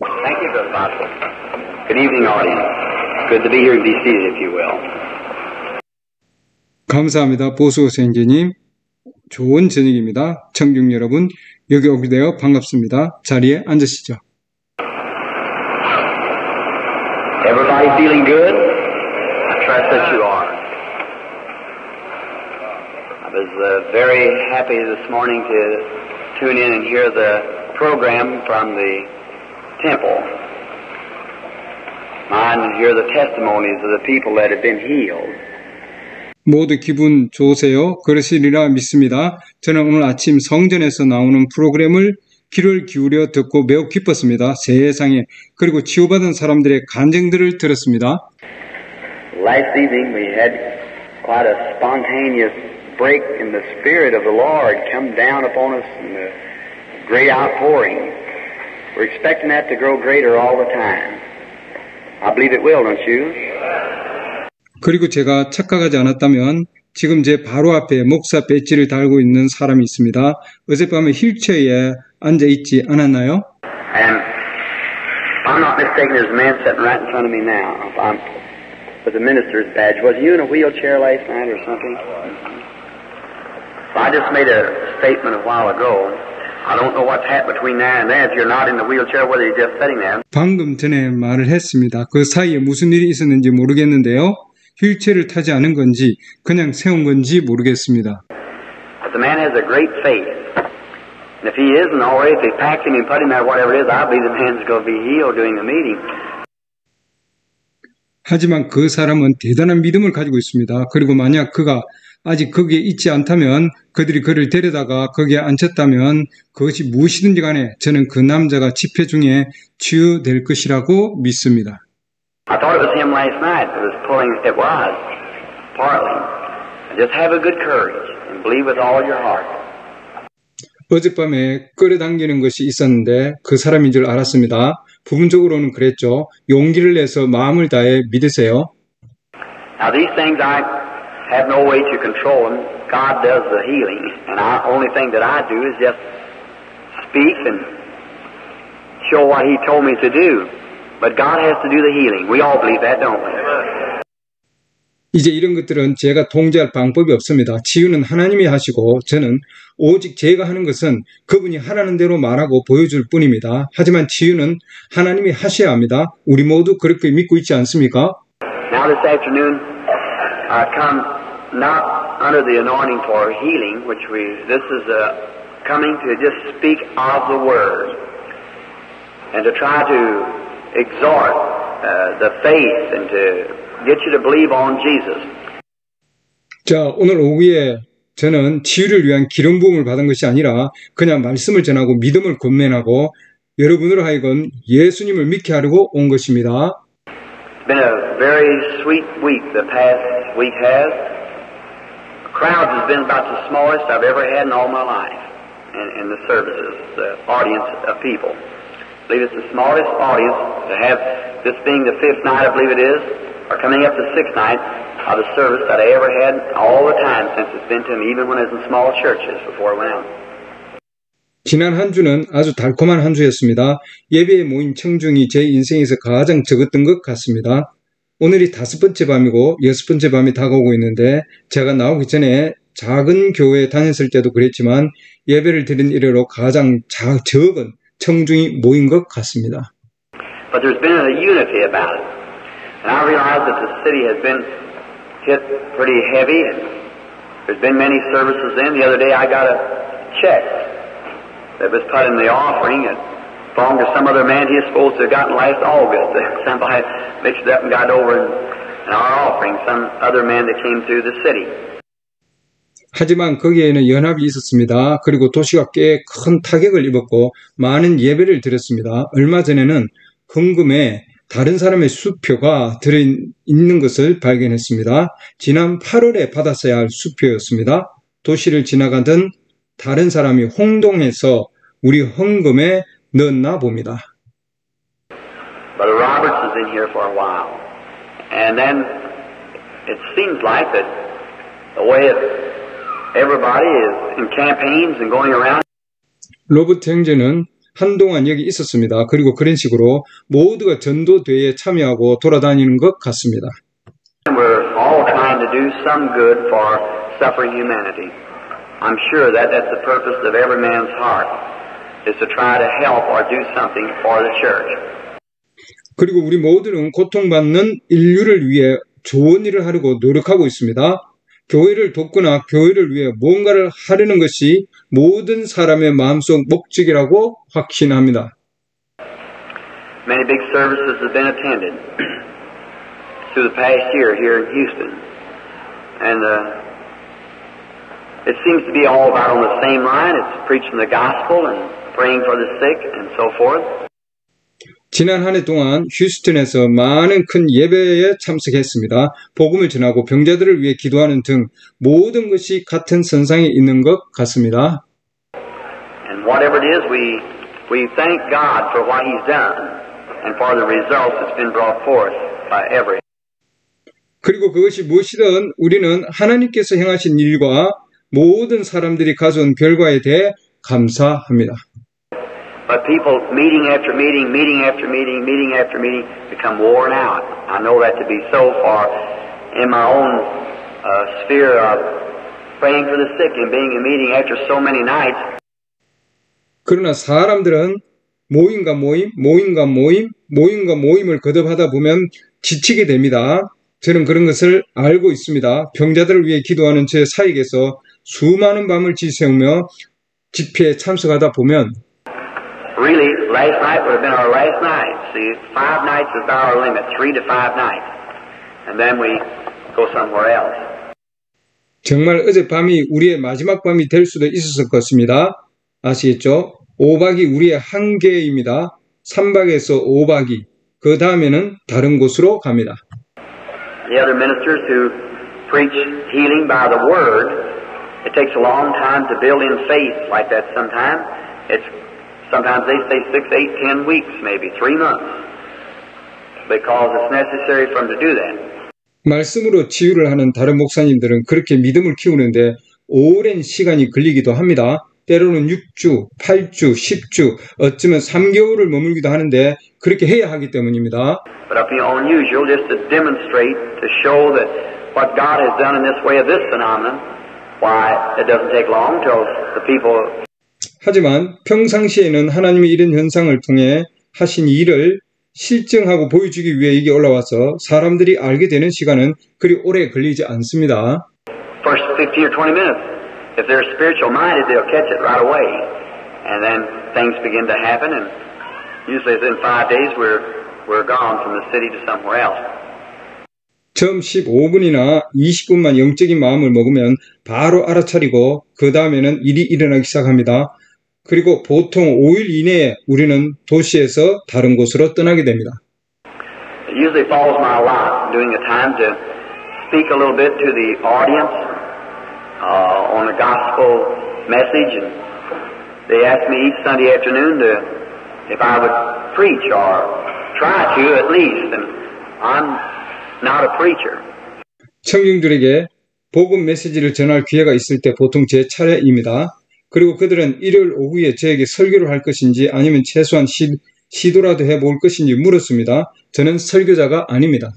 Thank you, Brother Boswell. Good evening, audience. Good to be here and be seated, if you will. 감사합니다. 보수 선생님. 좋은 저녁입니다. 청중 여러분, 여기 오게 되어 반갑습니다. 자리에 앉으시죠. Everybody feeling good? I trust that you are. I was very happy this morning to tune in and hear the program from the temple. Mine and hear the testimonies of the people that have been healed. 모두 기분 좋으세요? 그러시리라 믿습니다. 저는 오늘 아침 성전에서 나오는 프로그램을 귀를 기울여 듣고 매우 기뻤습니다. 세상에. 그리고 치유받은 사람들의 간증들을 들었습니다. Last evening we had quite a spontaneous break in the Spirit of the Lord come down upon us in a great outpouring. We're expecting that to grow greater all the time. I believe it will, don't you? 그리고 제가 착각하지 않았다면 지금 제 바로 앞에 목사 배지를 달고 있는 사람이 있습니다. 어젯밤에 휠체어에 앉아있지 않았나요? And if I'm not mistaken, there's a man sitting right in front of me now. If I'm with the minister's badge. Was you in a wheelchair last night or something? I just made a statement a while ago. I don't know what's happened between now and then. If you're not in the wheelchair, whether you're just sitting there. 방금 전에 말을 했습니다. 그 사이에 무슨 일이 있었는지 모르겠는데요. 휠체어를 타지 않은 건지 그냥 세운 건지 모르겠습니다. But the man has a great faith. And if he isn't already, if they packed him and put him there, whatever it is, I believe the man's going to be healed during the meeting. 하지만 그 사람은 대단한 믿음을 가지고 있습니다. 그리고 만약 그가 아직 거기에 있지 않다면 그들이 그를 데려다가 거기에 앉혔다면 그것이 무엇이든지 간에 저는 그 남자가 집회 중에 치유될 것이라고 믿습니다. I thought it was him last night that was pulling. It was, partly. Just have a good courage and believe with all your heart. 어젯밤에 끌어당기는 것이 있었는데 그 사람인 줄 알았습니다. 부분적으로는 그랬죠. 용기를 내서 마음을 다해 믿으세요. Now these things I have no way to control them. God does the healing, and the only thing that I do is just speak and show what He told me to do. But God has to do the healing. We all believe that, don't we? 이제 이런 것들은 제가 통제할 방법이 없습니다. 치유는 하나님이 하시고 저는 오직 제가 하는 것은 그분이 하라는 대로 말하고 보여줄 뿐입니다. 하지만 치유는 하나님이 하셔야 합니다. 우리 모두 그렇게 믿고 있지 않습니까? Now this afternoon I come not under the anointing for healing, this is coming to just speak of the Word and to try to exhort the faith and to get you to believe on Jesus. 자, 오늘 오후에 저는 치유를 위한 기름 부음을 받은 것이 아니라 그냥 말씀을 전하고 믿음을 권면하고 여러분으로 하여금 예수님을 믿게 하려고 온 것입니다. It's been a very sweet week the past week has. The crowd has been about the smallest I've ever had in all my life in the services, the audience of people. I believe it's the smallest audience to have, this being the fifth night, I believe it is, or coming up the sixth night of the service that I ever had all the time since it's been to me, even when I was in small churches before I went out. 지난 한 주는 아주 달콤한 한 주였습니다. 예배에 모인 청중이 제 인생에서 가장 적었던 것 같습니다. 오늘이 5번째 밤이고 6번째 밤이 다가오고 있는데 제가 나오기 전에 작은 교회에 다녔을 때도 그랬지만 예배를 드린 이래로 가장 적은 청중이 모인 것 같습니다. But there's been a unity about it. And I realize that the city has been hit pretty heavy. And there's been many services in. The other day I got a check that was put in the offering. It belonged to some other man he was supposed to have gotten last August. Somebody mixed it up and got over in our offering. Some other man that came through the city. 하지만 거기에는 연합이 있었습니다. 그리고 도시가 꽤 큰 타격을 입었고 많은 예배를 드렸습니다. 얼마 전에는 헌금에 다른 사람의 수표가 들어있는 것을 발견했습니다. 지난 8월에 받았어야 할 수표였습니다. 도시를 지나가던 다른 사람이 홍동해서 우리 헌금에 넣었나 봅니다. Brother Roberts is in here for a while. And then it seems like that the way everybody is in campaigns and going around. 로버트 형제는 한동안 여기 있었습니다. 그리고 그런 식으로 모두가 전도대회에 참여하고 돌아다니는 것 같습니다. We're all trying to do some good for suffering humanity. I'm sure that that's the purpose of every man's heart, is to try to help or do something for the church. 그리고 우리 모두는 고통받는 인류를 위해 좋은 일을 하려고 노력하고 있습니다. 교회를 돕거나 교회를 위해 뭔가를 하려는 것이 모든 사람의 마음속 목적이라고 확신합니다. Many big services have been attended through the past year here in Houston. And it seems to be all about on the same line. It's preaching the gospel and praying for the sick and so forth. 지난 한 해 동안 휴스턴에서 많은 큰 예배에 참석했습니다. 복음을 전하고 병자들을 위해 기도하는 등 모든 것이 같은 선상에 있는 것 같습니다. And whatever it is, we thank God for what He's done and for the results that's been brought forth by every. 그리고 그것이 무엇이든 우리는 하나님께서 행하신 일과 모든 사람들이 가져온 결과에 대해 감사합니다. But people meeting after meeting, meeting after meeting, meeting after meeting become worn out. I know that to be so far in my own sphere of praying for the sick and being a meeting after so many nights. 그러나 사람들은 모임과 모임, 모임과 모임, 모임과 모임을 거듭하다 보면 지치게 됩니다. 저는 그런 것을 알고 있습니다. 병자들을 위해 기도하는 제 사역에서 수많은 밤을 지새우며 집회에 참석하다 보면 Really, last night would have been our last night. See, 5 nights is our limit, 3 to 5 nights. And then we go somewhere else. 정말 어젯밤이 우리의 마지막 밤이 될 수도 있었을 것입니다. 아시겠죠? 5박이 우리의 한계입니다. 3박에서 5박이. 그 다음에는 다른 곳으로 갑니다. The other ministers who preach healing by the word, it takes a long time to build in faith like that sometimes. Sometimes they say 6, 8, 10 weeks, maybe 3 months, because it's necessary for them to do that. 말씀으로 치유를 하는 다른 목사님들은 그렇게 믿음을 키우는데 오랜 시간이 걸리기도 합니다. 때로는 6주, 8주, 10주, 어쩌면 3개월을 머물기도 하는데 그렇게 해야 하기 때문입니다. But up here unusual, just to demonstrate, to show that what God has done in this way of this phenomenon, why it doesn't take long till the people. 하지만 평상시에는 하나님의 이런 현상을 통해 하신 일을 실증하고 보여주기 위해 이게 올라와서 사람들이 알게 되는 시간은 그리 오래 걸리지 않습니다. First 15 or 20 minutes, if they're spiritual minded, they'll catch it right away. And then things begin to happen, and usually within 5 days we're gone from the city to somewhere else. 처음 15분이나 20분만 영적인 마음을 먹으면 바로 알아차리고 그 다음에는 일이 일어나기 시작합니다. 그리고 보통 5일 이내에 우리는 도시에서 다른 곳으로 떠나게 됩니다. It usually falls my lot doing a time to speak a little bit to the audience on a gospel message, and they ask me each Sunday afternoon if I would preach or try to at least, and I'm not a preacher. 청중들에게 복음 메시지를 전할 기회가 있을 때 보통 제 차례입니다. 그리고 그들은 일요일 오후에 저에게 설교를 할 것인지 아니면 최소한 시도라도 해볼 것인지 물었습니다. 저는 설교자가 아닙니다.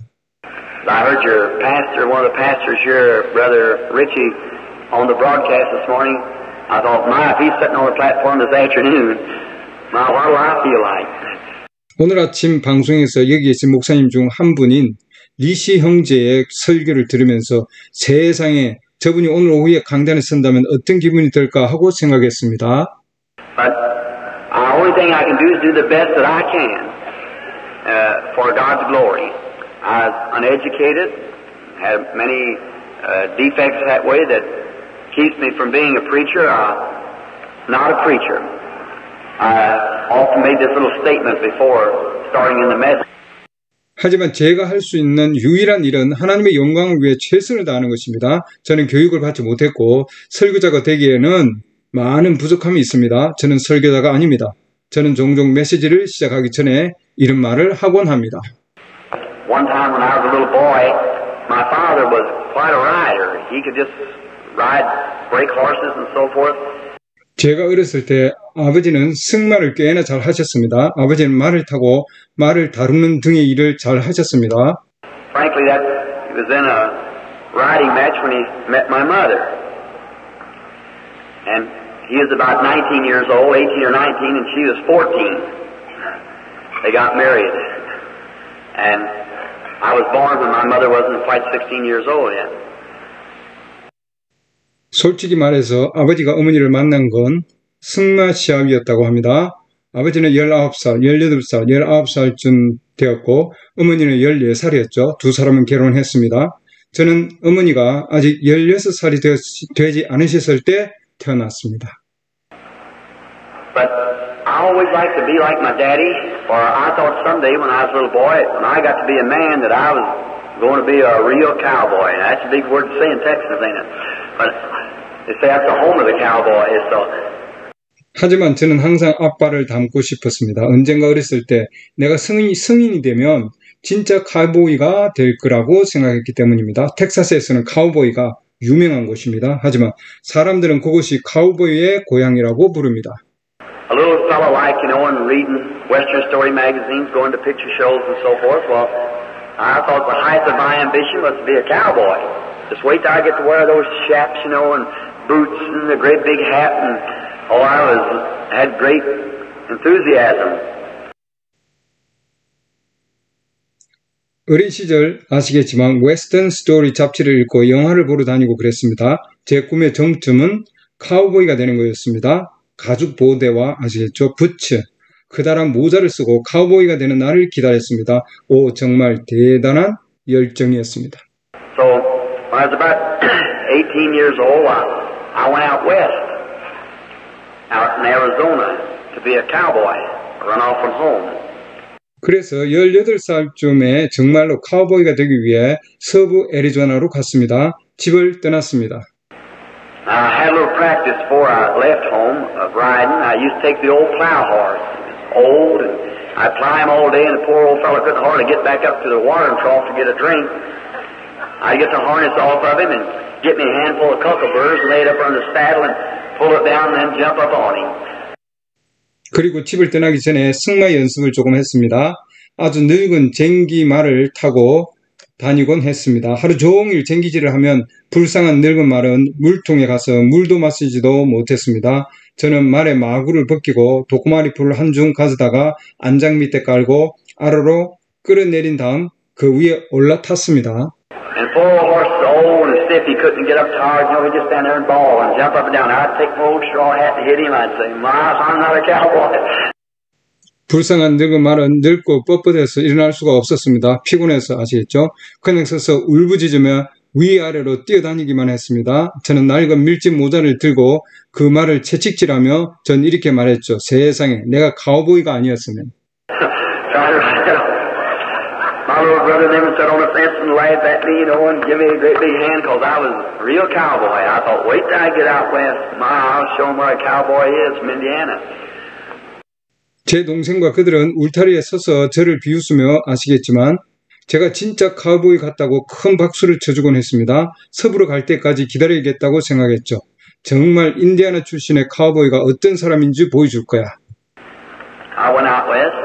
I heard your pastor, one of the pastors here, Brother Richie, on the broadcast this morning. I thought, if he's sitting on the platform this afternoon, what do I feel like? 오늘 아침 방송에서 여기 계신 목사님 중 한 분인 리시 형제의 설교를 들으면서 세상에 저분이 오늘 오후에 강단에 선다면 어떤 기분이 들까 하고 생각했습니다. But the only thing I can do is do the best that I can for God's glory. I was uneducated, had many defects that way that keeps me from being a preacher. Not a preacher. I often made this little statement before starting in the message. 하지만 제가 할 수 있는 유일한 일은 하나님의 영광을 위해 최선을 다하는 것입니다. 저는 교육을 받지 못했고 설교자가 되기에는 많은 부족함이 있습니다. 저는 설교자가 아닙니다. 저는 종종 메시지를 시작하기 전에 이런 말을 하곤 합니다. One time when I was a little boy, my father was quite a rider. He could just ride, break horses and so forth. 제가 어렸을 때 아버지는 승마를 꽤나 잘 하셨습니다. 아버지는 말을 타고 말을 다루는 등의 일을 잘 하셨습니다. Frankly, that he was in a riding match when he met my mother. And he was about 19 years old, 18 or 19, and she was 14. They got married. And I was born when my mother wasn't quite 16 years old yet. 솔직히 말해서 아버지가 어머니를 만난 건 승마 시합이었다고 합니다. 아버지는 19살, 18살, 19살쯤 되었고 어머니는 14살이었죠. 두 사람은 결혼했습니다. 저는 어머니가 아직 16살이 되지 않으셨을 때 태어났습니다. But I always liked to be like my daddy, or I thought someday when I was a little boy, when I got to be a man, that I was going to be a real cowboy. And that's a big word to say in Texas, ain't it? But they say that's the home of the cowboy. So. 하지만 저는 항상 아빠를 닮고 싶었습니다. 언젠가 어렸을 때 내가 성인이 되면 진짜 카우보이가 될 거라고 생각했기 때문입니다. 텍사스에서는 카우보이가 유명한 곳입니다. 하지만 사람들은 그곳이 카우보이의 고향이라고 부릅니다. A little fellow like, you know, and reading Western story magazines, going to picture shows and so forth. Well, I thought the height of my ambition was to be a cowboy. Just wait till I get to wear those chaps, you know, and boots and a great big hat, and had great enthusiasm. 어린 시절 아시겠지만 웨스턴 스토리 잡지를 읽고 영화를 보러 다니고 그랬습니다. 제 꿈의 정점은 카우보이가 되는 거였습니다. 가죽 보호대와 아시겠죠? 부츠, 커다란 모자를 쓰고 카우보이가 되는 날을 기다렸습니다. 오, 정말 대단한 열정이었습니다. So, when I was about 18 years old, I went out west, out in Arizona, to be a cowboy, run off from home. 그래서 18살쯤에 정말로 카우보이가 되기 위해 서부 애리조나로 갔습니다. 집을 떠났습니다. I had a little practice before I left home of riding. I used to take the old plow horse, old, and I'd ply him all day, and the poor old fellow couldn't hardly get back up to the watering trough to get a drink. I'd get the harness off of him and get me a handful of cockleburrs and lay it up on the saddle and pull it down and then jump up on him. 그리고 집을 떠나기 전에 승마 연습을 조금 했습니다. 아주 늙은 쟁기 말을 타고 다니곤 했습니다. 하루 종일 쟁기질을 하면 불쌍한 늙은 말은 물통에 가서 물도 마시지도 못했습니다. 저는 말의 마구를 벗기고 도코마리 풀을 한 줌 가져다가 안장 밑에 깔고 아래로 끌어내린 다음 그 위에 올라탔습니다. And poor old horse was old and stiff. He couldn't get up tired. You know, he'd just stand there and bawl and jump up and down. I'd take my old straw hat and hit him. I'd say, I'm not a cowboy. 불쌍한 늙은 말은 늙고 뻣뻣해서 일어날 수가 없었습니다. 피곤해서 아시겠죠? 그냥 서서 울부짖으며 위아래로 뛰어다니기만 했습니다. 저는 낡은 밀짚 모자를 들고 그 말을 채찍질하며 전 이렇게 말했죠. 세상에 내가 카우보이가 아니었으면. My little brother never sat on the fence and laughed at me, you know, and give me a great big hand because I was a real cowboy. I thought, wait till I get out west. I'll show them what a cowboy is from Indiana. 제 동생과 그들은 울타리에 서서 저를 비웃으며 아시겠지만 제가 진짜 카우보이 같다고 큰 박수를 쳐주곤 했습니다. 서부로 갈 때까지 기다려야겠다고 생각했죠. 정말 인디아나 출신의 카우보이가 어떤 사람인지 보여줄 거야. I went out west.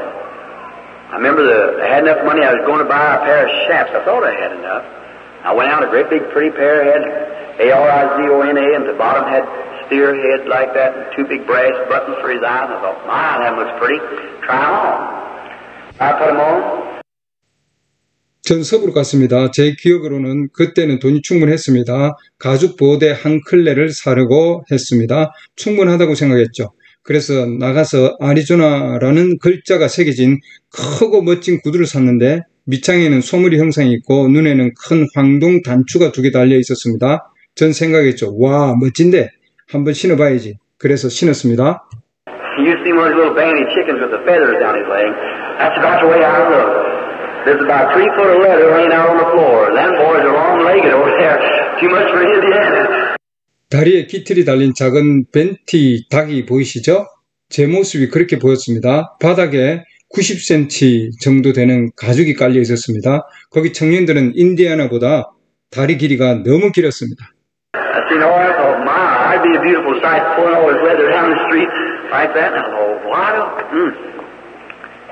I remember I had enough money. I was going to buy a pair of chaps. I thought I had enough. I went out a great big pretty pair. Had ARIZONA, and the bottom had steer head like that, and two big brass buttons for his eyes. I thought, my, that looks pretty. Try them on. I put them on. 전 서부로 갔습니다. 제 기억으로는 그때는 돈이 충분했습니다. 가죽 보호대 한 켤레를 사려고 했습니다. 충분하다고 생각했죠. 그래서 나가서 아리조나라는 글자가 새겨진 크고 멋진 구두를 샀는데 밑창에는 소머리 형상이 있고 눈에는 큰 황동 단추가 2개 달려 있었습니다. 전 생각했죠. 와, 멋진데 한번 신어봐야지. 그래서 신었습니다. You see one of those little bandy chickens with the feathers down his leg. That's about the way I look. There's about 3 foot of leather laying out on the floor. Them boys are long-legged over there. Too much for Indiana. 다리에 깃털이 달린 작은 벤티 닭이 보이시죠? 제 모습이 그렇게 보였습니다. 바닥에 90cm 정도 되는 가죽이 깔려 있었습니다. 거기 청년들은 인디아나보다 다리 길이가 너무 길었습니다. I seen all that. Oh my! I I'd be a beautiful sight pulling all his leather down the street like that. And I thought, what?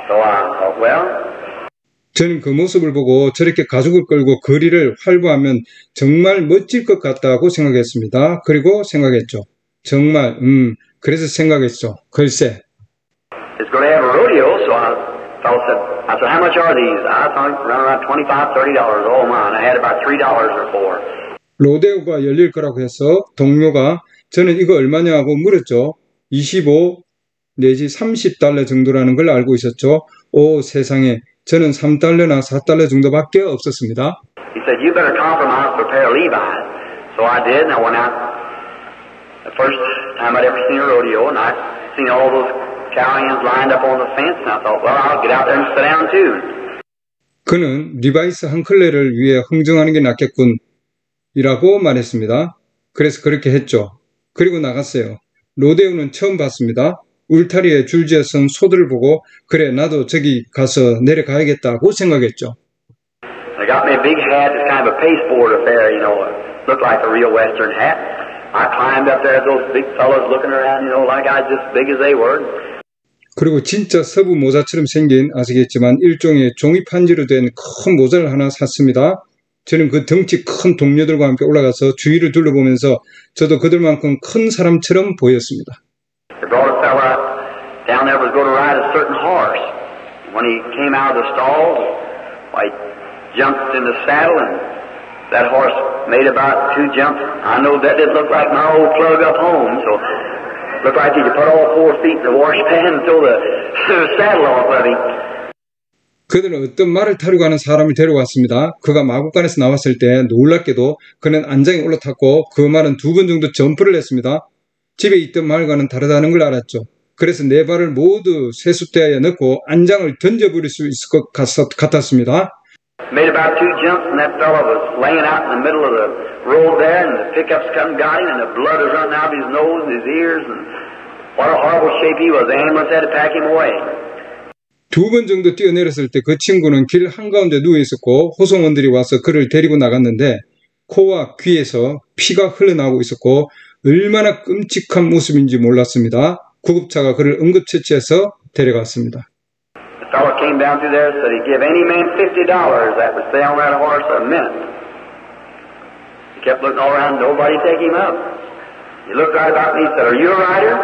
So I thought, well. 저는 그 모습을 보고 저렇게 가죽을 끌고 거리를 활보하면 정말 멋질 것 같다고 생각했습니다. 그리고 생각했죠. 정말, 그래서 생각했죠. 글쎄. It's going to have a rodeo, so I said, how much are these? I thought around $25, $30. Oh my, and I had about $3 or $4. 로데오가 열릴 거라고 해서 동료가 저는 이거 얼마냐고 물었죠. 25 내지 $30 정도라는 걸 알고 있었죠. 오 세상에, 저는 $3나 $4 정도밖에 없었습니다. He said, you better compromise for a pair of Levi's. So I did, and I went out. The first time I'd ever seen a rodeo, and I seen all those cowhands lined up on the fence, and I thought, well, I'll get out there and sit down too. 그는 리바이스 한 클레를 위해 흥정하는 게 낫겠군 이라고 말했습니다. 그래서 그렇게 했죠. 그리고 나갔어요. 로데오는 처음 봤습니다. 울타리에 줄지어 선 소들을 보고 그래 나도 저기 가서 내려가야겠다고 생각했죠. They got me a big hat. It's kind of a pasteboard affair, you know. Looked like a real Western hat. I climbed up there, those big fellows looking around, you know, like I was just as big as they were. 그리고 진짜 서부 모자처럼 생긴 아시겠지만 일종의 종이 판지로 된 큰 모자를 하나 샀습니다. 저는 그 덩치 큰 동료들과 함께 올라가서 주위를 둘러보면서 저도 그들만큼 큰 사람처럼 보였습니다. They brought a fella down there was going to ride a certain horse. When he came out of the stalls, I jumped in the saddle and that horse made about 2 jumps. I know that didn't look like my old plug up home, so it looked like he could put all 4 feet in the wash pan and throw the saddle off of him. 그들은 어떤 말을 타려고 하는 사람을 데려왔습니다. 그가 마구간에서 나왔을 때 놀랍게도 그는 안장에 올라탔고 그 말은 2번 정도 점프를 했습니다. 집에 있던 말과는 다르다는 걸 알았죠. 그래서 4발을 모두 세숫대에 넣고 안장을 던져버릴 수 있을 것 같았습니다. Made about 2 jumps and that fellow was laying out in the middle of the road there and the pickups come and got him and the blood was running out of his nose and his ears and what a horrible shape he was. The ambulance had to pack him away. 2번 정도 뛰어내렸을 때 그 친구는 길 한가운데 누워있었고 호송원들이 와서 그를 데리고 나갔는데 코와 귀에서 피가 흘러나오고 있었고 얼마나 끔찍한 모습인지 몰랐습니다. 구급차가 그를 응급처치해서 데려갔습니다. The fellow came down through there and said he'd give any man $50 that would stay on that horse a minute. He kept looking all around, nobody take him up. He looked right about me and said, are you a rider?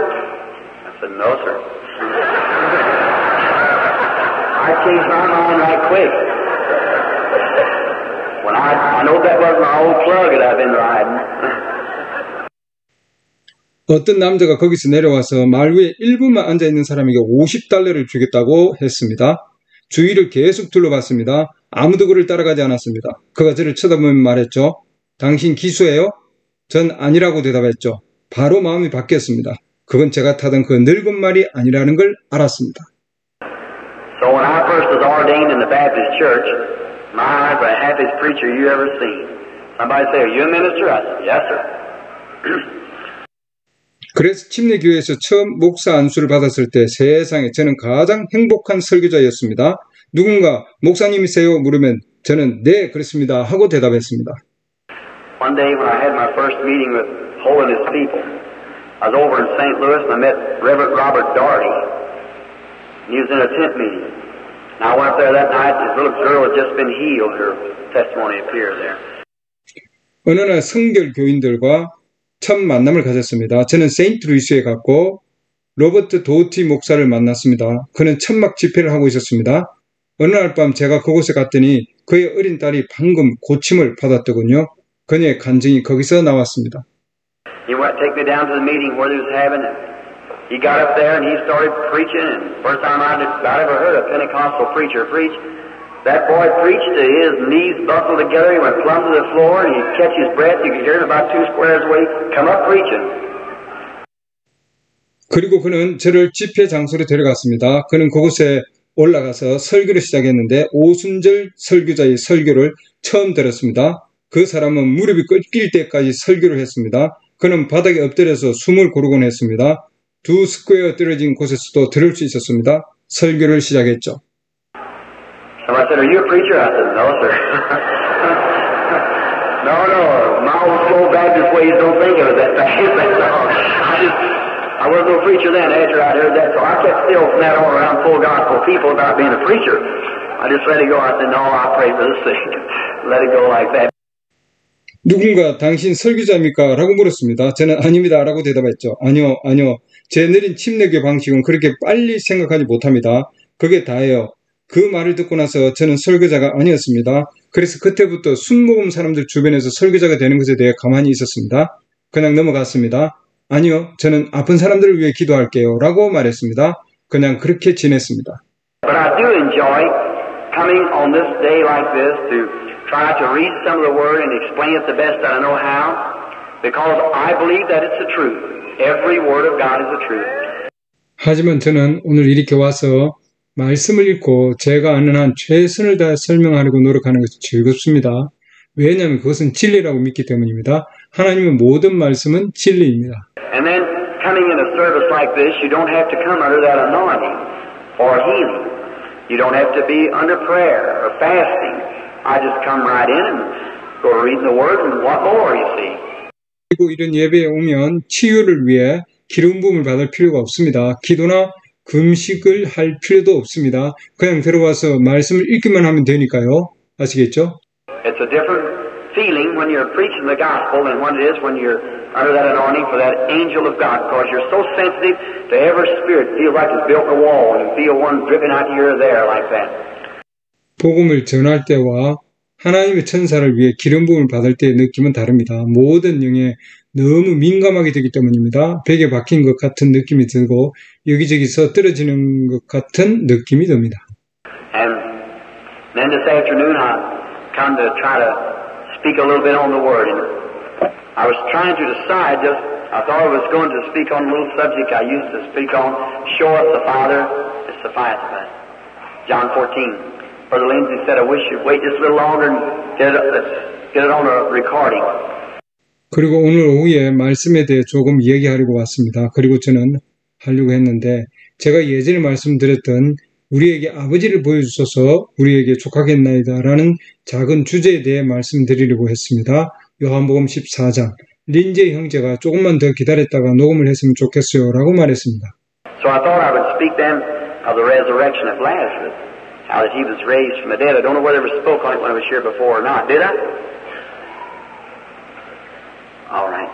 I said, no, sir. I changed my mind right quick. When I know that wasn't my old plug that I've been riding. 어떤 남자가 거기서 내려와서 말 위에 1분만 앉아있는 사람에게 $50를 주겠다고 했습니다. 주위를 계속 둘러봤습니다. 아무도 그를 따라가지 않았습니다. 그가 저를 쳐다보며 말했죠. 당신 기수예요? 전 아니라고 대답했죠. 바로 마음이 바뀌었습니다. 그건 제가 타던 그 늙은 말이 아니라는 걸 알았습니다. So when I first was ordained in the Baptist church, my, the happiest preacher you ever seen. Somebody say, are you a minister? I said, yes, sir. 그래서 침례교회에서 처음 목사 안수를 받았을 때 세상에 저는 가장 행복한 설교자였습니다. 누군가 목사님이세요? 물으면 저는 네 그렇습니다 하고 대답했습니다. One day when I had my first meeting with Holiness people, I was over in St. Louis and I met Reverend Robert Daugherty. He was in a tent meeting. And I went up there that night, his little girl had just been healed, her testimony appeared there. 어느 날 성결 교인들과 첫 만남을 가졌습니다. 저는 세인트루이스에 갔고 로버트 도티 목사를 만났습니다. 그는 천막 집회를 하고 있었습니다. 어느 날 밤 제가 그곳에 갔더니 그의 어린 딸이 방금 고침을 받았더군요. 그녀의 간증이 거기서 나왔습니다. He went to take me down to the meeting where they was having it. He got up there and he started preaching, and first time I'd ever heard a Pentecostal preacher preach. That boy preached till his knees buckled together, he went plumb to the floor, and he'd catch his breath, you could hear him about 2 squares away, come up preaching. 그리고 그는 저를 집회 장소로 데려갔습니다. 그는 그곳에 올라가서 설교를 시작했는데 오순절 설교자의 설교를 처음 들었습니다. 그 사람은 무릎이 꺾일 때까지 설교를 했습니다. 그는 바닥에 엎드려서 숨을 고르곤 했습니다. 2 스퀘어 떨어진 곳에서도 들을 수 있었습니다. 설교를 시작했죠. Somebody said, are you a preacher? I said, no, sir. No, my old slow Baptist ways don't think of it that fast. That's all. I was no preacher then after I'd heard that, so I kept still from that on around full gospel people about being a preacher. I just let it go. I said, no, I'll pray for the sick. Let it go like that. 누군가 당신 설교자입니까? 라고 물었습니다. 저는 아닙니다. 라고 대답했죠. 아니요. 제 느린 침례교 방식은 그렇게 빨리 생각하지 못합니다. 그게 다예요. 그 말을 듣고 나서 저는 설교자가 아니었습니다. 그래서 그때부터 숨모금 사람들 주변에서 설교자가 되는 것에 대해 가만히 있었습니다. 그냥 넘어갔습니다. 아니요, 저는 아픈 사람들을 위해 기도할게요. 라고 말했습니다. 그냥 그렇게 지냈습니다. But I do enjoy coming on this day like this to try to read some of the Word and explain it the best that I know how, because I believe that it's the truth. Every Word of God is the truth. 하지만 저는 오늘 이렇게 와서 말씀을 읽고 제가 아는 한 최선을 다해 설명하려고 노력하는 것이 즐겁습니다. 왜냐하면 그것은 진리라고 믿기 때문입니다. 하나님의 모든 말씀은 진리입니다. And then coming in a service like this, you don't have to come under that anointing or healing. You don't have to be under prayer or fasting. I just come right in and go reading the Word and what more, you see. 그리고 이런 예배에 오면 치유를 위해 기름 부음을 받을 필요가 없습니다. 기도나 금식을 할 필요도 없습니다. 그냥 들어와서 말씀을 읽기만 하면 되니까요. 아시겠죠? It's a different feeling when you're preaching the gospel than what it is when you're under that anointing for that angel of God, because you're so sensitive to every spirit. Feels like it's built in a wall and you feel one dripping out here or there like that. 복음을 전할 때와 하나님의 천사를 위해 기름 부음을 받을 때의 느낌은 다릅니다. 모든 영에 너무 민감하게 되기 때문입니다. 벽에 박힌 것 같은 느낌이 들고 여기저기서 떨어지는 것 같은 느낌이 듭니다. And then this afternoon I come to try to speak a little bit on the Word. And I was trying to decide, I thought I was going to speak on a little subject I used to speak on, show us the Father, it sufficeth. John 14. Brother Lindsay said, I wish you'd wait just a little longer and get it on a recording. 그리고 오늘 오후에 말씀에 대해 조금 이야기하려고 왔습니다. 그리고 저는 하려고 했는데 제가 예전에 말씀드렸던 우리에게 아버지를 보여주셔서 우리에게 족하겠나이다 라는 작은 주제에 대해 말씀드리려고 했습니다. 요한복음 14장 린제이 형제가 조금만 더 기다렸다가 녹음을 했으면 좋겠어요 라고 말했습니다. So I thought I would speak then of the resurrection of Lazarus, how that he was raised from the dead. I don't know whether I ever spoke on it when I was here before or not. Did I? All right.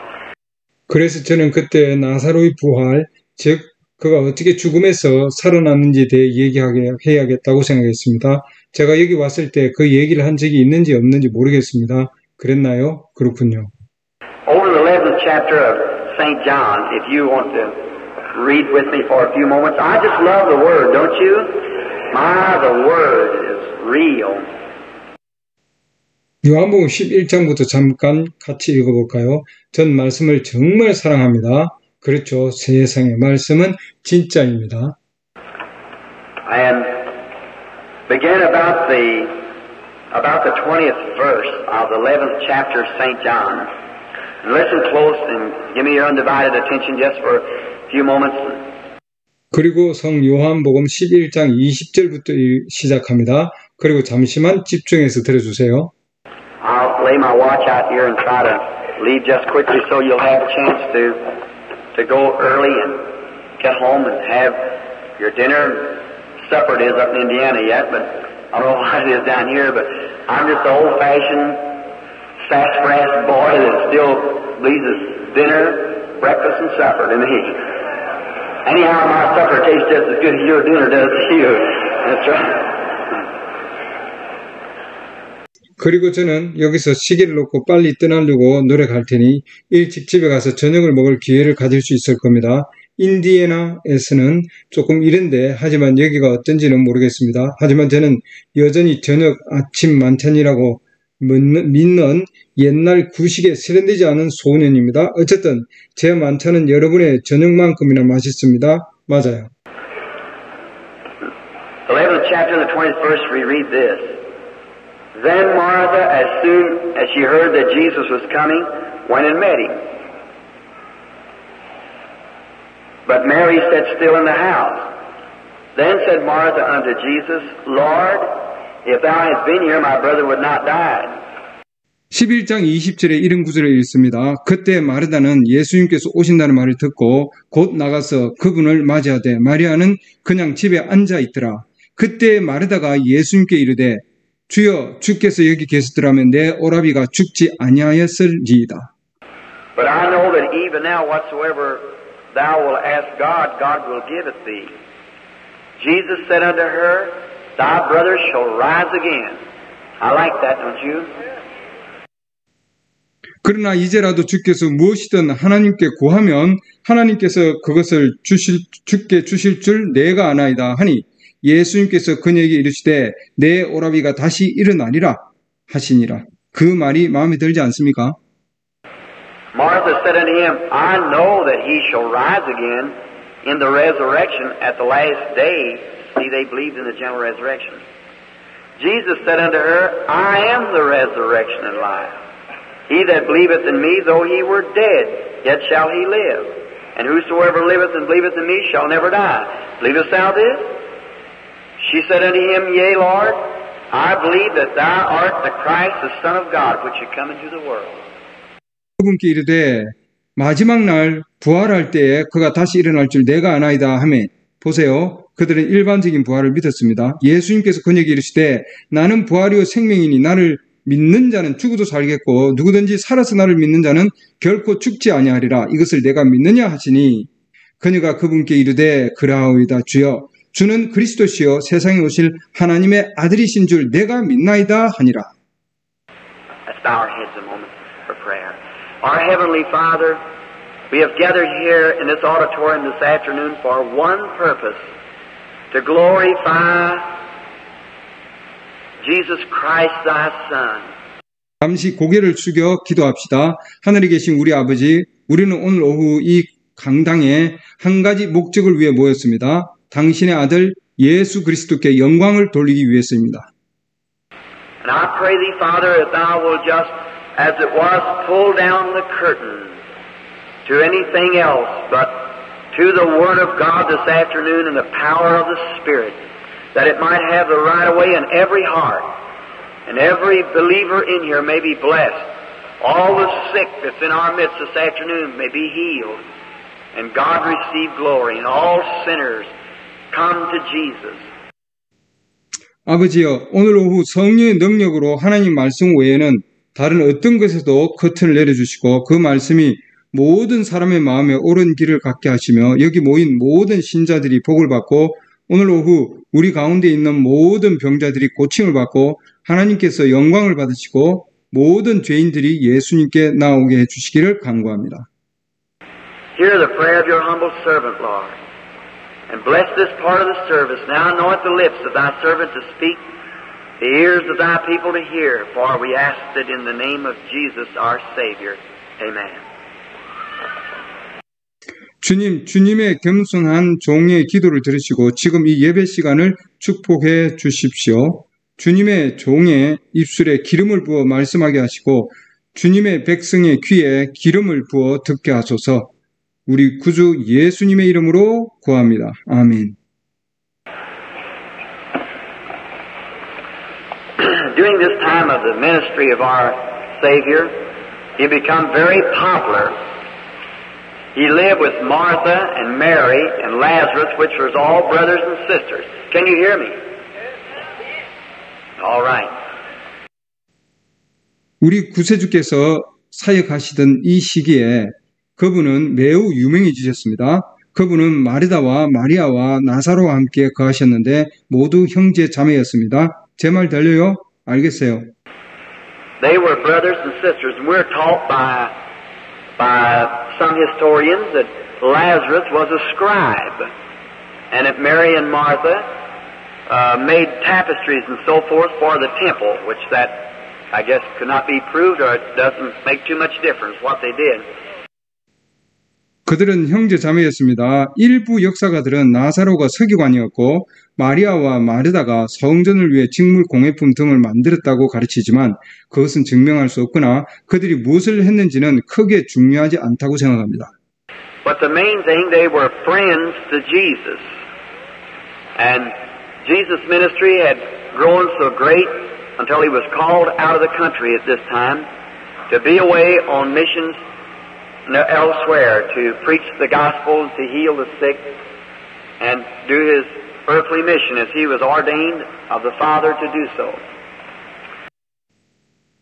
그래서 저는 그때 나사로의 부활, 즉 그가 어떻게 죽음에서 살아났는지에 대해 얘기해야겠다고 생각했습니다. 제가 여기 왔을 때 그 얘기를 한 적이 있는지 없는지 모르겠습니다. 그랬나요? 그렇군요. Over the 11th chapter of St. John, if you want to read with me for a few moments. I just love the Word, don't you? The Word is real. 요한복음 11장부터 잠깐 같이 읽어볼까요? 전 말씀을 정말 사랑합니다. 그렇죠. 세상의 말씀은 진짜입니다. And begin about the 20th verse of the 11th chapter of St. John. And listen close and give me your undivided attention just for a few moments. 그리고 성 요한복음 11장 20절부터 시작합니다. 그리고 잠시만 집중해서 들어주세요. I'll lay my watch out here and try to leave just quickly so you'll have a chance to go early and get home and have your dinner. Supper it is up in Indiana yet, but I don't know what it is down here, but I'm just an old-fashioned sassafras boy that still believes it's dinner, breakfast, and supper to me. Anyhow, my supper tastes just as good as your dinner does to you. That's right. 그리고 저는 여기서 시계를 놓고 빨리 떠나려고 노력할 테니 일찍 집에 가서 저녁을 먹을 기회를 가질 수 있을 겁니다. 인디애나에서는 조금 이른데 하지만 여기가 어떤지는 모르겠습니다. 하지만 저는 여전히 저녁 아침 만찬이라고 믿는 옛날 구식에 세련되지 않은 소년입니다. 어쨌든 제 만찬은 여러분의 저녁만큼이나 맛있습니다. 맞아요. 11th chapter, the 20th verse, we read this. Then Martha, as soon as she heard that Jesus was coming, went and met him. But Mary sat still in the house. Then said Martha unto Jesus, Lord, if thou hadst been here, my brother would not die. 11장 20절에 이런 구절을 읽습니다. 그때 마르다는 예수님께서 오신다는 말을 듣고 곧 나가서 그분을 맞이하되 마리아는 그냥 집에 앉아 있더라. 그때 마르다가 예수님께 이르되 주여 주께서 여기 계셨더라면 내 오라비가 죽지 아니하였을리이다. But I know that even now whatsoever thou wilt ask God, God will give it thee. Jesus said unto her, thy brother shall rise again. I like that, don't you? 그러나 이제라도 주께서 무엇이든 하나님께 구하면 하나님께서 그것을 주께 주실 줄 내가 아나이다 하니 예수님께서 그녀에게 이르시되 내 오라비가 다시 일어나리라 하시니라. 그 말이 마음에 들지 않습니까? Martha said unto him, I know that he shall rise again in the resurrection at the last day. See, they believed in the general resurrection. Jesus said unto her, I am the resurrection and life. He that believeth in me, though he were dead, yet shall he live. And whosoever liveth and believeth in me shall never die. Believest thou this? She said unto him, Yea, Lord, I believe that thou art the Christ, the Son of God, which should come into the world. 그분께 이르되 마지막 날 부활할 때에 그가 다시 일어날 줄 내가 아나이다 하며 보세요. 그들은 일반적인 부활을 믿었습니다. 예수님께서 그에게 이르시되 나는 부활이요 생명이니 나를 믿는 자는 죽어도 살겠고 누구든지 살아서 나를 믿는 자는 결코 죽지 아니하리라. 이것을 내가 믿느냐 하시니 그녀가 그분께 이르되 그라오이다 주여 주는 그리스도시요 세상에 오실 하나님의 아들이신 줄 내가 믿나이다 하니라. Let's bow our heads a moment for prayer. Our Heavenly Father, we have gathered here in this auditorium this afternoon for one purpose, to glorify Jesus Christ, thy Son. 잠시 고개를 숙여 기도합시다. 하늘에 계신 우리 아버지, 우리는 오늘 오후 이 강당에 한 가지 목적을 위해 모였습니다. 당신의 아들 예수 그리스도께 영광을 돌리기 위해서입니다. And I pray thee, Father, that thou will just, as it was, pull down the curtain to anything else but to the Word of God this afternoon and the power of the Spirit, that it might have the right of way in every heart, and every believer in here may be blessed. All the sick that's in our midst this afternoon may be healed, and God receive glory, and all sinners come to Jesus. 아버지여, 오늘 오후 성령의 능력으로 하나님 말씀 외에는 다른 어떤 것에도 커튼을 내려주시고 그 말씀이 모든 사람의 마음에 옳은 길을 갖게 하시며 여기 모인 모든 신자들이 복을 받고 오늘 오후 우리 가운데 있는 모든 병자들이 고침을 받고 하나님께서 영광을 받으시고 모든 죄인들이 예수님께 나오게 해주시기를 간구합니다. Hear the prayer of your humble servant, Lord, and bless this part of the service. Now anoint the lips of thy servant to speak, the ears of thy people to hear, for we ask it in the name of Jesus our Savior. Amen. 주님, 주님의 겸손한 종의 기도를 들으시고 지금 이 예배 시간을 축복해 주십시오. 주님의 종의 입술에 기름을 부어 말씀하게 하시고 주님의 백성의 귀에 기름을 부어 듣게 하소서. 우리 구주 예수님의 이름으로 구합니다. 아멘. During this time of the ministry of our Savior, he became very popular. He lived with Martha and Mary and Lazarus, which was all brothers and sisters. Can you hear me? All right. 우리 구세주께서 사역하시던 이 시기에 그분은 매우 유명해지셨습니다. 그분은 마르다와 마리아와 나사로와 함께 거하셨는데 모두 형제 자매였습니다. 제 말 들려요? 알겠어요. They were brothers and sisters, and we're taught by some historians that Lazarus was a scribe, and that Mary and Martha made tapestries and so forth for the temple, which that I guess could not be proved, or it doesn't make too much difference what they did. 그들은 형제 자매였습니다. 일부 역사가들은 나사로가 서기관이었고 마리아와 마르다가 성전을 위해 직물 공예품 등을 만들었다고 가르치지만 그것은 증명할 수 없거나 그들이 무엇을 했는지는 크게 중요하지 않다고 생각합니다. But the main thing, they were friends to Jesus. And Jesus' ministry had grown so great until he was called out of the country at this time. to be away on missions elsewhere, to preach the gospel, to heal the sick, and do his earthly mission as he was ordained of the Father to do so.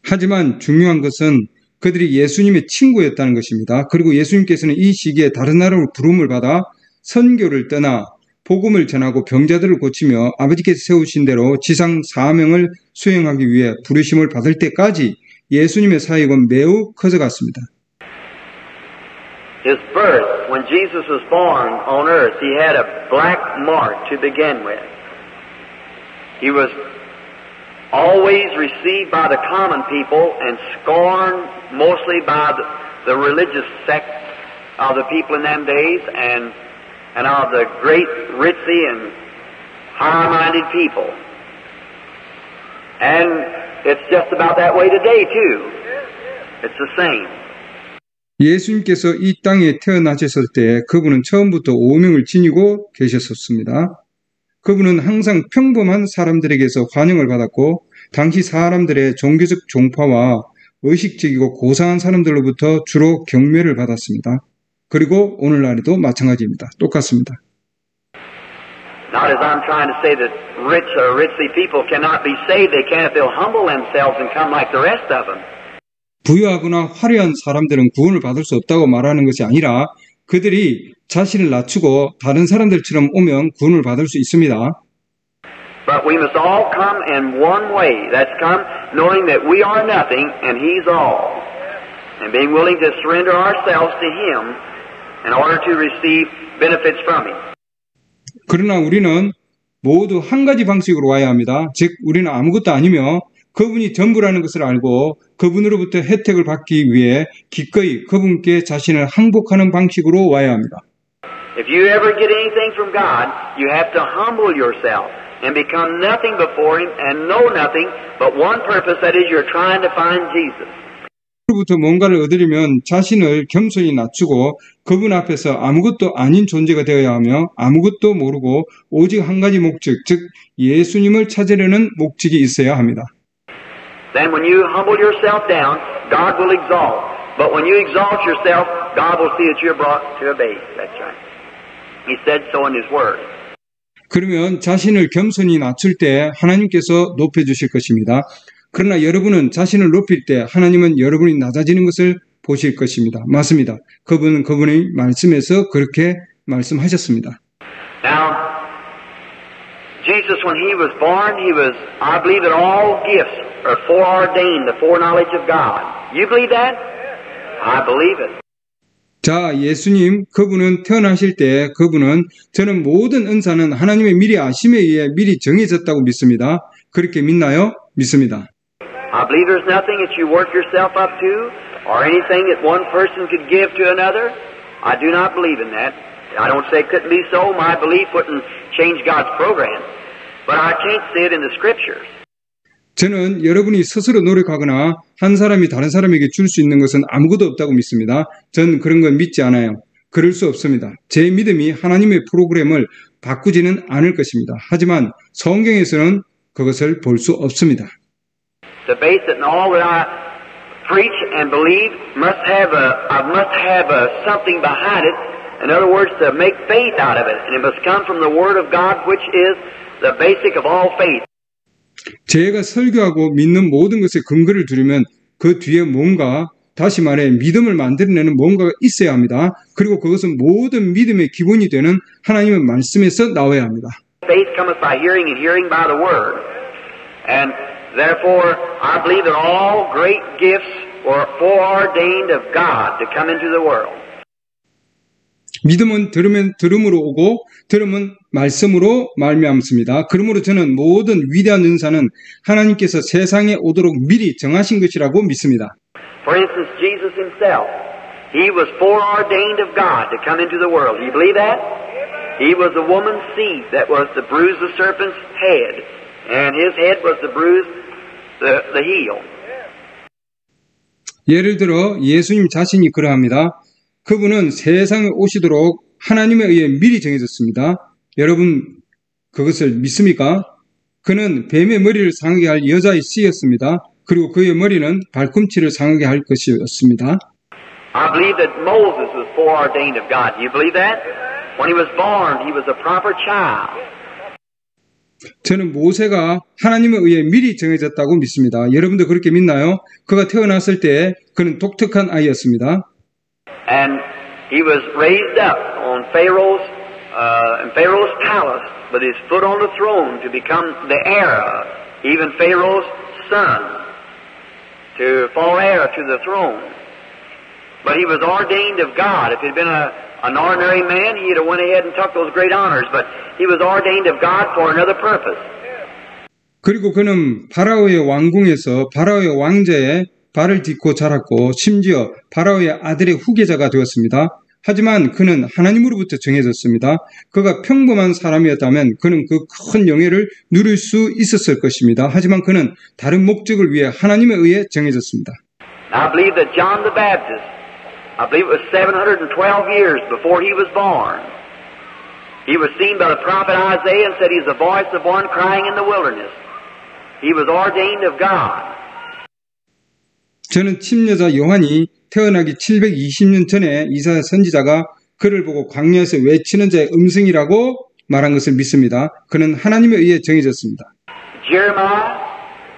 하지만 중요한 것은 그들이 예수님의 친구였다는 것입니다. 그리고 예수님께서는 이 시기에 다른 나라로 부름을 받아 선교를 떠나 복음을 전하고 병자들을 고치며 아버지께서 세우신 대로 지상 사명을 수행하기 위해 부르심을 받을 때까지 예수님의 사역은 매우 커져갔습니다. His birth, when Jesus was born on earth, he had a black mark to begin with. He was always received by the common people and scorned mostly by the religious sect of the people in them days and of the great ritzy and high-minded people. And it's just about that way today too. It's the same. 예수님께서 이 땅에 태어나셨을 때 그분은 처음부터 오명을 지니고 계셨었습니다. 그분은 항상 평범한 사람들에게서 환영을 받았고 당시 사람들의 종교적 종파와 의식적이고 고상한 사람들로부터 주로 경멸을 받았습니다. 그리고 오늘날에도 마찬가지입니다. 똑같습니다. Not as I'm trying to say that rich or ritzy people cannot be saved. They can if they'll humble themselves and come like the rest of them. 부유하거나 화려한 사람들은 구원을 받을 수 없다고 말하는 것이 아니라 그들이 자신을 낮추고 다른 사람들처럼 오면 구원을 받을 수 있습니다. But we must all come in one way. That's come knowing that we are nothing and He's all. And being willing to surrender ourselves to Him in order to receive benefits from Him. 그러나 우리는 모두 한 가지 방식으로 와야 합니다. 즉 우리는 아무것도 아니며 그분이 전부라는 것을 알고 그분으로부터 혜택을 받기 위해 기꺼이 그분께 자신을 항복하는 방식으로 와야 합니다. If you ever get anything from God, you have to humble yourself and become nothing before Him and know nothing but one purpose, that is you're trying to find Jesus. 그로부터 뭔가를 얻으려면 자신을 겸손히 낮추고 그분 앞에서 아무것도 아닌 존재가 되어야 하며 아무것도 모르고 오직 한 가지 목적, 즉 예수님을 찾으려는 목적이 있어야 합니다. Then when you humble yourself down, God will exalt. But when you exalt yourself, God will see that you're brought to a base. That's right. He said so in His Word. 그러면 자신을 겸손히 낮출 때 하나님께서 높여주실 것입니다. 그러나 여러분은 자신을 높일 때 하나님은 여러분이 낮아지는 것을 보실 것입니다. 맞습니다. 그분은 그분의 말씀에서 그렇게 말씀하셨습니다. Now, Jesus, when He was born, He was, I believe that all gifts are foreordained, the foreknowledge of God. You believe that? I believe it. 자, 예수님, 그분은 태어나실 때 그분은 저는 모든 은사는 하나님의 미리 아심에 의해 미리 정해졌다고 믿습니다. 그렇게 믿나요? 믿습니다. I believe there's nothing that you work yourself up to or anything that one person could give to another. I do not believe in that. I don't say it couldn't be so. My belief wouldn't change God's program. But I can't see it in the Scriptures. 저는 여러분이 스스로 노력하거나 한 사람이 다른 사람에게 줄 수 있는 것은 아무것도 없다고 믿습니다. 전 그런 건 믿지 않아요. 그럴 수 없습니다. 제 믿음이 하나님의 프로그램을 바꾸지는 않을 것입니다. 하지만 성경에서는 그것을 볼 수 없습니다. The base that in all that I preach and believe must have something behind it. In other words, to make faith out of it. And it must come from the Word of God, which is the basic of all faith. 제가 설교하고 믿는 모든 것에 근거를 두려면 그 뒤에 뭔가, 다시 말해 믿음을 만들어내는 뭔가가 있어야 합니다. 그리고 그것은 모든 믿음의 기본이 되는 하나님의 말씀에서 나와야 합니다. Faith cometh by hearing and hearing by the Word. And therefore, I believe that all great gifts were foreordained of God to come into the world. 믿음은 들으면 들음으로 오고 들음은 말씀으로 말미암습니다. 그러므로 저는 모든 위대한 은사는 하나님께서 세상에 오도록 미리 정하신 것이라고 믿습니다. For instance, Jesus Himself, He was foreordained of God to come into the world. Do you believe that? He was the woman's seed that was to bruise the serpent's head, and His head was to bruise the heel. 예를 들어 예수님 자신이 그러합니다. 그분은 세상에 오시도록 하나님에 의해 미리 정해졌습니다. 여러분 그것을 믿습니까? 그는 뱀의 머리를 상하게 할 여자의 씨였습니다. 그리고 그의 머리는 발꿈치를 상하게 할 것이었습니다. I believe that Moses was foreordained of God. Do you believe that? When he was born, he was a proper child. 저는 모세가 하나님에 의해 미리 정해졌다고 믿습니다. 여러분도 그렇게 믿나요? 그가 태어났을 때 그는 독특한 아이였습니다. And he was raised up on Pharaoh's palace with his foot on the throne to become the heir, even Pharaoh's son, to fall heir to the throne. But he was ordained of God. If he'd been an ordinary man, he'd have went ahead and took those great honors, but he was ordained of God for another purpose. 그리고 그는 바라오의 왕궁에서 바라오의 왕자의 발을 딛고 자랐고 심지어 바라오의 아들의 후계자가 되었습니다. 하지만 그는 하나님으로부터 정해졌습니다. 그가 평범한 사람이었다면 그는 그 큰 영예를 누릴 수 있었을 것입니다. 하지만 그는 다른 목적을 위해 하나님에 의해 정해졌습니다. I believe that John the Baptist, I believe it was 712 years before he was born. He was seen by the prophet Isaiah and said he's the voice of one crying in the wilderness. He was ordained of God. 저는 침여자 요한이 태어나기 720년 전에 이사야 선지자가 그를 보고 광야에서 외치는 자의 음성이라고 말한 것을 믿습니다. 그는 하나님에 의해 정해졌습니다. Jeremiah,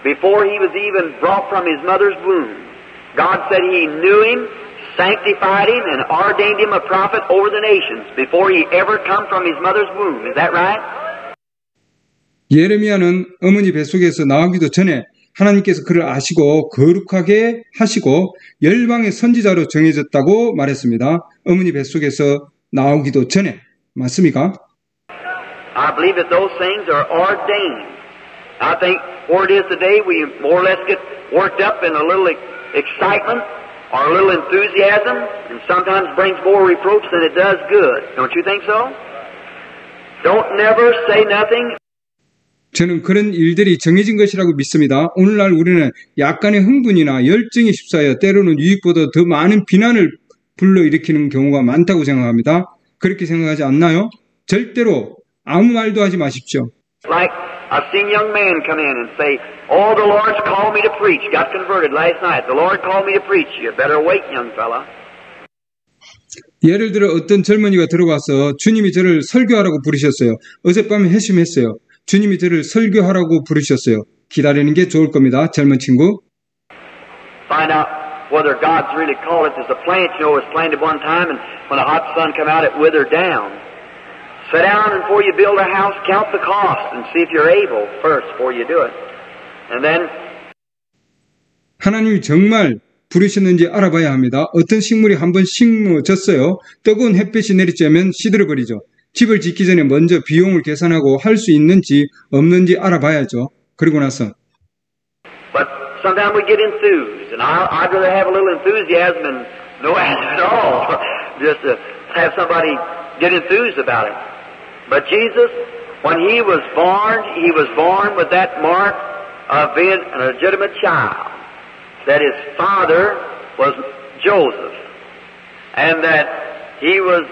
before he was even brought from his mother's womb, God said he knew him, sanctified him, and ordained him a prophet over the nations before he ever come from his mother's womb. Is that right? 예레미야는 어머니 뱃속에서 나오기도 전에 하나님께서 그를 아시고 거룩하게 하시고 열방의 선지자로 정해졌다고 말했습니다. 어머니 뱃속에서 나오기도 전에. 맞습니까? I believe that those things are ordained. I think where it is today, we more or less get worked up in a little excitement or a little enthusiasm, and sometimes brings more reproach than it does good. Don't you think so? Don't never say nothing. 저는 그런 일들이 정해진 것이라고 믿습니다. 오늘날 우리는 약간의 흥분이나 열정에 휩싸여 때로는 유익보다 더 많은 비난을 불러일으키는 경우가 많다고 생각합니다. 그렇게 생각하지 않나요? 절대로 아무 말도 하지 마십시오. Like I've seen young men come in and say, "Oh, the Lord's called me to preach. Got converted last night. The Lord called me to preach. You better wait, young fella." 예를 들어 어떤 젊은이가 들어와서 주님이 저를 설교하라고 부르셨어요. 어젯밤에 회심했어요. 주님이 저를 설교하라고 부르셨어요. 기다리는 게 좋을 겁니다. 젊은 친구. Find out whether God's really called it. There's a plant, you know, was planted one time, and when the hot sun come out, it withered down. Sit down and before you build a house, count the cost and see if you're able first before you do it. And then 하나님이 정말 부르셨는지 알아봐야 합니다. 어떤 식물이 한번 심어졌어요. 뜨거운 햇빛이 내리쬐면 시들어버리죠. 집을 짓기 전에 먼저 비용을 계산하고 할 수 있는지 없는지 알아봐야죠. 그리고 나서 But sometimes we get enthused, and I'd rather have a little enthusiasm than no answer at all. Just to have somebody get enthused about it. But Jesus, when he was born with that mark of being a legitimate child, that his father was Joseph, and that he was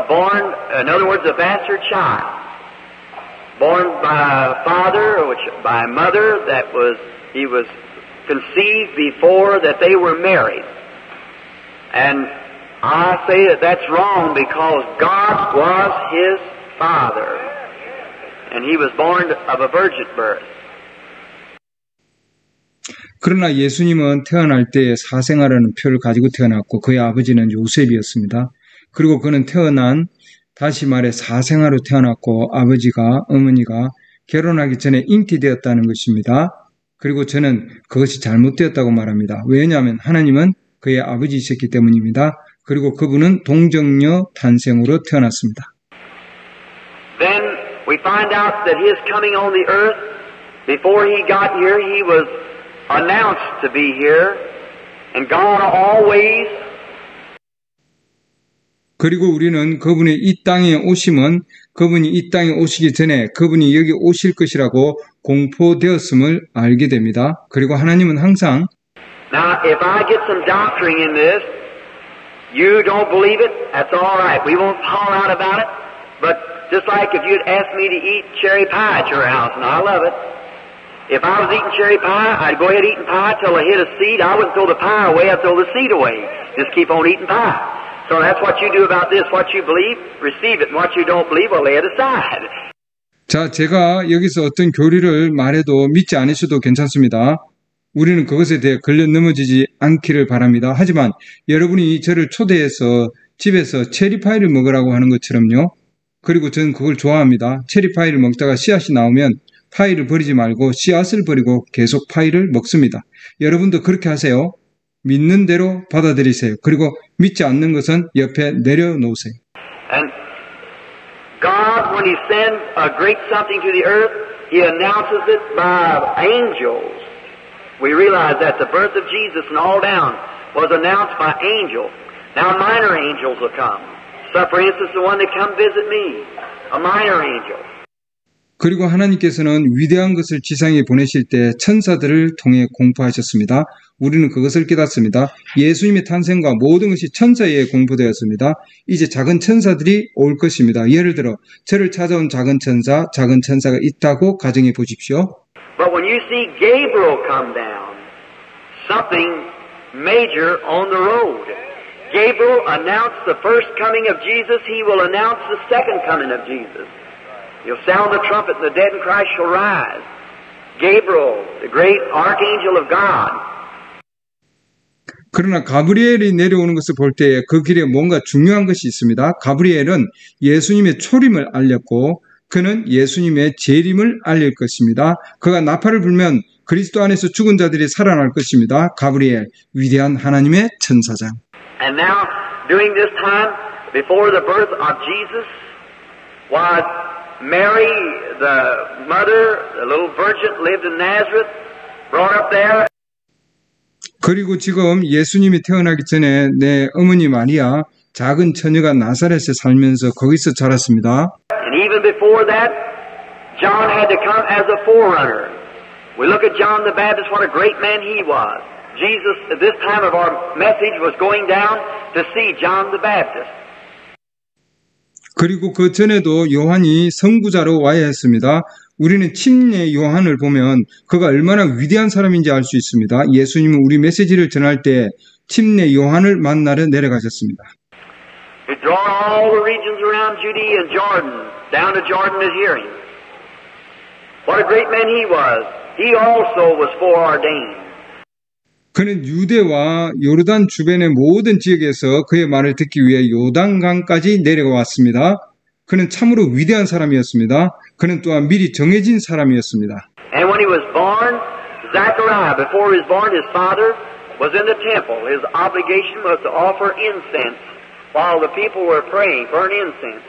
born, in other words, a bastard child, born by a father, by a mother he was conceived before that they were married. And I say that that's wrong because God was his father, and he was born of a virgin birth. 그러나 예수님은 태어날 때 사생아라는 표를 가지고 태어났고 그의 아버지는 요셉이었습니다. 그리고 그는 다시 말해 사생아로 태어났고 아버지가 어머니가 결혼하기 전에 잉태되었다는 것입니다. 그리고 저는 그것이 잘못되었다고 말합니다. 왜냐하면 하나님은 그의 아버지이셨기 때문입니다. 그리고 그분은 동정녀 탄생으로 태어났습니다. Then we find out that his coming on the earth, before he got here, he was announced to be here, and God always. 그리고 우리는 그분의 이 땅에 오심은 그분이 이 땅에 오시기 전에 그분이 여기 오실 것이라고 공포되었음을 알게 됩니다. 그리고 하나님은 항상 Now, if I get some doctrine in this, you don't believe it, that's all right. We won't holler out about it. But just like if you'd asked me to eat cherry pie at your house, and I love it, If I was eating cherry pie, I'd go ahead eating pie till I hit a seed. I wouldn't throw the pie away, I'd throw the seed away. Just keep on eating pie. So that's what you do about this. What you believe, receive it. And what you don't believe, well, lay it aside. 자, 제가 여기서 어떤 교리를 말해도 믿지 않으셔도 괜찮습니다. 우리는 그것에 대해 걸려 넘어지지 않기를 바랍니다. 하지만 여러분이 저를 초대해서 집에서 체리파이를 먹으라고 하는 것처럼요. 그리고 저는 그걸 좋아합니다. 체리파이를 먹다가 씨앗이 나오면 파이를 버리지 말고 씨앗을 버리고 계속 파이를 먹습니다. 여러분도 그렇게 하세요. 믿는 대로 받아들이세요. 그리고 믿지 않는 것은 옆에 내려놓으세요. And God, when He sends a great something to the earth, He announces it by angels. We realize that the birth of Jesus and all down was announced by angels. Now minor angels will come. So for instance, the one that come visit me, a minor angel. 그리고 하나님께서는 위대한 것을 지상에 보내실 때 천사들을 통해 공포하셨습니다. 우리는 그것을 깨닫습니다. 예수님의 탄생과 모든 것이 천사에 의해 공포되었습니다. 이제 작은 천사들이 올 것입니다. 예를 들어 저를 찾아온 작은 천사가 있다고 가정해 보십시오. But when you see Gabriel come down, something major on the road. Gabriel announced the first coming of Jesus. He will announce the second coming of Jesus. He'll sound the trumpet and the dead in Christ shall rise. Gabriel, the great archangel of God. 그러나 가브리엘이 내려오는 것을 볼 때에 그 길에 뭔가 중요한 것이 있습니다. 가브리엘은 예수님의 초림을 알렸고 그는 예수님의 재림을 알릴 것입니다. 그가 나팔을 불면 그리스도 안에서 죽은 자들이 살아날 것입니다. 가브리엘, 위대한 하나님의 천사장. And now, during this time, before the birth of Jesus, was Mary, the mother, the little virgin, lived in Nazareth, brought up there. 그리고 지금 예수님이 태어나기 전에 내 어머니 마리아, 작은 처녀가 나사렛에 살면서 거기서 자랐습니다. And even before that, John had to come as a forerunner. We look at John the Baptist, what a great man he was. Jesus, at this time of our message, was going down to see John the Baptist. 그리고 그 전에도 요한이 선구자로 와야 했습니다. 우리는 침례 요한을 보면 그가 얼마나 위대한 사람인지 알 수 있습니다. 예수님은 우리 메시지를 전할 때 침례 요한을 만나러 내려가셨습니다. He drawn all the regions around Judea and Jordan, down to Jordan to hear him. What a great man he was. He also was foreordained. 그는 유대와 요르단 주변의 모든 지역에서 그의 말을 듣기 위해 요단강까지 내려왔습니다. 그는 참으로 위대한 사람이었습니다. 그는 또한 미리 정해진 사람이었습니다. And when he was born, Zachariah, before he was born, his father was in the temple. His obligation was to offer incense while the people were praying, burn incense.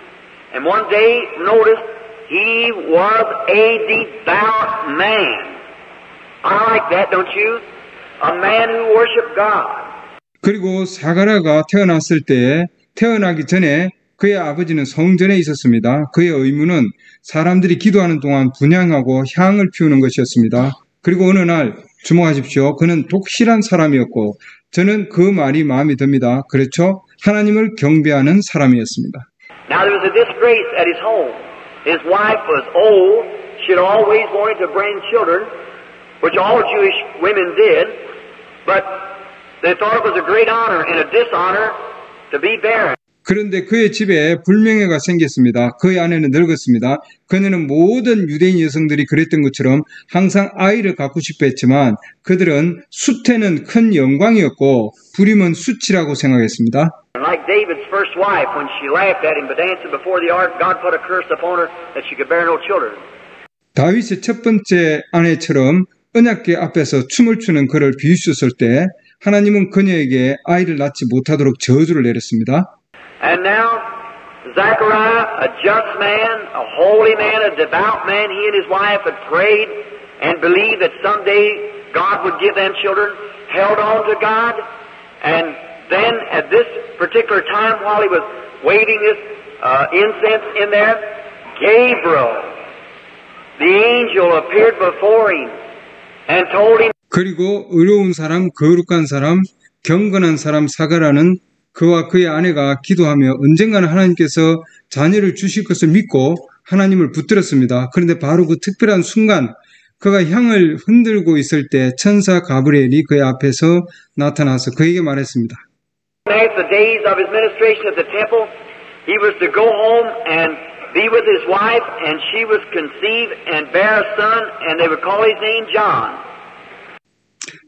And one day, notice, he was a devout man. I like that, don't you? A man who worshiped God. 그리고 사가랴가 태어났을 때 태어나기 전에 그의 아버지는 성전에 있었습니다. 그의 의무는 사람들이 기도하는 동안 분향하고 향을 피우는 것이었습니다. 그리고 어느 날 주목하십시오. 그는 독실한 사람이었고 저는 그 말이 마음에 듭니다. 그렇죠? 하나님을 경배하는 사람이었습니다. Now there was a disgrace at his home. His wife was old. She had always wanted to bring children, which all Jewish women did, but they thought it was a great honor and a dishonor to be barren. 그런데 그의 집에 불명예가 생겼습니다. 그의 아내는 늙었습니다. 그녀는 모든 유대인 여성들이 그랬던 것처럼 항상 아이를 갖고 싶어 했지만 그들은 수태는 큰 영광이었고 불임은 수치라고 생각했습니다. Like David's first wife, when she laughed at him but dancing before the ark, God put a curse upon her that she could bear no children. 다윗의 첫 번째 아내처럼 언약궤 앞에서 춤을 추는 그를 비웃었을 때 하나님은 그녀에게 아이를 낳지 못하도록 저주를 내렸습니다. And now, Zachariah, a just man, a holy man, a devout man, he and his wife had prayed and believed that someday God would give them children, held on to God, and then at this particular time while he was waving this incense in there, Gabriel, the angel, appeared before him and told him. 그리고 의로운 사람, 거룩한 사람, 경건한 사람 사가랴는 그와 그의 아내가 기도하며 언젠가는 하나님께서 자녀를 주실 것을 믿고 하나님을 붙들었습니다. 그런데 바로 그 특별한 순간 그가 향을 흔들고 있을 때 천사 가브리엘이 그의 앞에서 나타나서 그에게 말했습니다. After the days of his ministration at the temple, he was to go home and be with his wife, and she was conceived and bear a son, and they would call his name John.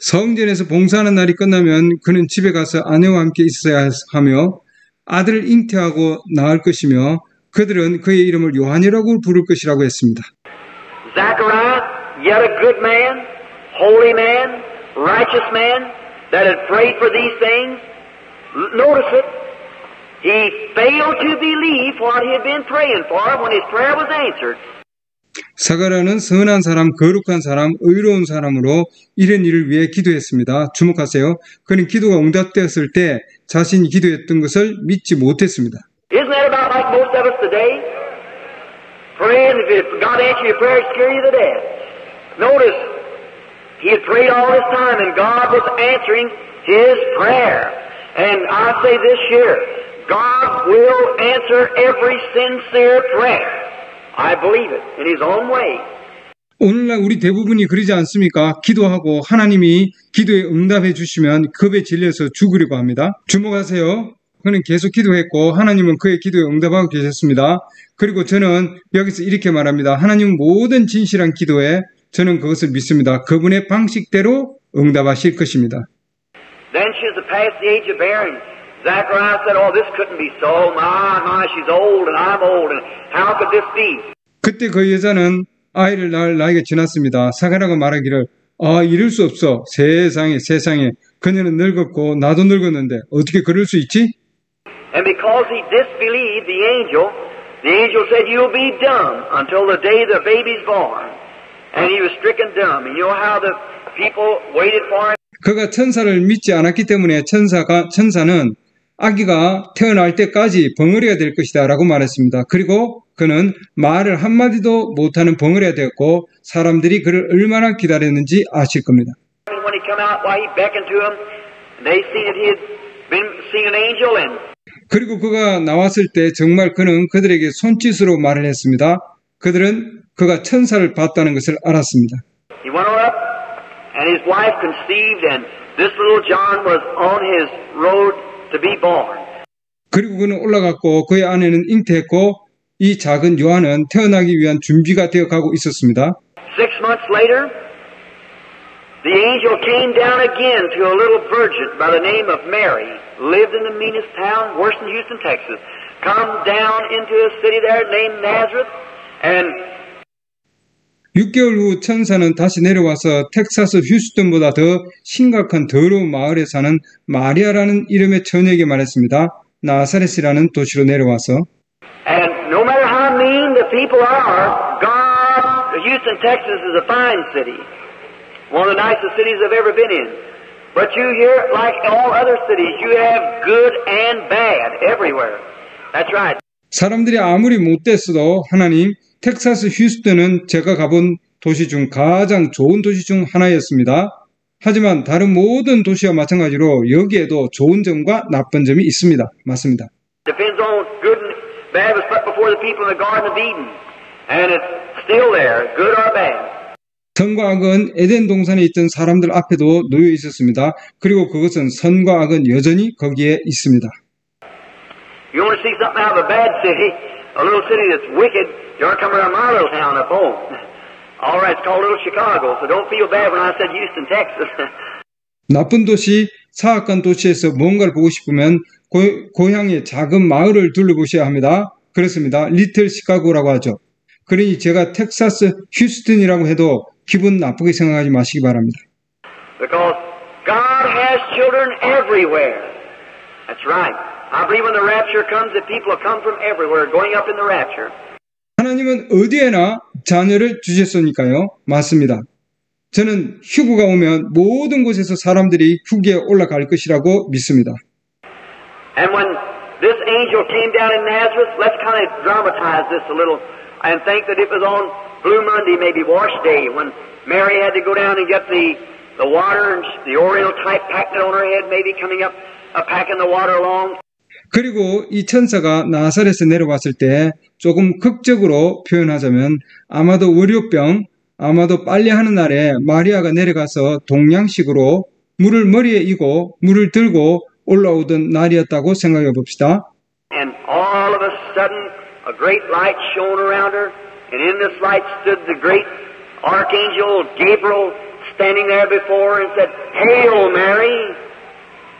성전에서 봉사하는 날이 끝나면 그는 집에 가서 아내와 함께 있어야 하며 아들을 잉태하고 낳을 것이며 그들은 그의 이름을 요한이라고 부를 것이라고 했습니다. Zachariah, yet a good man, holy man, righteous man, that had prayed for these things. Notice it. He failed to believe what he had been praying for when his prayer was answered. 사가랴는 선한 사람, 거룩한 사람, 의로운 사람으로 이런 일을 위해 기도했습니다. 주목하세요. 그는 기도가 응답되었을 때 자신이 기도했던 것을 믿지 못했습니다. Isn't that about like most of us today? Praying, if God answers your prayer, it scares you to death. Notice, he had prayed all this time and God was answering his prayer. And I say this year, God will answer every sincere prayer. I believe it in His own way. 오늘날 우리 대부분이 그러지 않습니까? 기도하고 하나님이 기도에 응답해 주시면 겁에 질려서 죽으려고 합니다. 주목하세요. 그는 계속 기도했고 하나님은 그의 기도에 응답하고 계셨습니다. 그리고 저는 여기서 이렇게 말합니다. 하나님은 모든 진실한 기도에 저는 그것을 믿습니다. 그분의 방식대로 응답하실 것입니다. Then she was past the age of bearing. Zachariah said, "Oh, this couldn't be so. My, she's old and I'm old, and how could this be?" 그때 그 여자는 아이를 낳을 나이가 지났습니다. 사가랴가 말하기를, 이럴 수 없어. 세상에. 그녀는 늙었고 나도 늙었는데 어떻게 그럴 수 있지? And because he disbelieved the angel said, "You'll be dumb until the day the baby's born." And he was stricken dumb. And you know how the people waited for him? 그가 천사를 믿지 않았기 때문에 천사는 아기가 태어날 때까지 벙어리가 될 것이다 라고 말했습니다. 그리고 그는 말을 한마디도 못하는 벙어리가 되었고 사람들이 그를 얼마나 기다렸는지 아실 겁니다. When he come out, why he beckoned to him, they seen that he had been seeing an angel and 그리고 그가 나왔을 때 정말 그는 그들에게 손짓으로 말을 했습니다. 그들은 그가 천사를 봤다는 것을 알았습니다. He went on up and his wife conceived and this little John was on his road to be born. 그리고 그는 올라갔고 그의 아내는 잉태했고 이 작은 요한은 태어나기 위한 준비가 되어 가고 있었습니다. 6 months later, the angel came down again to a little virgin by the name of Mary, lived in the meanest town, worse than Houston, Texas. Come down into a city there named Nazareth, and 6개월 후 천사는 다시 내려와서 텍사스 휴스턴보다 더 심각한 더러운 마을에 사는 마리아라는 이름의 처녀에게 말했습니다. 나사렛이라는 도시로 내려와서 And no matter how mean the people are, Houston, Texas is a fine city. One of the nicest cities I've ever been in. But you here, like all other cities, you have good and bad everywhere. That's right. 사람들이 아무리 못됐어도 하나님, 텍사스 휴스턴은 제가 가본 도시 중 가장 좋은 도시 중 하나였습니다. 하지만 다른 모든 도시와 마찬가지로 여기에도 좋은 점과 나쁜 점이 있습니다. 맞습니다. Depends on good and bad was put before the people in the Garden of Eden. And it's still there, good or bad. 선과 악은 에덴 동산에 있던 사람들 앞에도 놓여 있었습니다. 그리고 그것은 선과 악은 여전히 거기에 있습니다. You want to see something out of a bad city, a little city that's wicked, you ought to come around my little town up home. All right, it's called Little Chicago, so don't feel bad when I said Houston, Texas. 나쁜 도시, 사악한 도시에서 뭔가를 보고 싶으면 고향의 작은 마을을 둘러보셔야 합니다. 그렇습니다. 리틀 시카고라고 하죠. 그러니 제가 텍사스 휴스턴이라고 해도 기분 나쁘게 생각하지 마시기 바랍니다. Because God has children everywhere. That's right. I believe when the rapture comes that people will come from everywhere going up in the rapture. 하나님은 어디에나 자녀를 주셨으니까요. 맞습니다. 저는 휴거가 오면 모든 곳에서 사람들이 휴게에 올라갈 것이라고 믿습니다. And when this angel came down in Nazareth, let's kind of dramatize this a little and think that it was on Blue Monday, maybe wash day, when Mary had to go down and get the water and the oriental type packing it on her head, maybe coming up, packing the water along. 그리고 이 천사가 나사렛에 내려왔을 때 조금 극적으로 표현하자면 아마도 월요병 아마도 빨래하는 날에 마리아가 내려가서 동양식으로 물을 머리에 이고 물을 들고 올라오던 날이었다고 생각해 봅시다. And all of a sudden, a great light shone around her, and in this light stood the great archangel Gabriel standing there before her and said, Hail Mary,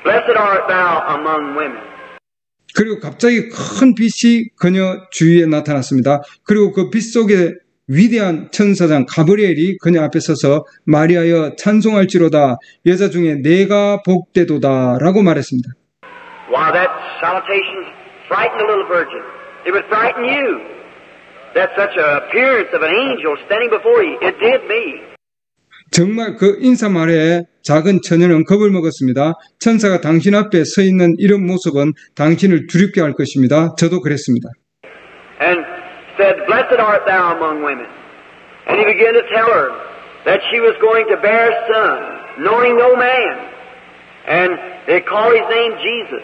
blessed art thou among women. 그리고 갑자기 큰 빛이 그녀 주위에 나타났습니다. 그리고 그 빛 속에 위대한 천사장 가브리엘이 그녀 앞에 서서 마리아여 찬송할지로다 여자 중에 내가 복되도다 라고 말했습니다. Wow, that salutation frightened the little virgin. It would frighten you. That's such an appearance of an angel standing before you. It did me. 정말 그 인사말에 작은 처녀는 겁을 먹었습니다. 천사가 당신 앞에 서 있는 이런 모습은 당신을 두렵게 할 것입니다. 저도 그랬습니다. And said, Blessed art thou among women. And he began to tell her that she was going to bear a son, knowing no man. And they call his name Jesus.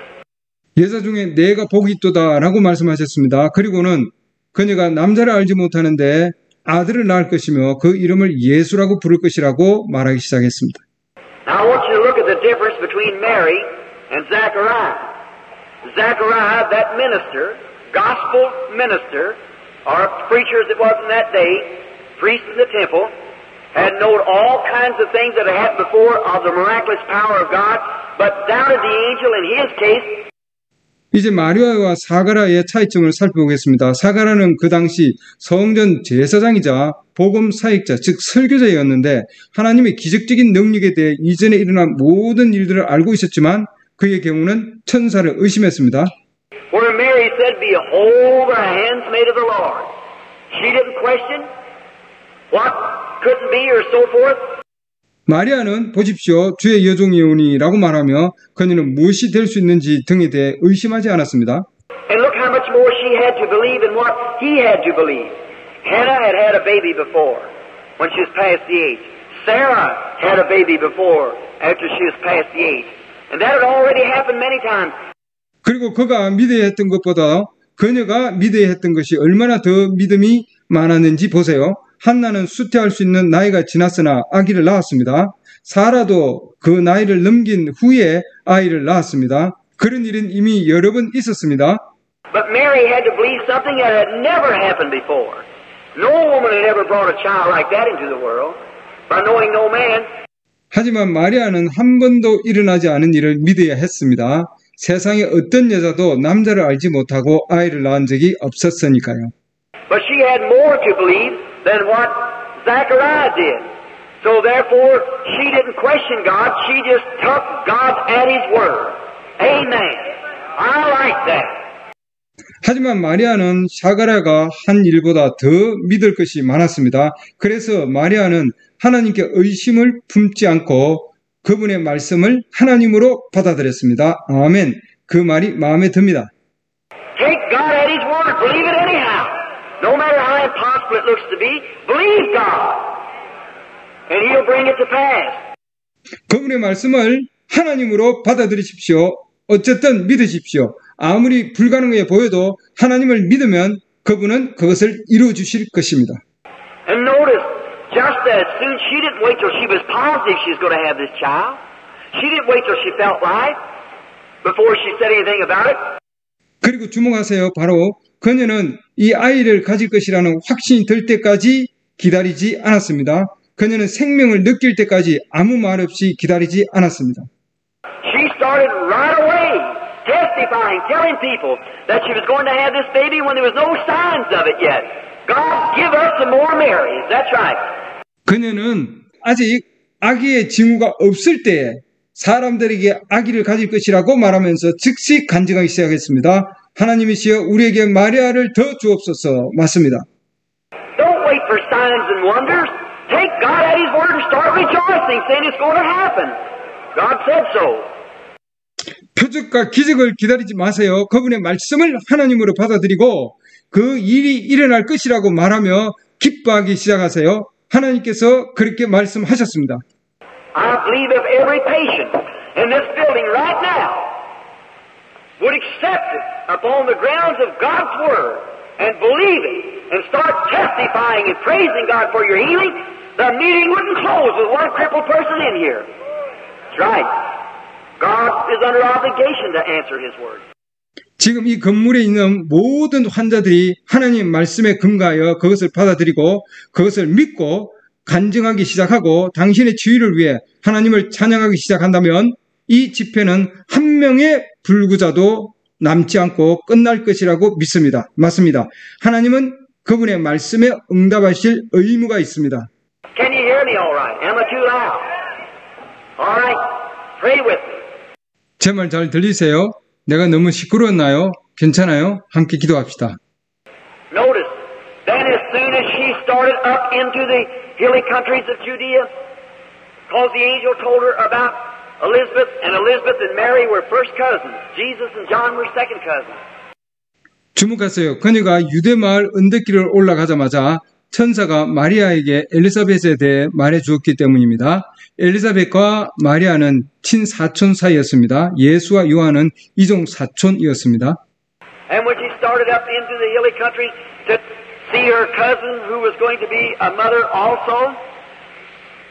여자 중에 내가 복이 있도다 라고 말씀하셨습니다. 그리고는 그녀가 남자를 알지 못하는데 아들을 낳을 것이며 그 이름을 예수라고 부를 것이라고 말하기 시작했습니다. Now I want you to look at the difference between Mary and Zachariah. Zachariah, that minister, gospel minister, or preacher as it was in that day, priest in the temple, had known all kinds of things that had happened before of the miraculous power of God, but doubted the angel in his case. 이제 마리아와 사가랴의 차이점을 살펴보겠습니다. 사가랴는 그 당시 성전 제사장이자 복음 사역자, 즉 설교자였는데 하나님의 기적적인 능력에 대해 이전에 일어난 모든 일들을 알고 있었지만 그의 경우는 천사를 의심했습니다. Where Mary said, Behold the handsmaid of the Lord. She didn't question what couldn't be or so forth. 마리아는 보십시오. 주의 여종이오니라고 말하며 그녀는 무엇이 될 수 있는지 등에 대해 의심하지 않았습니다. And look how much more she had to believe in what he had to believe. Hannah had had a baby before when she was past the age. Sarah had a baby before after she was past the age. And that had already happened many times. 그리고 그가 믿어야 했던 것보다 그녀가 믿어야 했던 것이 얼마나 더 믿음이 많았는지 보세요. 한나는 수태할 수 있는 나이가 지났으나 아기를 낳았습니다. 사라도 그 나이를 넘긴 후에 아이를 낳았습니다. 그런 일은 이미 여러 번 있었습니다. But Mary had to believe something that had never happened before. No woman had ever brought a child like that into the world by knowing no man. 하지만 마리아는 한 번도 일어나지 않은 일을 믿어야 했습니다. 세상에 어떤 여자도 남자를 알지 못하고 아이를 낳은 적이 없었으니까요. But she had more to believe than what Zachariah did. So therefore, she didn't question God. She just took God at His word. Amen. I like that. 하지만 마리아는 사가랴가 한 일보다 더 믿을 것이 많았습니다. 그래서 마리아는 하나님께 의심을 품지 않고 그분의 말씀을 하나님으로 받아들였습니다. 아멘. 그 말이 마음에 듭니다. Take God at His word. Believe it anyhow. No matter how impossible it looks to be, believe God. And He'll bring it to pass. 그분의 말씀을 하나님으로 받아들이십시오. 어쨌든 믿으십시오. 아무리 불가능해 보여도 하나님을 믿으면 그분은 그것을 이루어 주실 것입니다. And notice, just as soon, she didn't wait till she was positive she was going to have this child. She didn't wait till she felt right before she said anything about it. 그리고 주목하세요. 바로 그녀는 이 아이를 가질 것이라는 확신이 들 때까지 기다리지 않았습니다. 그녀는 생명을 느낄 때까지 아무 말 없이 기다리지 않았습니다. She started right away testifying, telling people that she was going to have this baby when there was no signs of it yet. God, give us some more Marys. That's right. 그녀는 아직 아기의 징후가 없을 때에 사람들에게 아기를 가질 것이라고 말하면서 즉시 간증하기 시작했습니다. 하나님이시여 우리에게 마리아를 더 주옵소서. 맞습니다. Don't wait for signs and wonders. Take God at His word and start rejoicing, saying it's going to happen. God said so. 표적과 기적을 기다리지 마세요. 그분의 말씀을 하나님으로 받아들이고 그 일이 일어날 것이라고 말하며 기뻐하기 시작하세요. 하나님께서 그렇게 말씀하셨습니다. I believe if every patient in this building right now would accept it upon the grounds of God's Word and believe it and start testifying and praising God for your healing, The meeting wouldn't close with one crippled person in here. That's right. God is under obligation to answer His word. 지금 이 건물에 있는 모든 환자들이 하나님 말씀에 근거하여 그것을 받아들이고 그것을 믿고 간증하기 시작하고 당신의 치유를 위해 하나님을 찬양하기 시작한다면 이 집회는 한 명의 불구자도 남지 않고 끝날 것이라고 믿습니다. 맞습니다. 하나님은 그분의 말씀에 응답하실 의무가 있습니다. Can you hear me all right? Am I too loud? All right. Pray with me. 제 말 잘 들리세요? 내가 너무 시끄러웠나요? 괜찮아요? 함께 기도합시다. Notice, then as soon as she started up into the hilly countries of Judea, because the angel told her about Elizabeth and Mary were first cousins. Jesus and John were second cousins. 주목하세요. 그녀가 유대마을 언덕길을 올라가자마자 천사가 마리아에게 엘리사벳에 대해 말해주었기 때문입니다. 엘리사벳과 마리아는 친사촌 사이였습니다. 예수와 요한은 이종 사촌이었습니다. And when she started up into the hilly country to see her cousin who was going to be a mother also,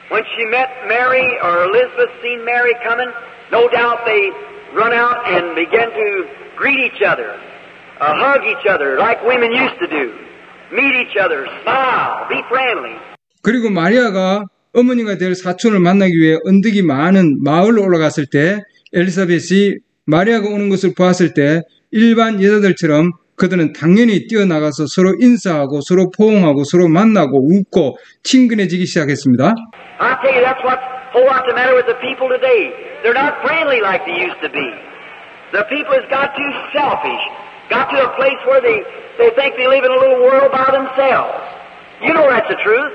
when she met Mary or Elizabeth seen Mary coming, no doubt they run out and began to greet each other, hug each other like women used to do. Meet each other, smile, be friendly. 그리고 마리아가 어머니가 될 사촌을 만나기 위해 언덕이 많은 마을로 올라갔을 때 엘리사벳이 마리아가 오는 것을 보았을 때 일반 여자들처럼 그들은 당연히 뛰어나가서 서로 인사하고 서로 포옹하고 서로 만나고 웃고 친근해지기 시작했습니다. I tell you, that's what's a whole lot the matter with the people today. They're not friendly like they used to be. The people has got too selfish, got to a place where they think they live in a little world by themselves. You know that's the truth.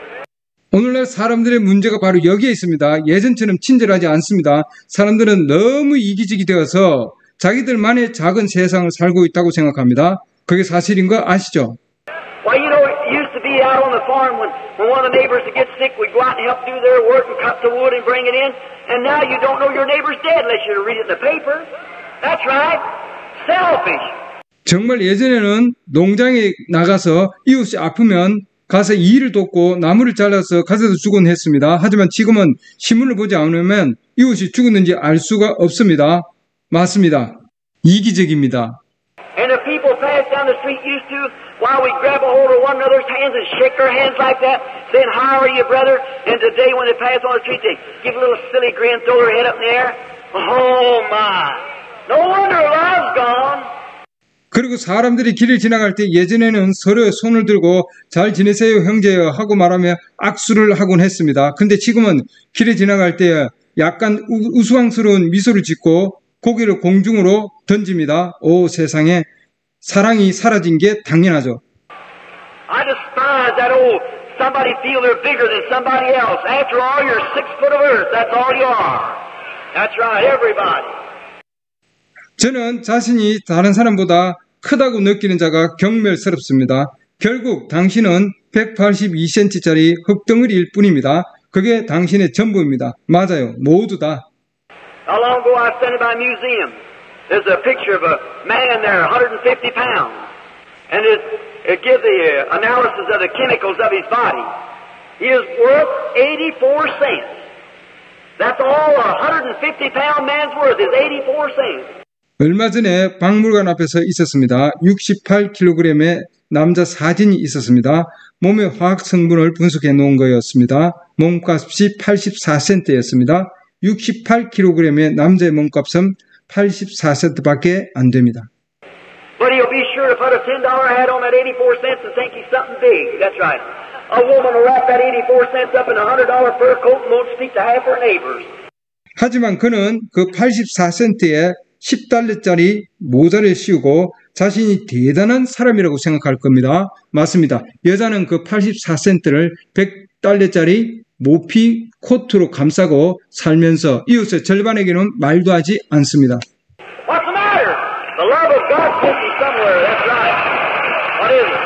오늘날 사람들의 문제가 바로 여기에 있습니다. 예전처럼 친절하지 않습니다. 사람들은 너무 이기적이 되어서 자기들만의 작은 세상을 살고 있다고 생각합니다. 그게 사실인 거 아시죠? Well, you know, it used to be out on the farm when one of the neighbors would get sick, we'd go out and help do their work and cut the wood and bring it in. And now you don't know your neighbor's dead unless you read it in the paper. That's right. Selfish. 정말 예전에는 농장에 나가서 이웃이 아프면 가서 일을 돕고 나무를 잘라서 가져다 주곤 했습니다. 하지만 지금은 신문을 보지 않으면 이웃이 죽었는지 알 수가 없습니다. 맞습니다. 이기적입니다. And the people passed down the street used to, while we grab a hold of one another's hands and shake their hands like that, saying, "How are you, brother?" And today when they pass on the street, they give a little silly grin, throw their head up in the air. Oh my! No wonder love's gone. 그리고 사람들이 길을 지나갈 때 예전에는 서로의 손을 들고 잘 지내세요 형제여 하고 말하며 악수를 하곤 했습니다. 근데 지금은 길에 지나갈 때 약간 우스꽝스러운 미소를 짓고 고개를 공중으로 던집니다. 오 세상에 사랑이 사라진 게 당연하죠. I despise that old somebody feel they're bigger than somebody else. After all, you're 6 foot of earth. That's all you are. That's right, everybody. 저는 자신이 다른 사람보다 크다고 느끼는 자가 경멸스럽습니다. 결국 당신은 182cm짜리 흙덩어리일 뿐입니다. 그게 당신의 전부입니다. 맞아요. 모두 다. How long ago I was standing by a museum. There's a picture of a man there, 150 pounds. And it gives the analysis of the chemicals of his body. He is worth 84 cents. That's all a 150-pound man's worth is 84 cents. 얼마 전에 박물관 앞에서 있었습니다. 68kg의 남자 사진이 있었습니다. 몸의 화학 성분을 분석해 놓은 거였습니다. 몸값이 84센트였습니다. 68kg의 남자의 몸값은 84센트밖에 안 됩니다. But he'll be sure to put a $10 hat on that 84 cents and think he's something big. That's right. A woman will wrap that 84 cents up in a $100 fur coat and won't speak to half her neighbors. 하지만 그는 그 84센트에 10달러짜리 모자를 씌우고 자신이 대단한 사람이라고 생각할 겁니다. 맞습니다. 여자는 그 84센트를 100달러짜리 모피 코트로 감싸고 살면서 이웃의 절반에게는 말도 하지 않습니다. What's the matter? The love of God sent you somewhere. That's right. What is it?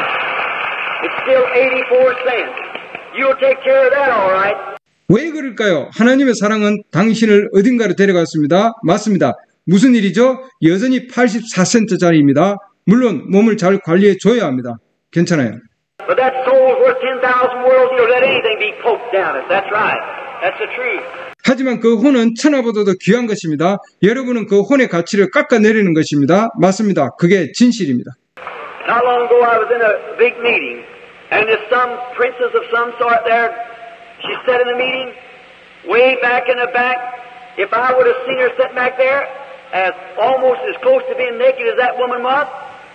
It's still 84 cents. You'll take care of that, all right. 왜 그럴까요? 하나님의 사랑은 당신을 어딘가로 데려갔습니다. 맞습니다. 무슨 일이죠? 여전히 84센트짜리입니다. 물론 몸을 잘 관리해 줘야 합니다. 괜찮아요. But that soul's worth 10,000 worlds, he'll let anything be poked down us. That's right. That's the truth. 하지만 그 혼은 천하보다도 귀한 것입니다. 여러분은 그 혼의 가치를 깎아내리는 것입니다. 맞습니다. 그게 진실입니다. Not long ago I was in a big meeting, and there's some princess of some sort there. She sat in the meeting, way back in the back. If I would have seen her sitting back there, almost as close to being naked as that woman was,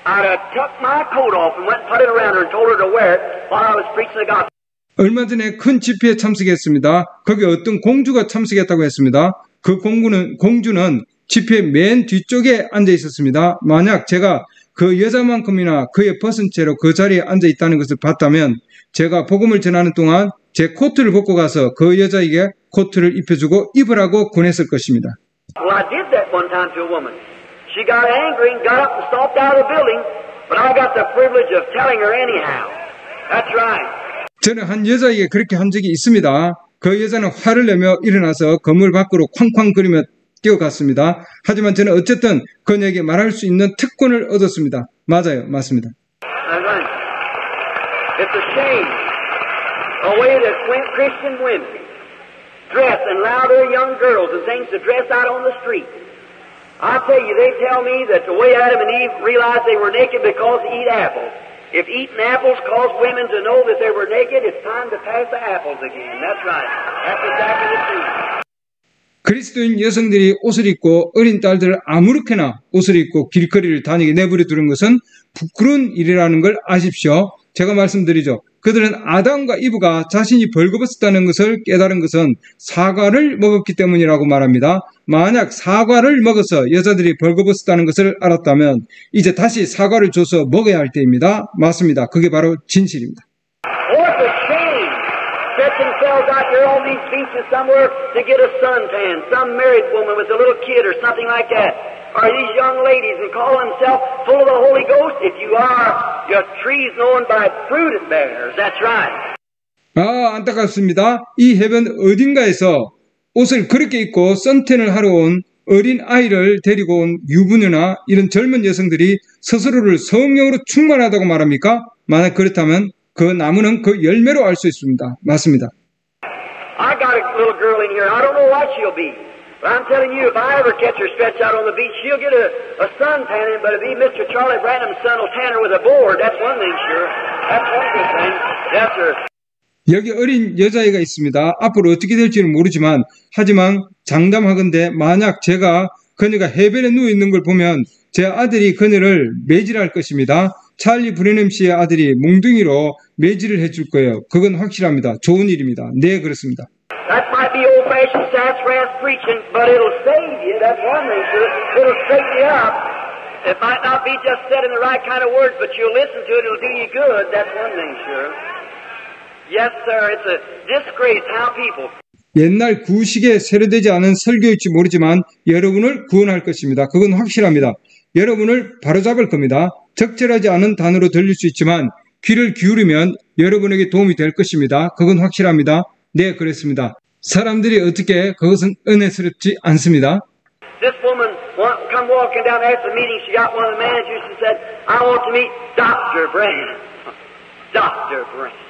I'd have tucked my coat off and went and put it around her and told her to wear it while I was preaching the gospel. 얼마 전에 큰 집회에 참석했습니다. 거기 어떤 공주가 참석했다고 했습니다. 그 공주는 집회 맨 뒤쪽에 앉아 있었습니다. 만약 제가 그 여자만큼이나 그의 벗은 채로 그 자리에 앉아 있다는 것을 봤다면 제가 복음을 전하는 동안 제 코트를 벗고 가서 그 여자에게 코트를 입혀주고 입으라고 권했을 것입니다. Well, I did that one time to a woman. She got angry and got up and stalked out of the building, but I got the privilege of telling her anyhow. That's right. 저는 한 여자에게 그렇게 한 적이 있습니다. 그 여자는 화를 내며 일어나서 건물 밖으로 쾅쾅거리며 뛰어갔습니다. 하지만 저는 어쨌든 그녀에게 말할 수 있는 특권을 얻었습니다. 맞아요. 맞습니다. It's a shame the way that Christian women dress and allow their young girls and things to dress out on the street. I tell you, they tell me that the way Adam and Eve realized they were naked because they eat apples. If eating apples caused women to know that they were naked, it's time to pass the apples again. That's right. That's exactly the truth. 그리스도인 여성들이 옷을 입고 어린 딸들을 아무렇게나 옷을 입고 길거리를 다니게 내버려 두는 것은 부끄러운 일이라는 걸 아십시오. 제가 말씀드리죠. 그들은 아담과 이브가 자신이 벌거벗었다는 것을 깨달은 것은 사과를 먹었기 때문이라고 말합니다. 만약 사과를 먹어서 여자들이 벌거벗었다는 것을 알았다면 이제 다시 사과를 줘서 먹어야 할 때입니다. 맞습니다. 그게 바로 진실입니다. What a shame! Set themselves out there on these beaches somewhere to get a suntan. Some married woman with a little kid or something like that. Or these young ladies and call themselves full of the Holy Ghost. If you are, your tree's known by fruit it bears. That's right. 안타깝습니다. 이 해변 어딘가에서 옷을 그렇게 입고 선탠을 하러 온 어린 아이를 데리고 온 유부녀나 이런 젊은 여성들이 스스로를 성령으로 충만하다고 말합니까? 만약 그렇다면 그 나무는 그 열매로 알 수 있습니다. 맞습니다. I got a little girl in here. I don't know what she'll be. But I'm telling you, if I ever catch her stretched out on the beach, she'll get a sun tanning, but it'll be Mr. Charlie Branham's son will tan her with a board. That's one thing, sure. That's one good thing. Yes, sir. 여기 어린 여자애가 있습니다. 앞으로 어떻게 될지는 모르지만 하지만 장담하건대 만약 제가 그녀가 해변에 누워 있는 걸 보면 제 아들이 그녀를 매질할 것입니다. 찰리 브레넘 씨의 아들이 몽둥이로 매질을 해줄 거예요. 그건 확실합니다. 좋은 일입니다. 네, 그렇습니다. That might be old-fashioned sassafras preaching, but it'll save you. That's one thing, sir. It'll straighten you up. It might not be just said in the right kind of words, but you'll listen to it. It'll do you good. That's one thing, sure. Yes, sir. It's a disgrace how people. 옛날 구식에 세례되지 않은 설교일지 모르지만 여러분을 구원할 것입니다. 그건 확실합니다. 여러분을 바로잡을 겁니다. 적절하지 않은 단어로 들릴 수 있지만 귀를 기울이면 여러분에게 도움이 될 것입니다. 그건 확실합니다. 네, 그렇습니다. 사람들이 어떻게 그것은 은혜스럽지 않습니다. This woman come walking down after the meeting. She got one of the managers and said, "I want to meet Dr. Branham." Dr. Branham.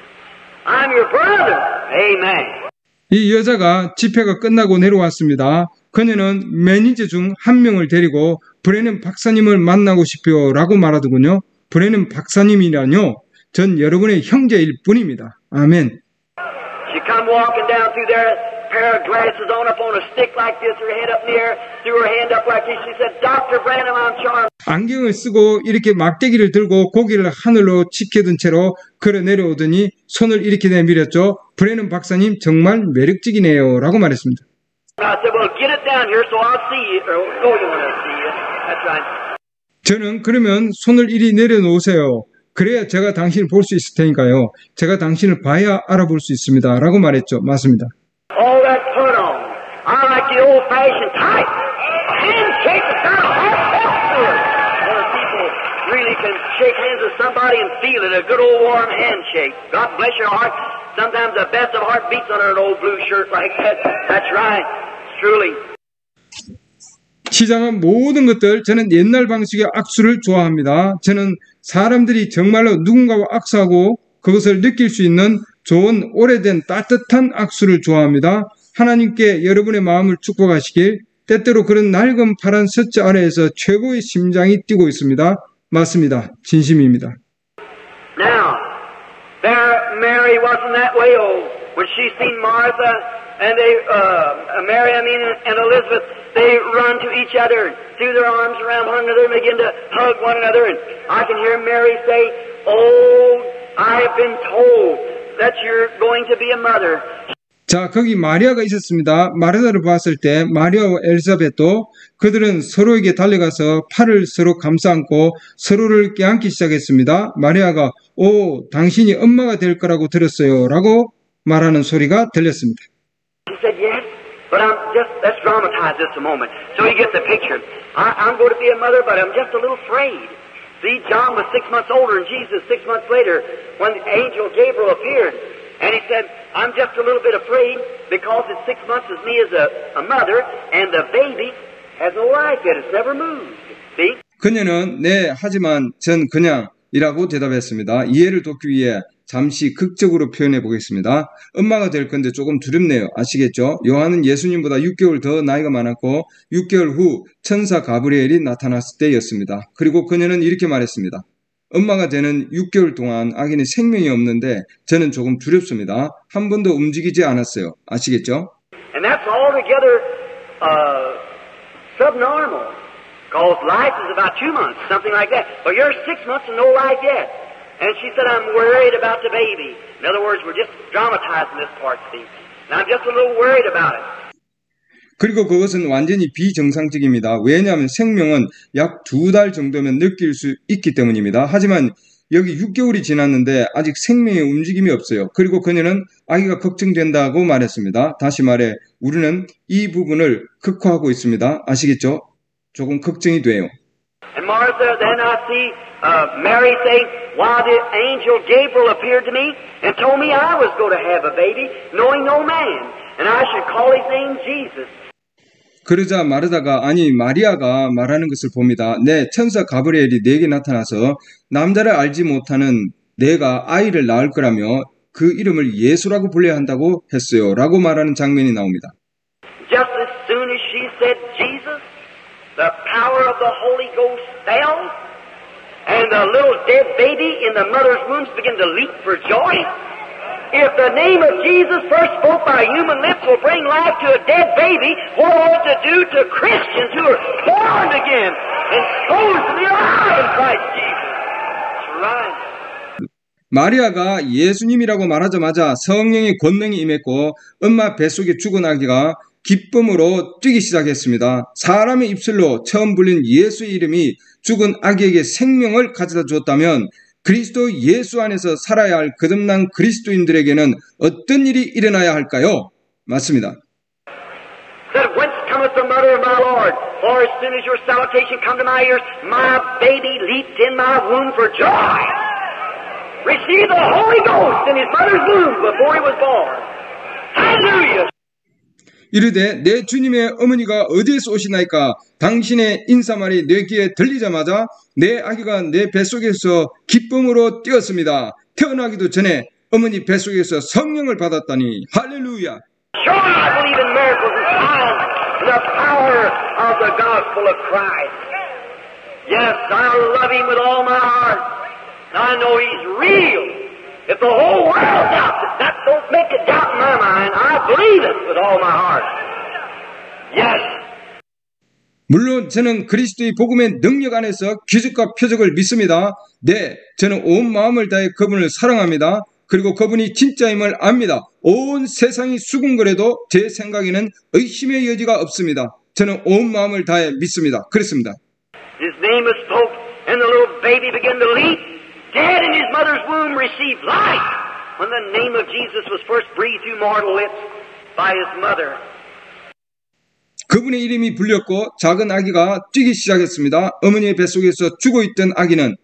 I'm your brother. Amen. 이 여자가 집회가 끝나고 내려왔습니다. 그녀는 매니저 중 한 명을 데리고 브레넌 박사님을 만나고 싶어요 라고 말하더군요. 브레넌 박사님이라뇨? 전 여러분의 형제일 뿐입니다. 아멘. She come walking down through there, pair of glasses on up on a stick like this, her head up in the air, threw her hand up like this. She said, "Dr. Branham, I'm charmed." 안경을 쓰고 이렇게 막대기를 들고 고개를 하늘로 치켜든 채로 걸어 내려오더니 손을 이렇게 내밀었죠. 브레넌 박사님 정말 매력적이네요 라고 말했습니다. I said, "Well, get it down here so I'll see you, or go you want to see you." That's right. 저는 그러면 손을 이리 내려놓으세요. 그래야 제가 당신을 볼 수 있을 테니까요. 제가 당신을 봐야 알아볼 수 있습니다. 라고 말했죠. 맞습니다. All that put on. I like the old-fashioned type. A handshake is not a heartfelt to it. Where people really can shake hands with somebody and feel it, a good old warm handshake. God bless your heart. Sometimes the best of heart beats under an old blue shirt like that. That's right. Truly. 시장은 모든 것들 저는 옛날 방식의 악수를 좋아합니다. 저는 사람들이 정말로 누군가와 악수하고 그것을 느낄 수 있는 좋은 오래된 따뜻한 악수를 좋아합니다. 하나님께 여러분의 마음을 축복하시길. 때때로 그런 낡은 파란 셔츠 아래에서 최고의 심장이 뛰고 있습니다. 맞습니다. 진심입니다. Now, there, Mary wasn't that way old. When she seen Martha and Mary, and Elizabeth, they run to each other, threw their arms around one another, and begin to hug one another. And I can hear Mary say, "Oh, I've been told that you're going to be a mother." 자, 거기 마리아가 있었습니다. 마르다를 봤을 때 마리아와 엘사벳도 그들은 서로에게 달려가서 팔을 서로 감싸안고 서로를 껴안기 시작했습니다. 마리아가 오, 당신이 엄마가 될 거라고 들었어요 라고 말하는 소리가 들렸습니다. He said, yes, but let's dramatize this a moment so you get the picture. I'm going to be a mother, but I'm just a little afraid. See, John was 6 months older than Jesus 6 months later when the angel Gabriel appeared. And he said, I'm just a little bit afraid because it's 6 months as me as a mother, and the baby has no life yet. It's never moved. See? 그녀는 네, 하지만 전 그냥이라고 대답했습니다. 이해를 돕기 위해 잠시 극적으로 표현해 보겠습니다. 엄마가 될 건데 조금 두렵네요. 아시겠죠? 요한은 예수님보다 6개월 더 나이가 많았고 6개월 후 천사 가브리엘이 나타났을 때였습니다. 그리고 그녀는 이렇게 말했습니다. 엄마가 되는 6개월 동안 아기는 생명이 없는데 저는 조금 두렵습니다. 한 번도 움직이지 않았어요. 아시겠죠? And that's altogether subnormal. Because life is about 2 months, something like that. But you're 6 months and no life yet. And she said, I'm worried about the baby. In other words, we're just dramatizing this part, see. And I'm just a little worried about it. 그리고 그것은 완전히 비정상적입니다. 왜냐하면 생명은 약 2달 정도면 느낄 수 있기 때문입니다. 하지만 여기 6개월이 지났는데 아직 생명의 움직임이 없어요. 그리고 그녀는 아기가 걱정된다고 말했습니다. 다시 말해 우리는 이 부분을 극화하고 있습니다. 아시겠죠? 조금 걱정이 돼요. And Martha, then I see Mary saying, why the angel Gabriel appeared to me and told me I was going to have a baby, knowing no man, and I should call his name Jesus. 그러자 마르다가 아니 마리아가 말하는 것을 봅니다. 네, 천사 가브리엘이 내게 나타나서 남자를 알지 못하는 내가 아이를 낳을 거라며 그 이름을 예수라고 불러야 한다고 했어요. 라고 말하는 장면이 나옵니다. Just as soon as she said Jesus, the power of the Holy Ghost fell, and the little dead baby in the mother's womb began to leap for joy. If the name of Jesus first spoke by human lips will bring life to a dead baby, what ought to do to Christians who are born again and supposed to be alive in Christ Jesus? That's right. 마리아가 예수님이라고 말하자마자 성령의 권능이 임했고 엄마 뱃속에 죽은 아기가 기쁨으로 뛰기 시작했습니다. 사람의 입술로 처음 불린 예수의 이름이 죽은 아기에게 생명을 가져다 주었다면 그리스도 예수 안에서 살아야 할 거듭난 그리스도인들에게는 어떤 일이 일어나야 할까요? 맞습니다. Said, whence cometh the mother of my Lord? For as soon as your salutation come to my ears, my baby leaped in my womb for joy. Received the Holy Ghost in his mother's womb before he was born. Hallelujah! 이르되 내 주님의 어머니가 어디에서 오시나이까? 당신의 인사말이 내 귀에 들리자마자 내 아기가 내 뱃속에서 기쁨으로 뛰었습니다. 태어나기도 전에 어머니 뱃속에서 성령을 받았다니 할렐루야. Sure, I believe in miracles and signs and the power of the gospel of Christ. Yes, I love him with all my heart. I know he's real. If the whole world doubts it, that don't make a doubt in my mind. I believe it with all my heart. Yes. 물론 저는 그리스도의 복음의 능력 안에서 기적과 표적을 믿습니다. 네, 저는 온 마음을 다해 그분을 사랑합니다. 그리고 그분이 진짜임을 압니다. 온 세상이 수군거려도 제 생각에는 의심의 여지가 없습니다. 저는 온 마음을 다해 믿습니다. 그렇습니다. His name was spoke, and the little baby began to leap. Dead in his mother's womb received life when the name of Jesus was first breathed through mortal lips by his mother. 그분의 이름이 불렸고 작은 아기가 뛰기 시작했습니다. 어머니의 뱃속에서 죽어있던 아기는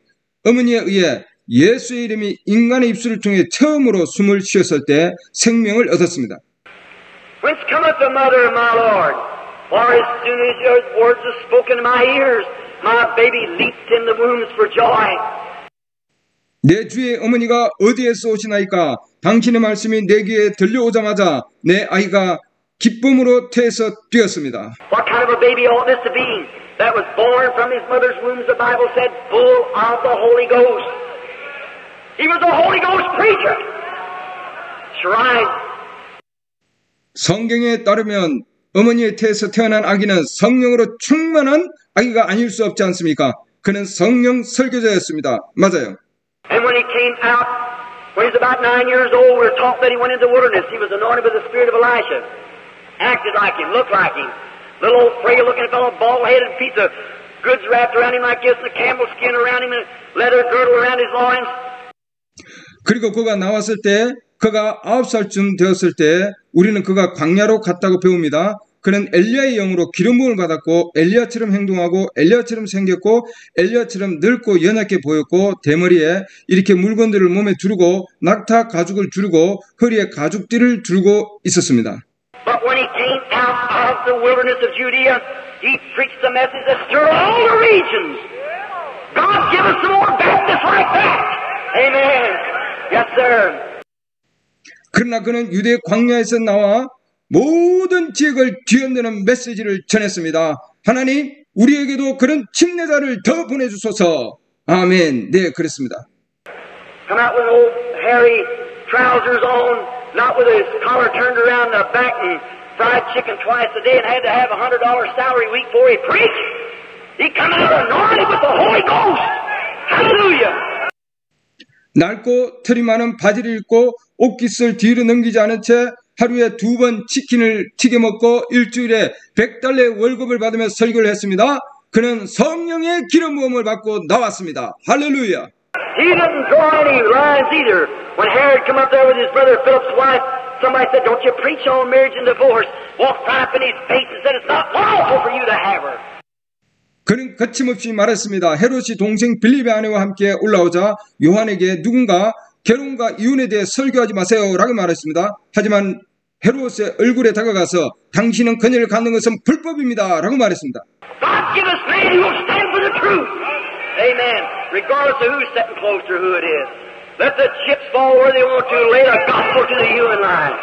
어머니에 의해 예수의 이름이 인간의 입술을 통해 처음으로 숨을 쉬었을 때 생명을 얻었습니다. Whence cometh the mother of my Lord? For as soon as your words are spoken in my ears, my baby leaped in the wombs for joy. 내 주의 어머니가 어디에서 오시나이까? 당신의 말씀이 내 귀에 들려오자마자 내 아이가 기쁨으로 태에서 뛰었습니다. What kind of a baby ought this to be? That was born from his mother's womb, the Bible said, full of the Holy Ghost. He was a Holy Ghost preacher. Shrine. 성경에 따르면 어머니의 태에서 태어난 아기는 성령으로 충만한 아기가 아닐 수 없지 않습니까? 그는 성령 설교자였습니다. 맞아요. And when he came out, when he was about 9 years old, we were taught that he went into the wilderness. He was anointed with the spirit of Elisha. Acted like him, looked like him. Little old frail-looking fellow, bald-headed, piece of goods wrapped around him like this, and a camel skin around him, and a leather girdle around his loins. 그리고 그가 나왔을 때, 그가 9살쯤 되었을 때 우리는 그가 광야로 갔다고 배웁니다. 그는 엘리야의 영으로 기름 부음을 받았고 엘리야처럼 행동하고 엘리야처럼 생겼고 엘리야처럼 늙고 연약해 보였고 대머리에 이렇게 물건들을 몸에 두르고 낙타 가죽을 두르고 허리에 가죽띠를 두르고 있었습니다. But when he came out of the wilderness of Judea, he preached the message that stirred all the regions. God give us some more Baptists like that. Amen. Yes, sir. 그러나 그는 유대 광야에서 나와 모든 지역을 뒤흔드는 메시지를 전했습니다. 하나님, 우리에게도 그런 침례자를 더 보내주소서. 아멘. 네, 그렇습니다. Come out with old hairy trousers on, not with his collar turned around the back and fried chicken twice a day and had to have $100 salary week before he preached. He come out anointed with the Holy Ghost. Hallelujah. 낡고 털이 많은 바지를 입고 옷깃을 뒤로 넘기지 않은 채 하루에 2번 치킨을 튀겨 먹고 일주일에 $100의 월급을 받으며 설교를 했습니다. 그는 성령의 기름 부음을 받고 나왔습니다. 할렐루야. He didn't draw any lines either. When Herod come up there with his brother Philip's wife, somebody said, "Don't you preach on marriage and divorce?" Walked right up in his face and said, "It's not lawful for you to have her." 그는 거침없이 말했습니다. 헤롯이 동생 빌립의 아내와 함께 올라오자 요한에게 누군가 결혼과 이혼에 대해 설교하지 마세요 라고 말했습니다. 하지만 헤롯의 얼굴에 다가가서 당신은 그녀를 갖는 것은 불법입니다 라고 말했습니다. God give us men who will stand for the truth. Amen. Regardless of who's sitting close to who it is. Let the chips fall where they want to. Lay the gospel to the human line.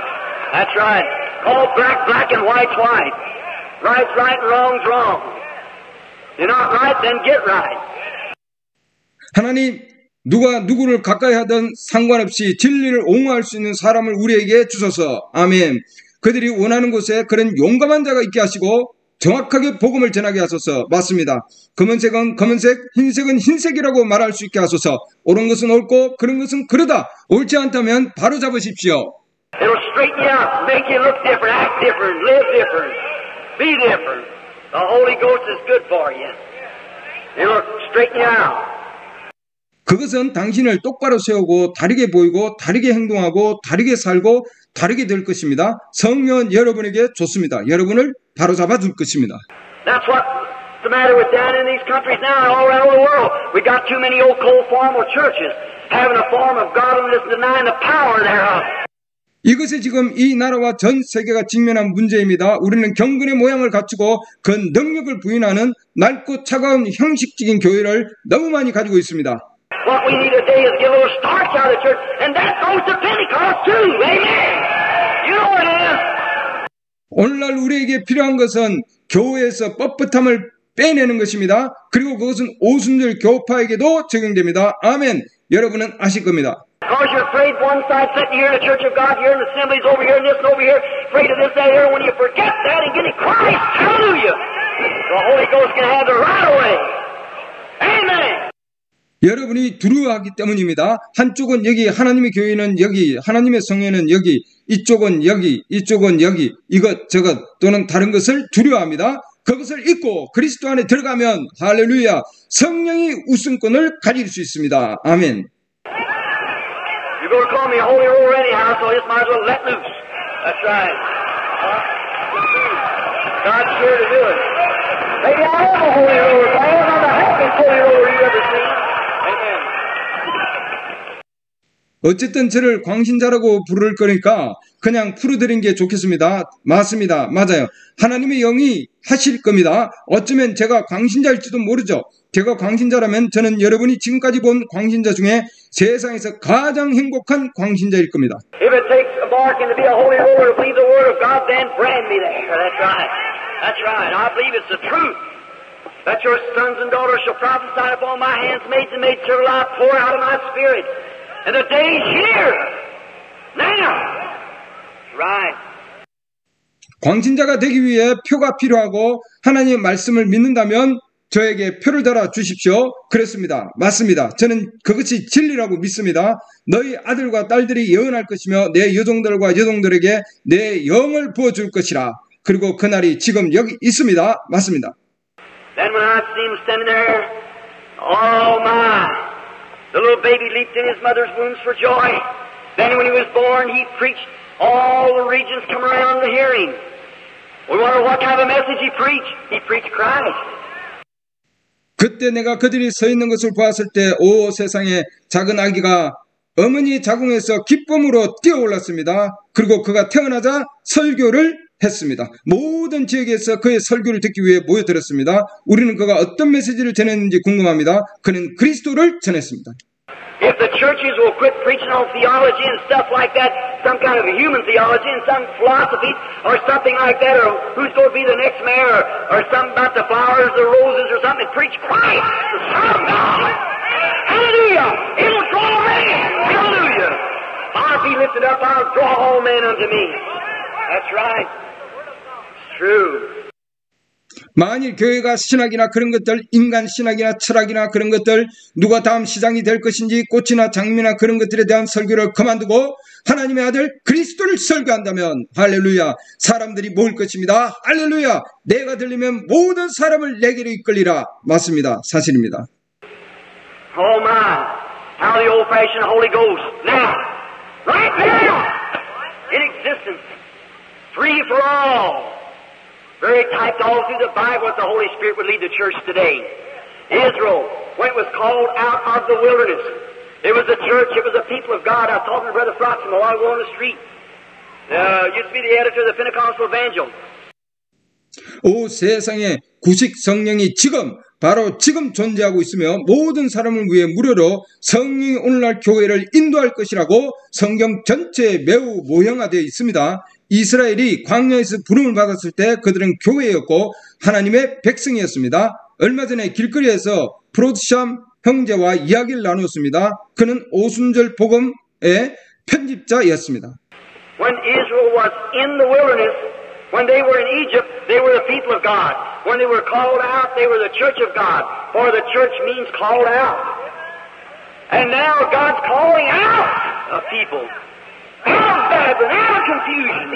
That's right. Call black, black, and white, white. Right's right and wrong's wrong. You're not right, then get right. 하나님, 누가 누구를 가까이 하든 상관없이 진리를 옹호할 수 있는 사람을 우리에게 주소서. 아멘. 그들이 원하는 곳에 그런 용감한 자가 있게 하시고 정확하게 복음을 전하게 하소서. 맞습니다. 검은색은 검은색, 흰색은 흰색이라고 말할 수 있게 하소서. 옳은 것은 옳고 그런 것은 그러다. 옳지 않다면 바로 잡으십시오. It'll straighten you out, make you look different, act different, live different, be different. The Holy Ghost is good for you. It'll straighten you out. 그것은 당신을 똑바로 세우고 다르게 보이고 다르게 행동하고 다르게 살고 다르게 될 것입니다. 성령은 여러분에게 좋습니다. 여러분을 바로잡아 줄 것입니다. That's what's the matter with down in these countries now and all around the world. We got too many old cold formal churches having a form of godliness denying the power thereof. 이것이 지금 이 나라와 전 세계가 직면한 문제입니다. 우리는 경건의 모양을 갖추고 그 능력을 부인하는 낡고 차가운 형식적인 교회를 너무 많이 가지고 있습니다. What we need today is get a little starch out of the church, and that goes to Pentecost too. Amen. You know what it is. 오늘날 우리에게 필요한 것은 교회에서 뻣뻣함을 빼내는 것입니다. 그리고 그것은 오순절 교파에게도 적용됩니다. 아멘. 여러분은 아실 겁니다. Because you're afraid one side sitting here in the Church of God, here in the assemblies over here, and this and over here, afraid of this, that, here. When you forget that and get in Christ, hallelujah, the Holy Ghost can have the right away. Amen. 여러분이 두려워하기 때문입니다. 한쪽은 여기, 하나님의 교회는 여기, 하나님의 성회는 여기, 이쪽은 여기, 이쪽은 여기, 이것 저것 또는 다른 것을 두려워합니다. 그것을 잊고 그리스도 안에 들어가면 할렐루야, 성령이 우선권을 가질 수 있습니다. 아멘. You're going to call me a holy roller anyhow, so I just might as well let loose. That's right. God's sure to do it. Maybe I am a holy roller, but I am not the happiest holy roller you've ever seen. Amen. 어쨌든 저를 광신자라고 부를 거니까 그냥 풀어드린 게 좋겠습니다. 맞습니다. 맞아요. 하나님의 영이 하실 겁니다. 어쩌면 제가 광신자일지도 모르죠. 제가 광신자라면 저는 여러분이 지금까지 본 광신자 중에 세상에서 가장 행복한 광신자일 겁니다. If it takes a barking to be a holy roller to believe the word of God, then brand me there. That's right. That's right. I believe it's the truth. That your sons and daughters shall prophesy upon my hands, maids and maid servant, I pour out of my spirit. And the day's here. Now. That's right. 광신자가 되기 위해 표가 필요하고 하나님의 말씀을 믿는다면 저에게 표를 달아 주십시오. 그랬습니다. 맞습니다. 저는 그것이 진리라고 믿습니다. 너희 아들과 딸들이 예언할 것이며 내 여종들과 여종들에게 내 영을 부어줄 것이라. 그리고 그날이 지금 여기 있습니다. 맞습니다. Then when I see him standing there, oh my, the little baby leaped in his mother's wombs for joy. Then when he was born, he preached. All the regions come around to hear him. We wonder what kind of a message he preached. He preached Christ. 그때 내가 그들이 서 있는 것을 보았을 때, 오 세상에 작은 아기가 어머니 자궁에서 기쁨으로 뛰어올랐습니다. 그리고 그가 태어나자 설교를 했습니다. 모든 지역에서 그의 설교를 듣기 위해 모여들었습니다. 우리는 그가 어떤 메시지를 전했는지 궁금합니다. 그는 그리스도를 전했습니다. If the churches will quit preaching on theology and stuff like that, some kind of a human theology and some philosophy or something like that, or who's going to be the next mayor, or something about the flowers, the roses, or something, preach Christ, the Son of God. Hallelujah! It'll draw men. Hallelujah! If I'll be lifted up, I'll draw all men unto me. That's right. It's true. 만일 교회가 신학이나 그런 것들, 인간 신학이나 철학이나 그런 것들, 누가 다음 시장이 될 것인지 꽃이나 장미나 그런 것들에 대한 설교를 그만두고 하나님의 아들 그리스도를 설교한다면 할렐루야, 사람들이 모일 것입니다. 할렐루야, 내가 들리면 모든 사람을 내게로 이끌리라. 맞습니다. 사실입니다. Oh my, how the old-fashioned Holy Ghost now, right now, in existence, free for all. Very typed all through the Bible what the Holy Spirit would lead the church today. Israel, when it was called out of the wilderness, it was the church, it was the people of God. I was talking to Brother Froxham a while ago on the street. Used to be the editor of the Pentecostal Evangel. 오 세상에 구식 성령이 바로 지금 존재하고 있으며 모든 사람을 위해 무료로 성령이 오늘날 교회를 인도할 것이라고 성경 전체에 매우 모형화되어 있습니다. 이스라엘이 광야에서 부름을 받았을 때 그들은 교회였고 하나님의 백성이었습니다. 얼마 전에 길거리에서 프로드샴 형제와 이야기를 나누었습니다. 그는 오순절 복음의 편집자였습니다. When Israel was in the wilderness, when they were in Egypt, they were the people of God. When they were called out, they were the church of God. For the church means called out. And now God's calling out a people. Out of Babylon, out of confusion.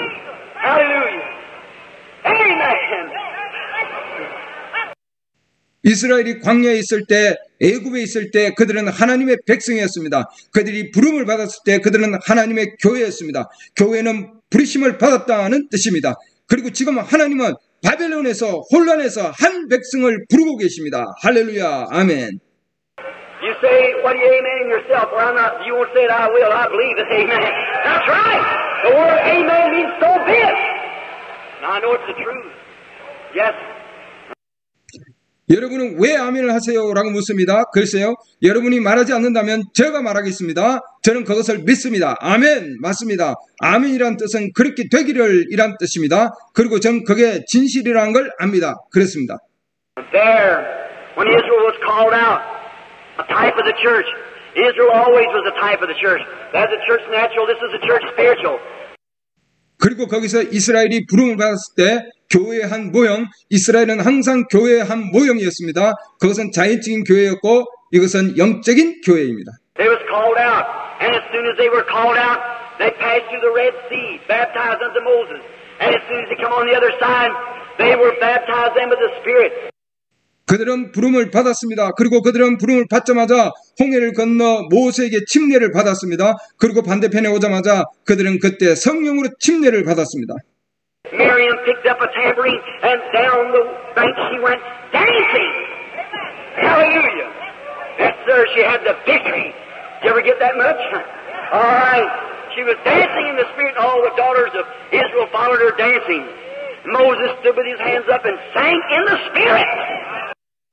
Hallelujah. Amen. 이스라엘이 광야에 있을 때, 애굽에 있을 때 그들은 하나님의 백성이었습니다. 그들이 부름을 받았을 때 그들은 하나님의 교회였습니다. 교회는 부르심을 받았다는 뜻입니다. 그리고 지금 하나님은 바벨론에서 혼란에서 한 백성을 부르고 계십니다. 할렐루야, 아멘. You say, what are you amening yourself? Well, I'm not, you won't say it, I will. I believe it, amen. That's right. The word amen means so be it. Now I know it's the truth. Yes. 여러분은 왜 아멘을 하세요? 라고 묻습니다. 글쎄요, 여러분이 말하지 않는다면 제가 말하겠습니다. 저는 그것을 믿습니다. 아멘, 맞습니다. 아멘이란 뜻은 그렇게 되기를 이란 뜻입니다. 그리고 전 그게 진실이라는 걸 압니다. 그렇습니다. There, when Israel was called out, a type of the church. Israel always was a type of the church. That's the church natural, this is the church spiritual. 그리고 거기서 이스라엘이 부름을 받았을 때 교회의 한 모형, 이스라엘은 항상 교회의 한 모형이었습니다. 그것은 자연적인 교회였고 이것은 영적인 교회입니다. They was called out, and as soon as they were called out, they passed through the Red Sea, baptized unto Moses. And as soon as they come on the other side, they were baptized them with the Spirit. 그들은 부름을 받았습니다. 그리고 그들은 부름을 받자마자 홍해를 건너 모세에게 침례를 받았습니다. 그리고 반대편에 오자마자 그들은 그때 성령으로 침례를 받았습니다. Miriam picked up a tambourine and down the bank she went dancing. Hallelujah. Yes, sir, she had the victory. Did you ever get that much? All right. She was dancing in the Spirit, and all the daughters of Israel followed her dancing. Moses stood with his hands up and sang in the Spirit.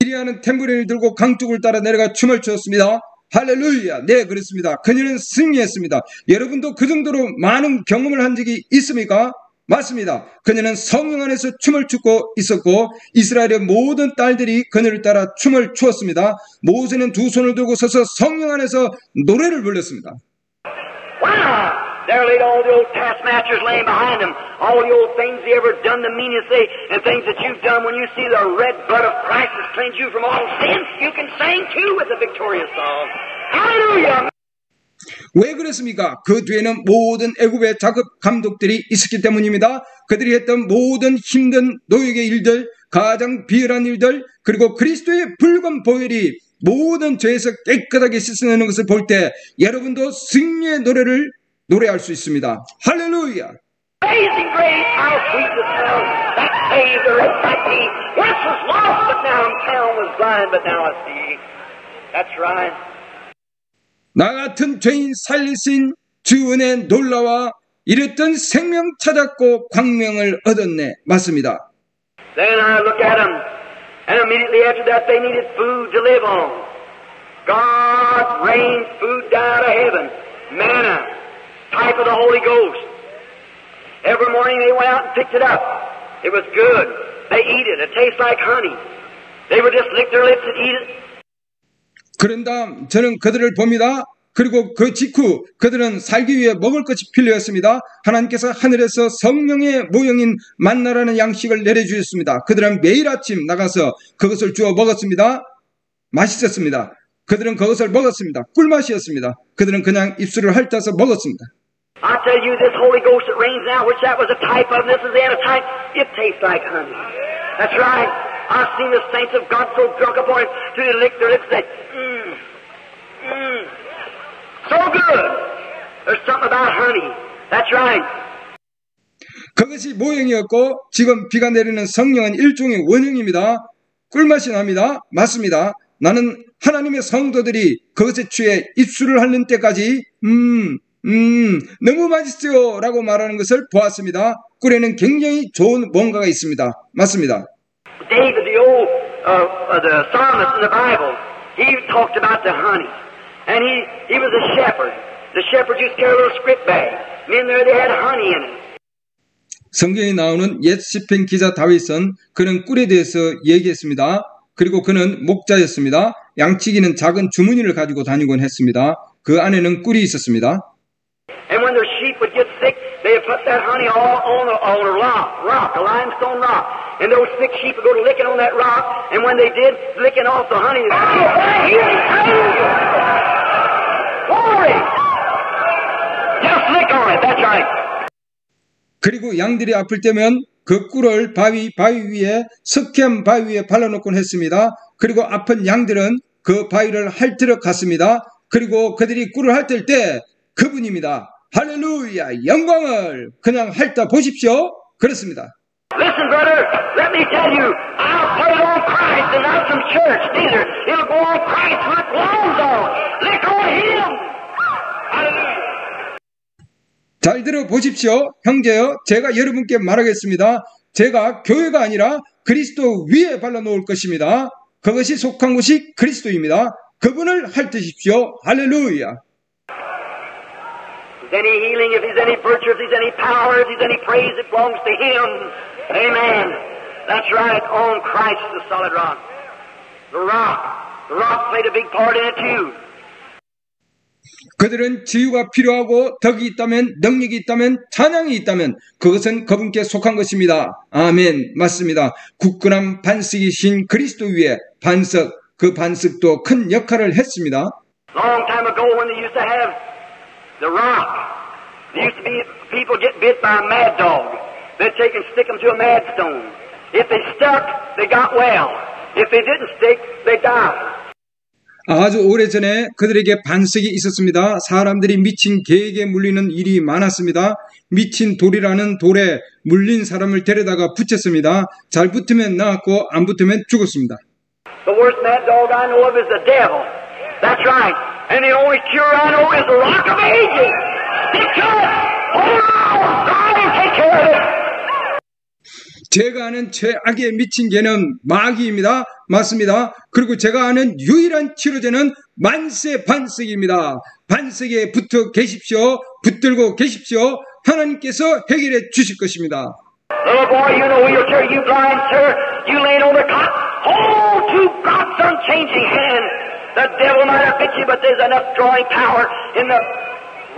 미리아는 탬브린을 들고 강둑을 따라 내려가 춤을 추었습니다. 할렐루야. 네, 그렇습니다. 그녀는 승리했습니다. 여러분도 그 정도로 많은 경험을 한 적이 있습니까? 맞습니다. 그녀는 성령 안에서 춤을 추고 있었고 이스라엘의 모든 딸들이 그녀를 따라 춤을 추었습니다. 모세는 두 손을 들고 서서 성령 안에서 노래를 불렀습니다. Wow! There laid all the old taskmasters laying behind them. All the old things they ever done, the meanest they, and things that you've done. When you see the red blood of Christ has cleansed you from all sin, you can sing too with the victorious song. Hallelujah! 왜 그랬습니까? 그 뒤에는 모든 애굽의 작업 감독들이 있었기 때문입니다. 그들이 했던 모든 힘든 노역의 일들, 가장 비열한 일들, 그리고 그리스도의 붉은 보혈이 모든 죄에서 깨끗하게 씻어내는 것을 볼 때 여러분도 승리의 노래를 노래할 수 있습니다. 할렐루야! Amazing grace, how sweet the sound that saved a wretch like me. Once was lost, but now I'm found, was blind, but now I see. That's right. 나 같은 죄인 살리신 주 은혜 놀라와 이랬던 생명 찾았고 광명을 얻었네. 맞습니다. Then I look at them, and immediately after that they needed food to live on. God rained food down out of heaven, manna, type of the Holy Ghost. Every morning they went out and picked it up. It was good. They eat it. It tastes like honey. They would just lick their lips and eat it. 그런 다음 저는 그들을 봅니다. 그리고 그 직후 그들은 살기 위해 먹을 것이 필요했습니다. 하나님께서 하늘에서 성령의 모형인 만나라는 양식을 내려주셨습니다. 그들은 매일 아침 나가서 그것을 주워 먹었습니다. 맛있었습니다. 그들은 그것을 먹었습니다. 꿀맛이었습니다. 그들은 그냥 입술을 핥아서 먹었습니다. I tell you, this Holy Ghost that reigns now, which that was a type of, this is the antitype, it tastes like honey. That's right. I've seen the saints of God so drunk upon it, till they lick their lips and say, so good. There's something about honey. That's right. 그것이 모형이었고 지금 비가 내리는 성령은 일종의 원형입니다. 꿀맛이 납니다. 맞습니다. 나는 하나님의 성도들이 그것에 취해 입술을 핥는 때까지 너무 맛있어요 라고 말하는 것을 보았습니다. 꿀에는 굉장히 좋은 뭔가가 있습니다. 맞습니다. David, the old the psalmist in the Bible, he talked about the honey. And he was a shepherd. The shepherds used to carry a little script bag. And in there they had honey in it. 성경에 나오는 옛 시편 기자 다윗은 그는 꿀에 대해서 얘기했습니다. 그리고 그는 목자였습니다. 양치기는 작은 주머니를 가지고 다니곤 했습니다. 그 안에는 꿀이 있었습니다. And when their sheep would get sick, they would put that honey all on a rock, a limestone rock. And those sick sheep would go to licking on that rock. And when they did, licking off the honey, glory! Just lick on it, that's right. 그리고 양들이 아플 때면 그 꿀을 바위 위에 석회암 바위 위에 발라놓곤 했습니다. 그리고 아픈 양들은 그 바위를 핥으러 갔습니다. 그리고 그들이 꿀을 핥을 때 그분입니다. 할렐루야, 영광을 그냥 핥아 보십시오. 그렇습니다. Listen, brother, let me tell you, I'll put it on Christ and not some church, neither. It'll go on Christ where it belongs on. Lick on Him. Hallelujah. 잘 들어보십시오. 형제요, 제가 여러분께 말하겠습니다. 제가 교회가 아니라 그리스도 위에 발라놓을 것입니다. 그것이 속한 곳이 그리스도입니다. 그분을 핥으십시오. 할렐루야. If there's any healing, if there's any virtue, if there's any power, if there's any praise, it belongs to Him. Amen. That's right, on Christ, the solid rock. The rock played a big part in it too. 그들은 지유가 필요하고 덕이 있다면, 능력이 있다면, 찬양이 있다면 그것은 그분께 속한 것입니다. 아멘. 맞습니다. 굳건한 반석이신 그리스도 위에 반석, 그 반석도 큰 역할을 했습니다. Long time ago when they used to have the rock, there used to be people get bit by a mad dog. They'd take and stick them to a mad stone. If they stuck, they got well. If they didn't stick, they died. 아주 오래전에 그들에게 반석이 있었습니다. 사람들이 미친 개에게 물리는 일이 많았습니다. 미친 돌이라는 돌에 물린 사람을 데려다가 붙였습니다. 잘 붙으면 나았고 안 붙으면 죽었습니다. The worst mad dog I know of is the devil. That's right. And the only cure I know is the Rock of Ages. Stick to it. Hold on. God will take care of it. 제가 아는 최악에 미친 개는 마귀입니다. 맞습니다. 그리고 제가 아는 유일한 치료제는 만세 반석입니다. 반석에 붙어 계십시오. 붙들고 계십시오. 하나님께서 해결해 주실 것입니다. Little boy, you in a wheelchair, you blind, sir, you laying on the cot, hold to God's unchanging hand. The devil might have bit you, but there's enough drawing power in the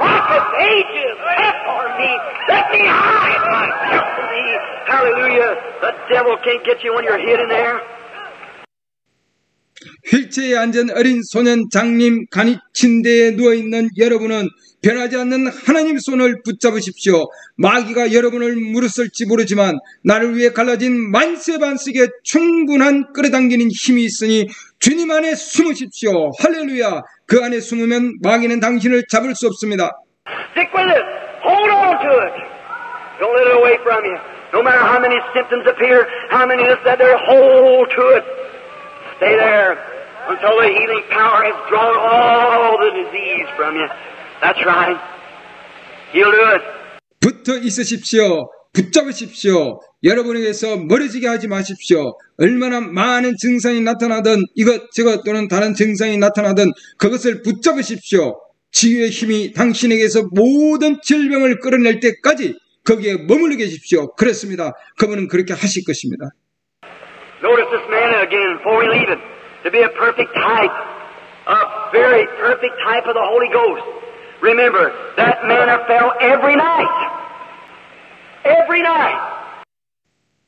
Rock of Ages. Help for me. Let me hide myself to thee. Hallelujah. The devil can't get you when you're hidden there. 휠체어에 앉은 어린 소년 장님 간이 침대에 누워있는 여러분은 변하지 않는 하나님 손을 붙잡으십시오. 마귀가 여러분을 물었을지 모르지만 나를 위해 갈라진 만세 반석에 충분한 끌어당기는 힘이 있으니 주님 안에 숨으십시오. 할렐루야. 그 안에 숨으면 마귀는 당신을 잡을 수 없습니다. Stick with it. Hold on to it. Don't let it away from you. No matter how many symptoms appear, how many this, that, there, hold to it. Stay there until the healing power has drawn all the disease from you. That's right. He'll do it. 붙어 있으십시오. 붙잡으십시오. 여러분에게서 멀어지게 하지 마십시오. 얼마나 많은 증상이 나타나든 이것저것 또는 다른 증상이 나타나든 그것을 붙잡으십시오. 치유의 힘이 당신에게서 모든 질병을 끌어낼 때까지 거기에 머물러 계십시오. 그렇습니다. 그분은 그렇게 하실 것입니다. Notice this man again before we leave it. To be a perfect type, a very perfect type of the Holy Ghost. Remember, that manna fell every night. Every night.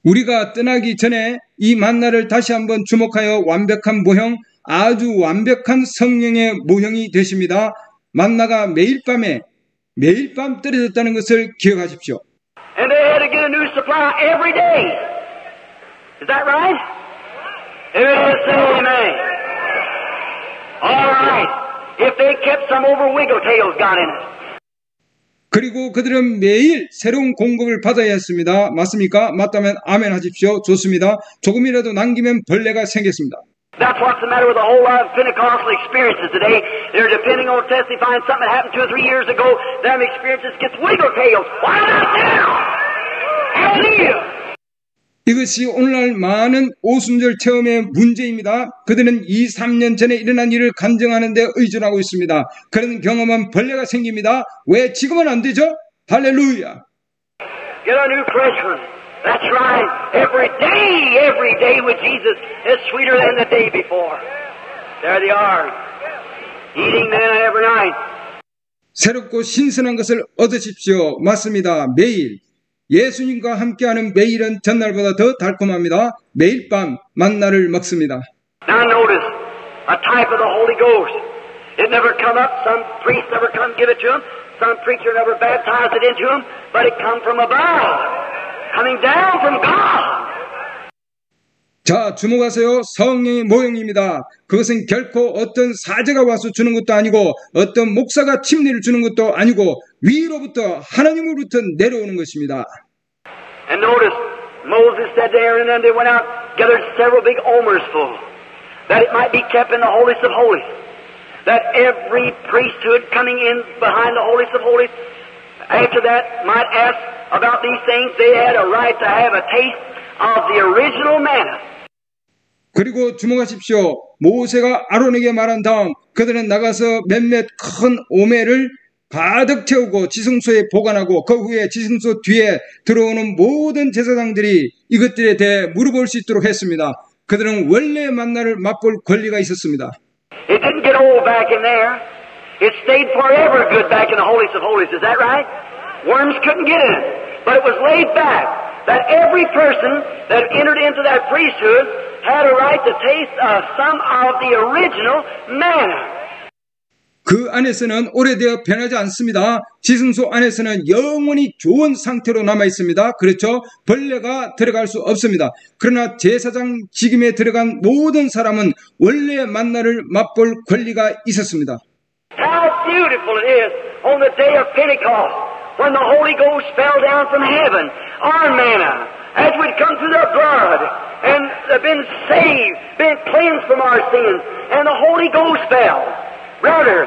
우리가 떠나기 전에 이 만나를 다시 한번 주목하여 완벽한 모형, 아주 완벽한 성령의 모형이 되십니다. 만나가 매일 밤 떨어졌다는 것을 기억하십시오. And they had to get a new supply every day. Is that right? If it is, say amen. All right. If they kept some over, Wiggletails got in it. 그리고 그들은 매일 새로운 공급을 받아야 했습니다. 맞습니까? 맞다면 아멘 하십시오. 좋습니다. 조금이라도 남기면 벌레가 생겼습니다. That's what's the matter with a whole lot of Pentecostal experiences today. They're depending on testifying something that happened 2 or 3 years ago. Them experiences gets Wiggletails. Why not now? Hallelujah! 이것이 오늘날 많은 오순절 체험의 문제입니다. 그들은 2, 3년 전에 일어난 일을 간증하는 데 의존하고 있습니다. 그런 경험은 벌레가 생깁니다. 왜 지금은 안 되죠? 할렐루야. Get a new fresh one. That's right. Every day with Jesus is sweeter than the day before. There they are. Eating manna every night. 새롭고 신선한 것을 얻으십시오. 맞습니다. 매일. 예수님과 함께하는 매일은 전날보다 더 달콤합니다. 매일 밤 만나를 먹습니다. Now notice, a type of the Holy Ghost. It never come up, some priest never come give it to him, some preacher never baptized it into him, but it come from above, coming down from God. 자, 주목하세요. 성령의 모형입니다. 그것은 결코 어떤 사제가 와서 주는 것도 아니고 어떤 목사가 침례를 주는 것도 아니고 위로부터 하나님으로부터 내려오는 것입니다. And notice, Moses said to Aaron, and they went out, gathered several big omers full, that it might be kept in the holiest of holies, that every priesthood coming in behind the holiest of holies, after that might ask about these things. They had a right to have a taste of the original manna. 그리고 주목하십시오. 모세가 아론에게 말한 다음 그들은 나가서 몇몇 큰 오매를 가득 채우고 지성소에 보관하고 그 후에 지성소 뒤에 들어오는 모든 제사장들이 이것들에 대해 물어볼 수 있도록 했습니다. 그들은 원래 만나를 맛볼 권리가 있었습니다. It didn't get old back in there. It stayed forever good back in the holiest of holies. Is that right? Worms couldn't get in it. But it was laid back that every person that entered into that priesthood had a right to taste some of the original manna. 그 안에서는 오래되어 변하지 않습니다. 지성소 안에서는 영원히 좋은 상태로 남아 있습니다. 그렇죠? 벌레가 들어갈 수 없습니다. 그러나 제사장 직임에 들어간 모든 사람은 원래 만나를 맛볼 권리가 있었습니다. How beautiful it is on the day of Pentecost when the Holy Ghost fell down from heaven, our manna, as we'd come through their blood and been saved, been cleansed from our sins, and the Holy Ghost fell. brother.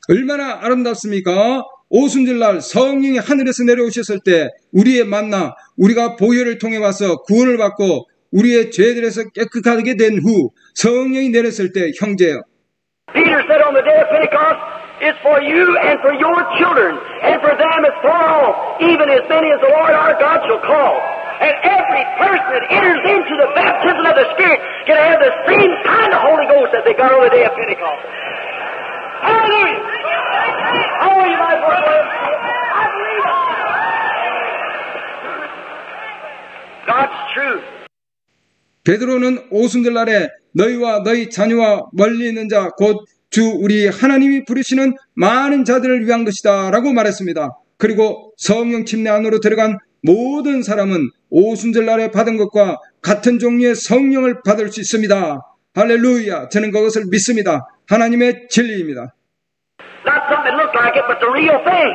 얼마나 아름답습니까? 오순절날 성령이 하늘에서 내려오셨을 때 우리의 만나, 우리가 보혈을 통해 와서 구원을 받고 우리의 죄들에서 깨끗하게 된 후 성령이 내렸을 때 형제여. Peter said on the day of Pentecost, it's for you and for your children, and for them as far off, even as many as the Lord our God shall call. And every person that enters into the baptism of the Spirit can have the same kind of Holy Ghost that they got on the day of Pentecost. Hallelujah! How are you, my brother? I believe it. God's truth. 베드로는 오순절날에 너희와 너희 자녀와 멀리 있는 자 곧 주 우리 하나님이 부르시는 많은 자들을 위한 것이다 라고 말했습니다. 그리고 성령 침례 안으로 들어간 모든 사람은 오순절날에 받은 것과 같은 종류의 성령을 받을 수 있습니다. 할렐루야. 저는 그것을 믿습니다. 하나님의 진리입니다. Not something that looked like it, but the real thing.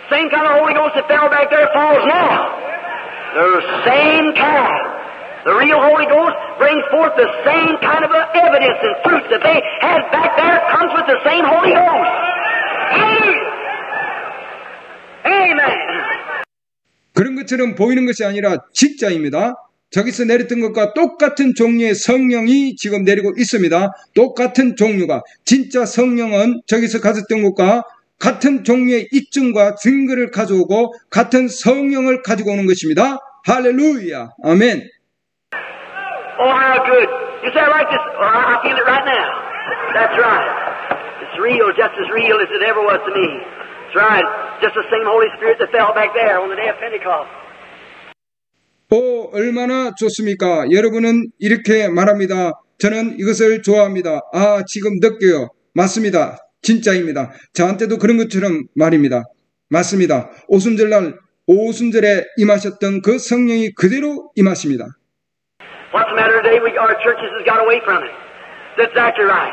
Same kind of Holy Ghost that fell back there falls now. The same kind. The real Holy Ghost brings forth the same kind of evidence and fruit that they had back there comes with the same Holy Ghost. Hallelujah! Amen! 그런 것처럼 보이는 것이 아니라 진짜입니다. 저기서 내렸던 것과 똑같은 종류의 성령이 지금 내리고 있습니다. 똑같은 종류가. 진짜 성령은 저기서 가졌던 것과 같은 종류의 입증과 증거를 가져오고 같은 성령을 가지고 오는 것입니다. 할렐루야. 아멘. Oh, how good. You say, I like this. Oh, I feel it right now. That's right. It's real, just as real as it ever was to me. That's right. Just the same Holy Spirit that fell back there on the day of Pentecost. 오, 얼마나 좋습니까? 여러분은 이렇게 말합니다. 저는 이것을 좋아합니다. 아, 지금 느껴요. 맞습니다. 진짜입니다. 저한테도 그런 것처럼 말입니다. 맞습니다. 오순절날, 오순절에 임하셨던 그 성령이 그대로 임하십니다. What's the matter today? Our churches has got away from it. That's exactly right.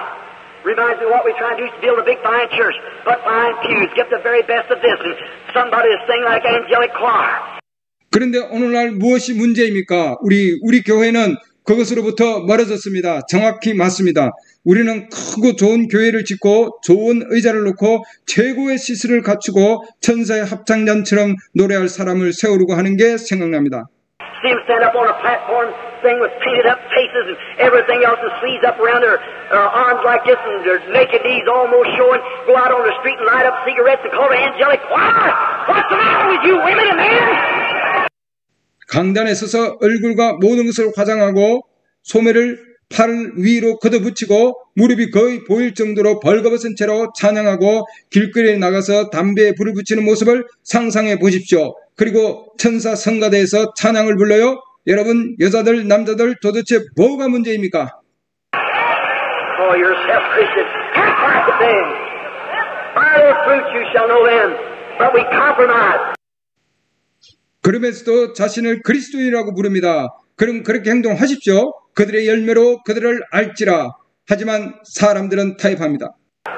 Reminds me of what we try to do is build a big fine church, but fine pews, get the very best of this, and somebody to sing like angelic choir. 그런데 오늘날 무엇이 문제입니까? 우리 교회는 그것으로부터 멀어졌습니다. 정확히 맞습니다. 우리는 크고 좋은 교회를 짓고 좋은 의자를 놓고 최고의 시설을 갖추고 천사의 합창단처럼 노래할 사람을 세우려고 하는 게 생각납니다. See them stand up on a platform, sing with painted up faces and everything else, and sleeves up around their arms like this, and their naked knees almost showing. Go out on the street and light up cigarettes and call it angelic choir. What's the matter with you, women and men? 강단에 서서 얼굴과 모든 것을 화장하고 소매를 팔 위로 걷어붙이고 무릎이 거의 보일 정도로 벌거벗은 채로 찬양하고 길거리에 나가서 담배에 불을 붙이는 모습을 상상해 보십시오. 그리고 천사 성가대에서 찬양을 불러요. 여러분 여자들 남자들 도대체 뭐가 문제입니까? Oh, you're self-Christian. Act like a thing. By their fruits you shall know them. But we compromise. 그러면서도 자신을 그리스도인이라고 부릅니다. 그럼 그렇게 행동하십시오. 그들의 열매로 그들을 알지라. 하지만 사람들은 타협합니다.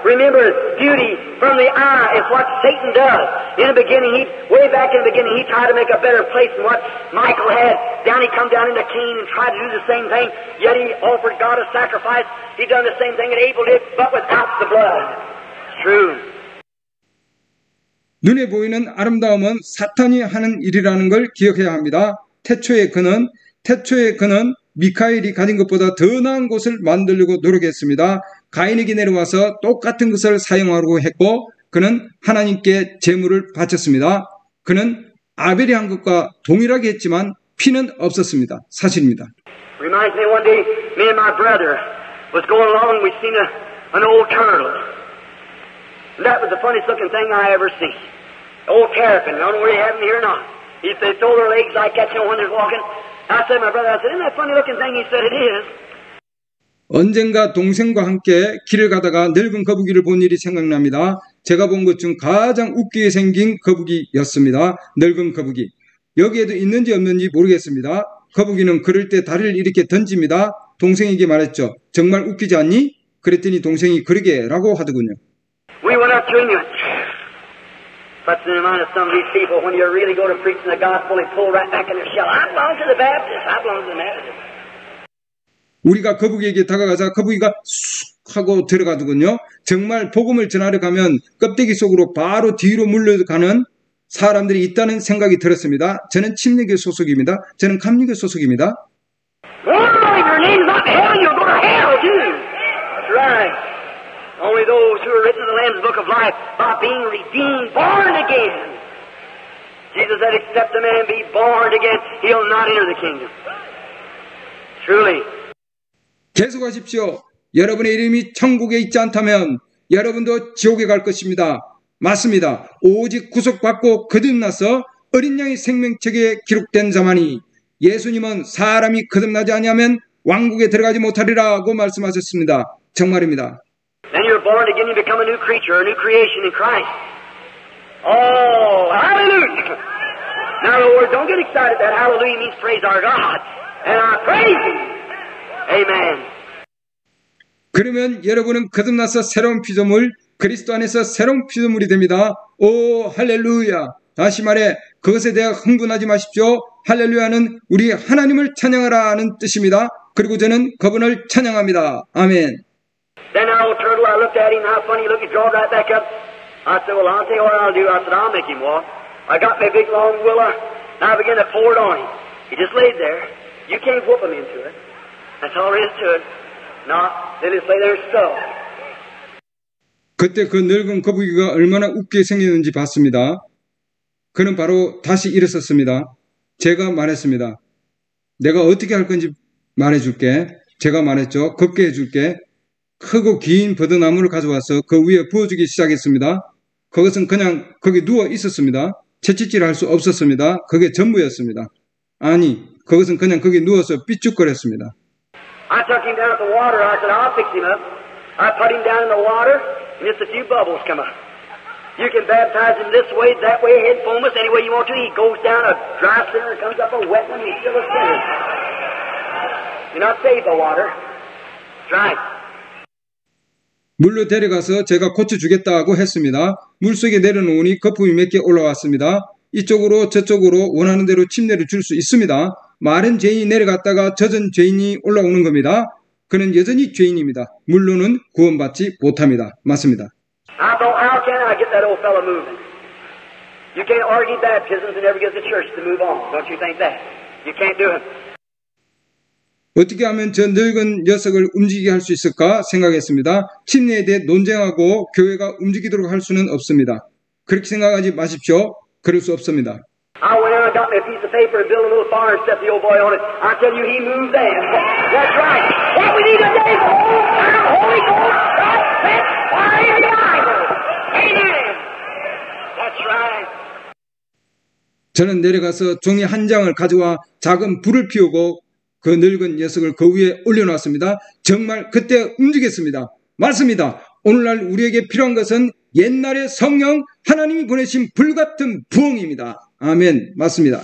Remember, beauty from the eye is what Satan does. In the beginning, way back in the beginning, he tried to make a better place than what Michael had. Down he come down into Cain and tried to do the same thing. Yet he offered God a sacrifice. He done the same thing that Abel did, but without the blood. It's true. 눈에 보이는 아름다움은 사탄이 하는 일이라는 걸 기억해야 합니다. 태초의 그는 미카엘이 가진 것보다 더 나은 곳을 만들려고 노력했습니다. 가인에게 내려와서 똑같은 것을 사용하려고 했고 그는 하나님께 제물을 바쳤습니다. 그는 아벨이 한 것과 동일하게 했지만 피는 없었습니다. 사실입니다. Reminds me one day, me and my brother was going along, we seen an old turtle. That was the funniest looking thing I ever seen. Old terrapin, I don't know where they have them here or not. They throw their legs like that, you know, when they're walking. I said to my brother, isn't that funny looking thing? He said, it is. 언젠가 동생과 함께 길을 가다가 늙은 거북이를 본 일이 생각납니다. 제가 본 것 중 가장 웃기게 생긴 거북이였습니다. 늙은 거북이. 여기에도 있는지 없는지 모르겠습니다. 거북이는 그럴 때 다리를 이렇게 던집니다. 동생에게 말했죠. 정말 웃기지 않니? 그랬더니 동생이 그러게 라고 하더군요. We went up to him and puts in the mind of some of these people when you really go to preaching the gospel, they pull right back in their shell. I belong to the Baptist. I belong to the Methodist. 우리가 거북이에게 다가가자 거북이가 쑥 하고 들어가더군요. 정말 복음을 전하러 가면 껍데기 속으로 바로 뒤로 물러가는 사람들이 있다는 생각이 들었습니다. 저는 침례교 소속입니다. 저는 감리교 소속입니다. Well, if your name's not in hell, you'll go to hell too. That's right. Only those who are written in the Lamb's Book of Life by being redeemed, born again. Jesus said, except a man be born again, he'll not enter the kingdom. Truly. 계속하십시오. 여러분의 이름이 천국에 있지 않다면 여러분도 지옥에 갈 것입니다. 맞습니다. 오직 구속받고 거듭나서 어린 양의 생명책에 기록된 자만이 예수님은 사람이 거듭나지 아니하면 왕국에 들어가지 못하리라고 말씀하셨습니다. 정말입니다. Then you're born again, you become a new creature, a new creation in Christ. Oh, hallelujah! Now, Lord, don't get excited. That hallelujah means praise our God. And I praise Him. Amen. 그러면 여러분은 거듭나서 새로운 피조물, 그리스도 안에서 새로운 피조물이 됩니다. 오, 할렐루야. 다시 말해, 그것에 대해 흥분하지 마십시오. 할렐루야는 우리 하나님을 찬양하라는 뜻입니다. 그리고 저는 그분을 찬양합니다. 아멘. Then that old turtle, I looked at him, how funny he looked, he drawed right back up. I said, well, I'll tell you what I'll do. I said, I'll make him walk. I got my big long willow, and I began to pour it on him. He just laid there. You can't whoop him into it. That's all there is to it. No, they just lay there still. 그때 그 늙은 거북이가 얼마나 웃게 생겼는지 봤습니다. 그는 바로 다시 일어섰습니다. 제가 말했습니다. 내가 어떻게 할 건지 말해줄게. 제가 말했죠. 걷게 해줄게. 크고 긴 버드나무를 가져와서 그 위에 부어주기 시작했습니다. 그것은 그냥 거기 누워 있었습니다. 채찍질 할 수 없었습니다. 그게 전부였습니다. 아니, 그것은 그냥 거기 누워서 삐죽거렸습니다. I took him down at the water. I said, I'll fix him up. I put him down in the water, and just a few bubbles come up. You can baptize him this way, that way, head foremost, any way you want to. He goes down a dry sinner and comes up a wet one, he's still a sinner. You're not saved by water. That's right. 물로 데려가서 제가 고쳐주겠다고 했습니다. 물속에 내려놓으니 거품이 몇 개 올라왔습니다. 이쪽으로 저쪽으로 원하는 대로 침례를 줄 수 있습니다. 마른 죄인이 내려갔다가 젖은 죄인이 올라오는 겁니다. 그는 여전히 죄인입니다. 물로는 구원받지 못합니다. 맞습니다. I thought, how can I get that old fellow moving? You can't argue baptisms and never get the church to move on. Don't you think that? You can't do it. 어떻게 하면 저 늙은 녀석을 움직이게 할 수 있을까 생각했습니다. 침례에 대해 논쟁하고 교회가 움직이도록 할 수는 없습니다. 그렇게 생각하지 마십시오. 그럴 수 없습니다. I went out and got me a piece of paper and built a little fire and set the old boy on it. I tell you, he moved then. That's right. What we need today is the whole time Holy Ghost, God sent fire in the Bible. Amen. That's right. 저는 내려가서 종이 한 장을 가져와 작은 불을 피우고 그 늙은 녀석을 그 위에 올려놨습니다. 정말 그때 움직였습니다. 맞습니다. 오늘날 우리에게 필요한 것은 옛날의 성령 하나님이 보내신 불같은 부흥입니다. 아멘. 맞습니다.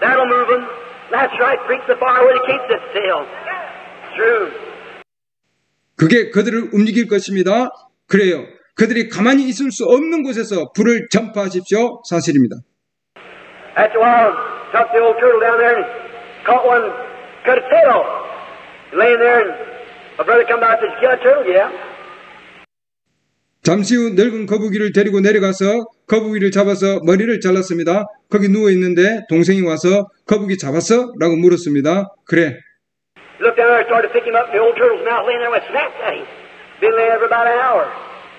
That'll move them. That's right. Preach the fire where they can't sit still. True. 그게 그들을 움직일 것입니다. 그래요. 그들이 가만히 있을 수 없는 곳에서 불을 전파하십시오. 사실입니다. After a while, took the old turtle down there and caught one, cut its head off. Laying there, and my brother come by and said, "Kill that turtle?" Yeah. 잠시 후 늙은 거북이를 데리고 내려가서 거북이를 잡아서 머리를 잘랐습니다. 거기 누워있는데 동생이 와서 거북이 잡았어? 라고 물었습니다. 그래. Looked down there and started to pick him up, and the old turtle's mouth laying there and snapped at him. Been laying there for about an hour.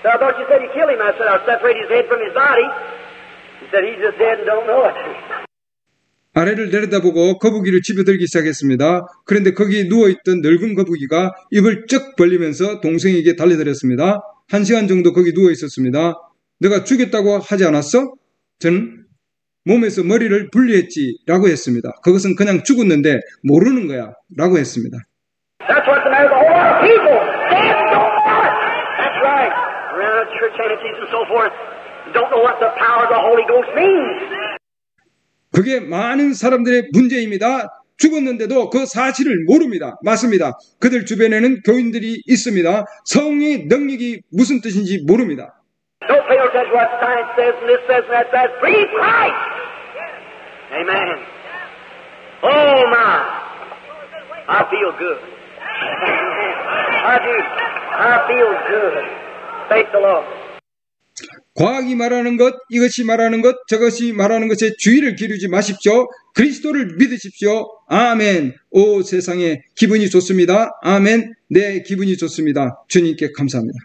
So I thought you said you killed him. I said, I'll separate his head from his body. He said, he's just dead and don't know it. 아래를 내려다보고 거북이를 집어들기 시작했습니다. 그런데 거기 누워있던 늙은 거북이가 입을 쩍 벌리면서 동생에게 달려들었습니다. 1시간 정도 거기 누워있었습니다. 너가 죽였다고 하지 않았어? 저는 몸에서 머리를 분리했지 라고 했습니다. 그것은 그냥 죽었는데 모르는 거야 라고 했습니다. That's what's the matter with a whole lot of people. Dead and don't know it. That's right. Around church entities and so forth, don't know what the power of the Holy Ghost means. 그게 많은 사람들의 문제입니다. 죽었는데도 그 사실을 모릅니다. 맞습니다. 그들 주변에는 교인들이 있습니다. 성의 능력이 무슨 뜻인지 모릅니다. Don't pay no attention to what science says and this says and that says. Breathe Christ. Amen. Oh my. I feel good. I do. I feel good. Thank the Lord. 과학이 말하는 것, 이것이 말하는 것, 저것이 말하는 것에 주의를 기르지 마십시오. 그리스도를 믿으십시오. 아멘. 오 세상에 기분이 좋습니다. 아멘. 네, 기분이 좋습니다. 주님께 감사합니다.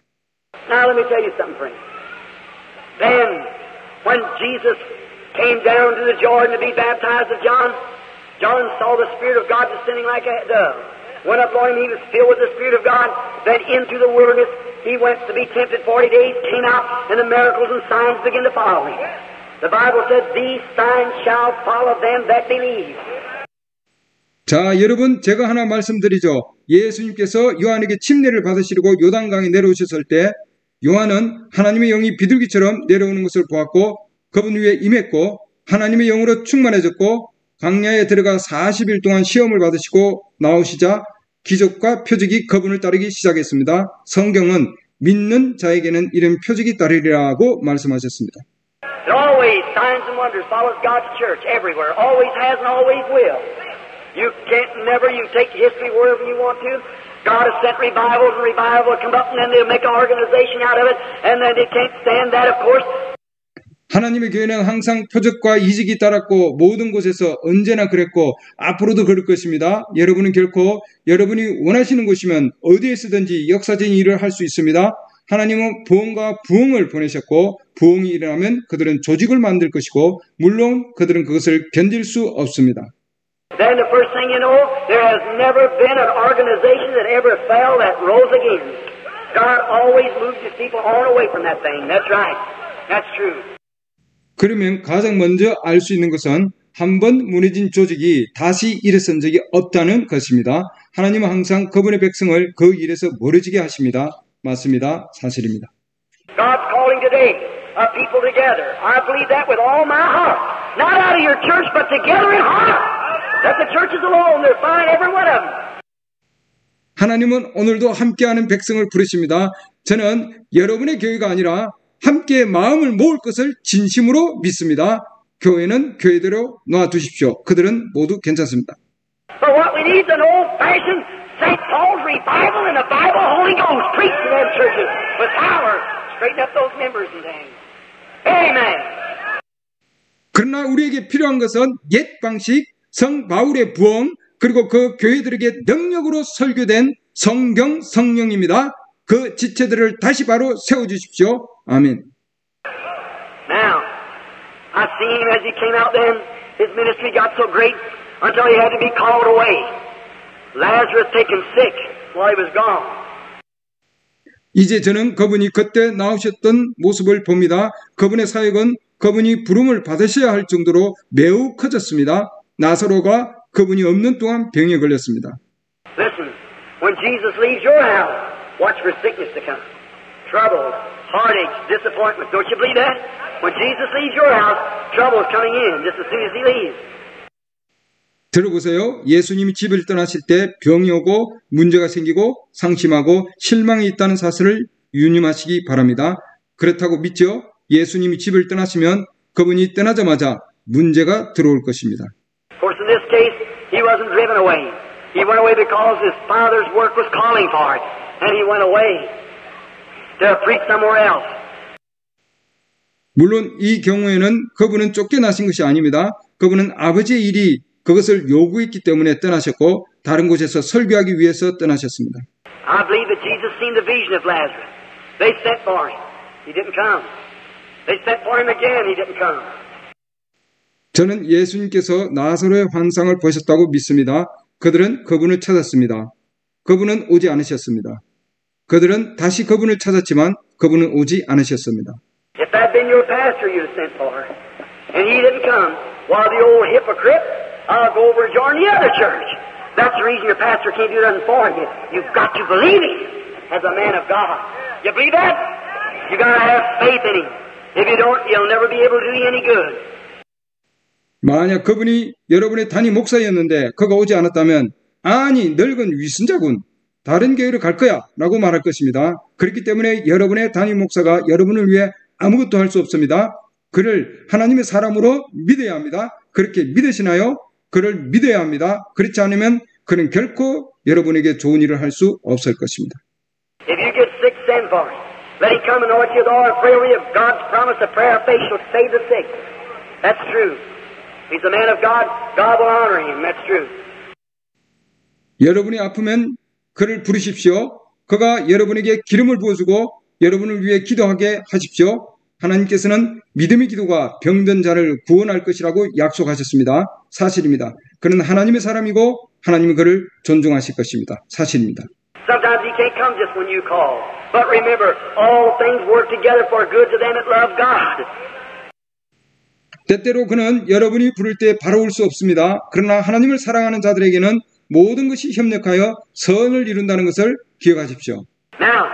Now let me tell you something, friend. Then, when Jesus came down to the Jordan to be baptized of John, John saw the Spirit of God descending like a dove. Went up on him, he was filled with the Spirit of God. Then into the wilderness, he went to be tempted 40 days, came out, and the miracles and signs began to follow him. The Bible says, these signs shall follow them that believe. 자, 여러분, 제가 하나 말씀드리죠. 예수님께서 요한에게 침례를 받으시려고 요단강에 내려오셨을 때 요한은 하나님의 영이 비둘기처럼 내려오는 것을 보았고 그분 위에 임했고 하나님의 영으로 충만해졌고 광야에 들어가 40일 동안 시험을 받으시고 나오시자 기적과 표적이 그분을 따르기 시작했습니다. 성경은 믿는 자에게는 이런 표적이 따르리라고 말씀하셨습니다. Always signs and wonders follows God's church everywhere. Always has and always will. You can't never, you take history wherever you want to. God has sent revivals and revival will come up and then they'll make an organization out of it and then they can't stand that, of course. 하나님의 교회는 항상 표적과 이적이 따랐고 모든 곳에서 언제나 그랬고 앞으로도 그럴 것입니다. 여러분은 결코 여러분이 원하시는 곳이면 어디에서든지 역사적인 일을 할 수 있습니다. 하나님은 부흥과 부흥을 보내셨고 부흥이 일어나면 그들은 조직을 만들 것이고 물론 그들은 그것을 견딜 수 없습니다. Then the first thing you know, there has never been an organization that ever fell that rose again. God always moves his people on away from that thing. That's right. That's true. 그러면 가장 먼저 알 수 있는 것은 한 번 무너진 조직이 다시 일어선 적이 없다는 것입니다. 하나님은 항상 그분의 백성을 그 일에서 멀어지게 하십니다. 맞습니다. 사실입니다. God's calling today a people together. I believe that with all my heart. Not out of your church, but together in heart. That the churches alone, they're fine, every one of them. 하나님은 오늘도 함께하는 백성을 부르십니다. 저는 여러분의 교회가 아니라 함께 마음을 모을 것을 진심으로 믿습니다. 교회는 교회대로 놔두십시오. 그들은 모두 괜찮습니다. But what we need is an old-fashioned St. Paul's revival in the Bible, Holy Ghost, preach to them churches with power, straighten up those members and things. Amen. 그러나 우리에게 필요한 것은 옛 방식, 성 바울의 부흥, 그리고 그 교회들에게 능력으로 설교된 성경 성령입니다. 그 지체들을 다시 바로 세워주십시오. 아멘. Now, I see him as he came out then, his ministry got so great until he had to be called away. Lazarus taken sick while he was gone. 이제 저는 그분이 그때 나오셨던 모습을 봅니다. 그분의 사역은 그분이 부름을 받으셔야 할 정도로 매우 커졌습니다. 나사로가 그분이 없는 동안 병에 걸렸습니다. Listen, when Jesus leaves your house, watch for sickness to come. Troubles, heartaches, disappointments. Don't you believe that? When Jesus leaves your house, trouble is coming in just as soon as he leaves. 들어보세요. 예수님이 집을 떠나실 때 병이 오고 문제가 생기고 상심하고 실망이 있다는 사실을 유념하시기 바랍니다. 그렇다고 믿죠? 예수님이 집을 떠나시면 그분이 떠나자마자 문제가 들어올 것입니다. Of course, in this case, he wasn't driven away. He went away because his Father's work was calling for it. And he went away to preach somewhere else. 물론 이 경우에는 그분은 쫓겨나신 것이 아닙니다. 그분은 아버지의 일이 그것을 요구했기 때문에 떠나셨고 다른 곳에서 설교하기 위해서 떠나셨습니다. I believe that Jesus seen the vision of Lazarus. They sent for him. He didn't come. They sent for him again. He didn't come. 저는 예수님께서 나사로의 환상을 보셨다고 믿습니다. 그들은 그분을 찾았습니다. 그분은 오지 않으셨습니다. 그들은 다시 그분을 찾았지만 그분은 오지 않으셨습니다. If that had been your pastor you'd have sent for, and he didn't come, while the old hypocrite, I'll go over and join the other church. That's the reason your pastor can't do nothing for you. You've got to believe him as a man of God. You believe that? You got to have faith in him. If you don't, you'll never be able to do you any good. 만약 그분이 여러분의 단임 목사였는데 그가 오지 않았다면 아니 늙은 위선자군 다른 교회로 갈 거야 라고 말할 것입니다. 그렇기 때문에 여러분의 단임 목사가 여러분을 위해 아무것도 할 수 없습니다. 그를 하나님의 사람으로 믿어야 합니다. 그렇게 믿으시나요? 그를 믿어야 합니다. 그렇지 않으면 그는 결코 여러분에게 좋은 일을 할 수 없을 것입니다. If you get send for him. Let him come and anoint you with oil and pray over you. God's promise, the prayer of faith shall save the sick. That's true. He's a man of God. God will honor him. That's true. 여러분이 아프면 그를 부르십시오. 그가 여러분에게 기름을 부어주고 여러분을 위해 기도하게 하십시오. 하나님께서는 믿음의 기도가 병든 자를 구원할 것이라고 약속하셨습니다. 사실입니다. 그는 하나님의 사람이고 하나님은 그를 존중하실 것입니다. 사실입니다. Sometimes he can't come just when you call. But remember, all things work together for good to them that love God. 때때로 그는 여러분이 부를 때 바로 올 수 없습니다. 그러나 하나님을 사랑하는 자들에게는 모든 것이 협력하여 선을 이룬다는 것을 기억하십시오. Now,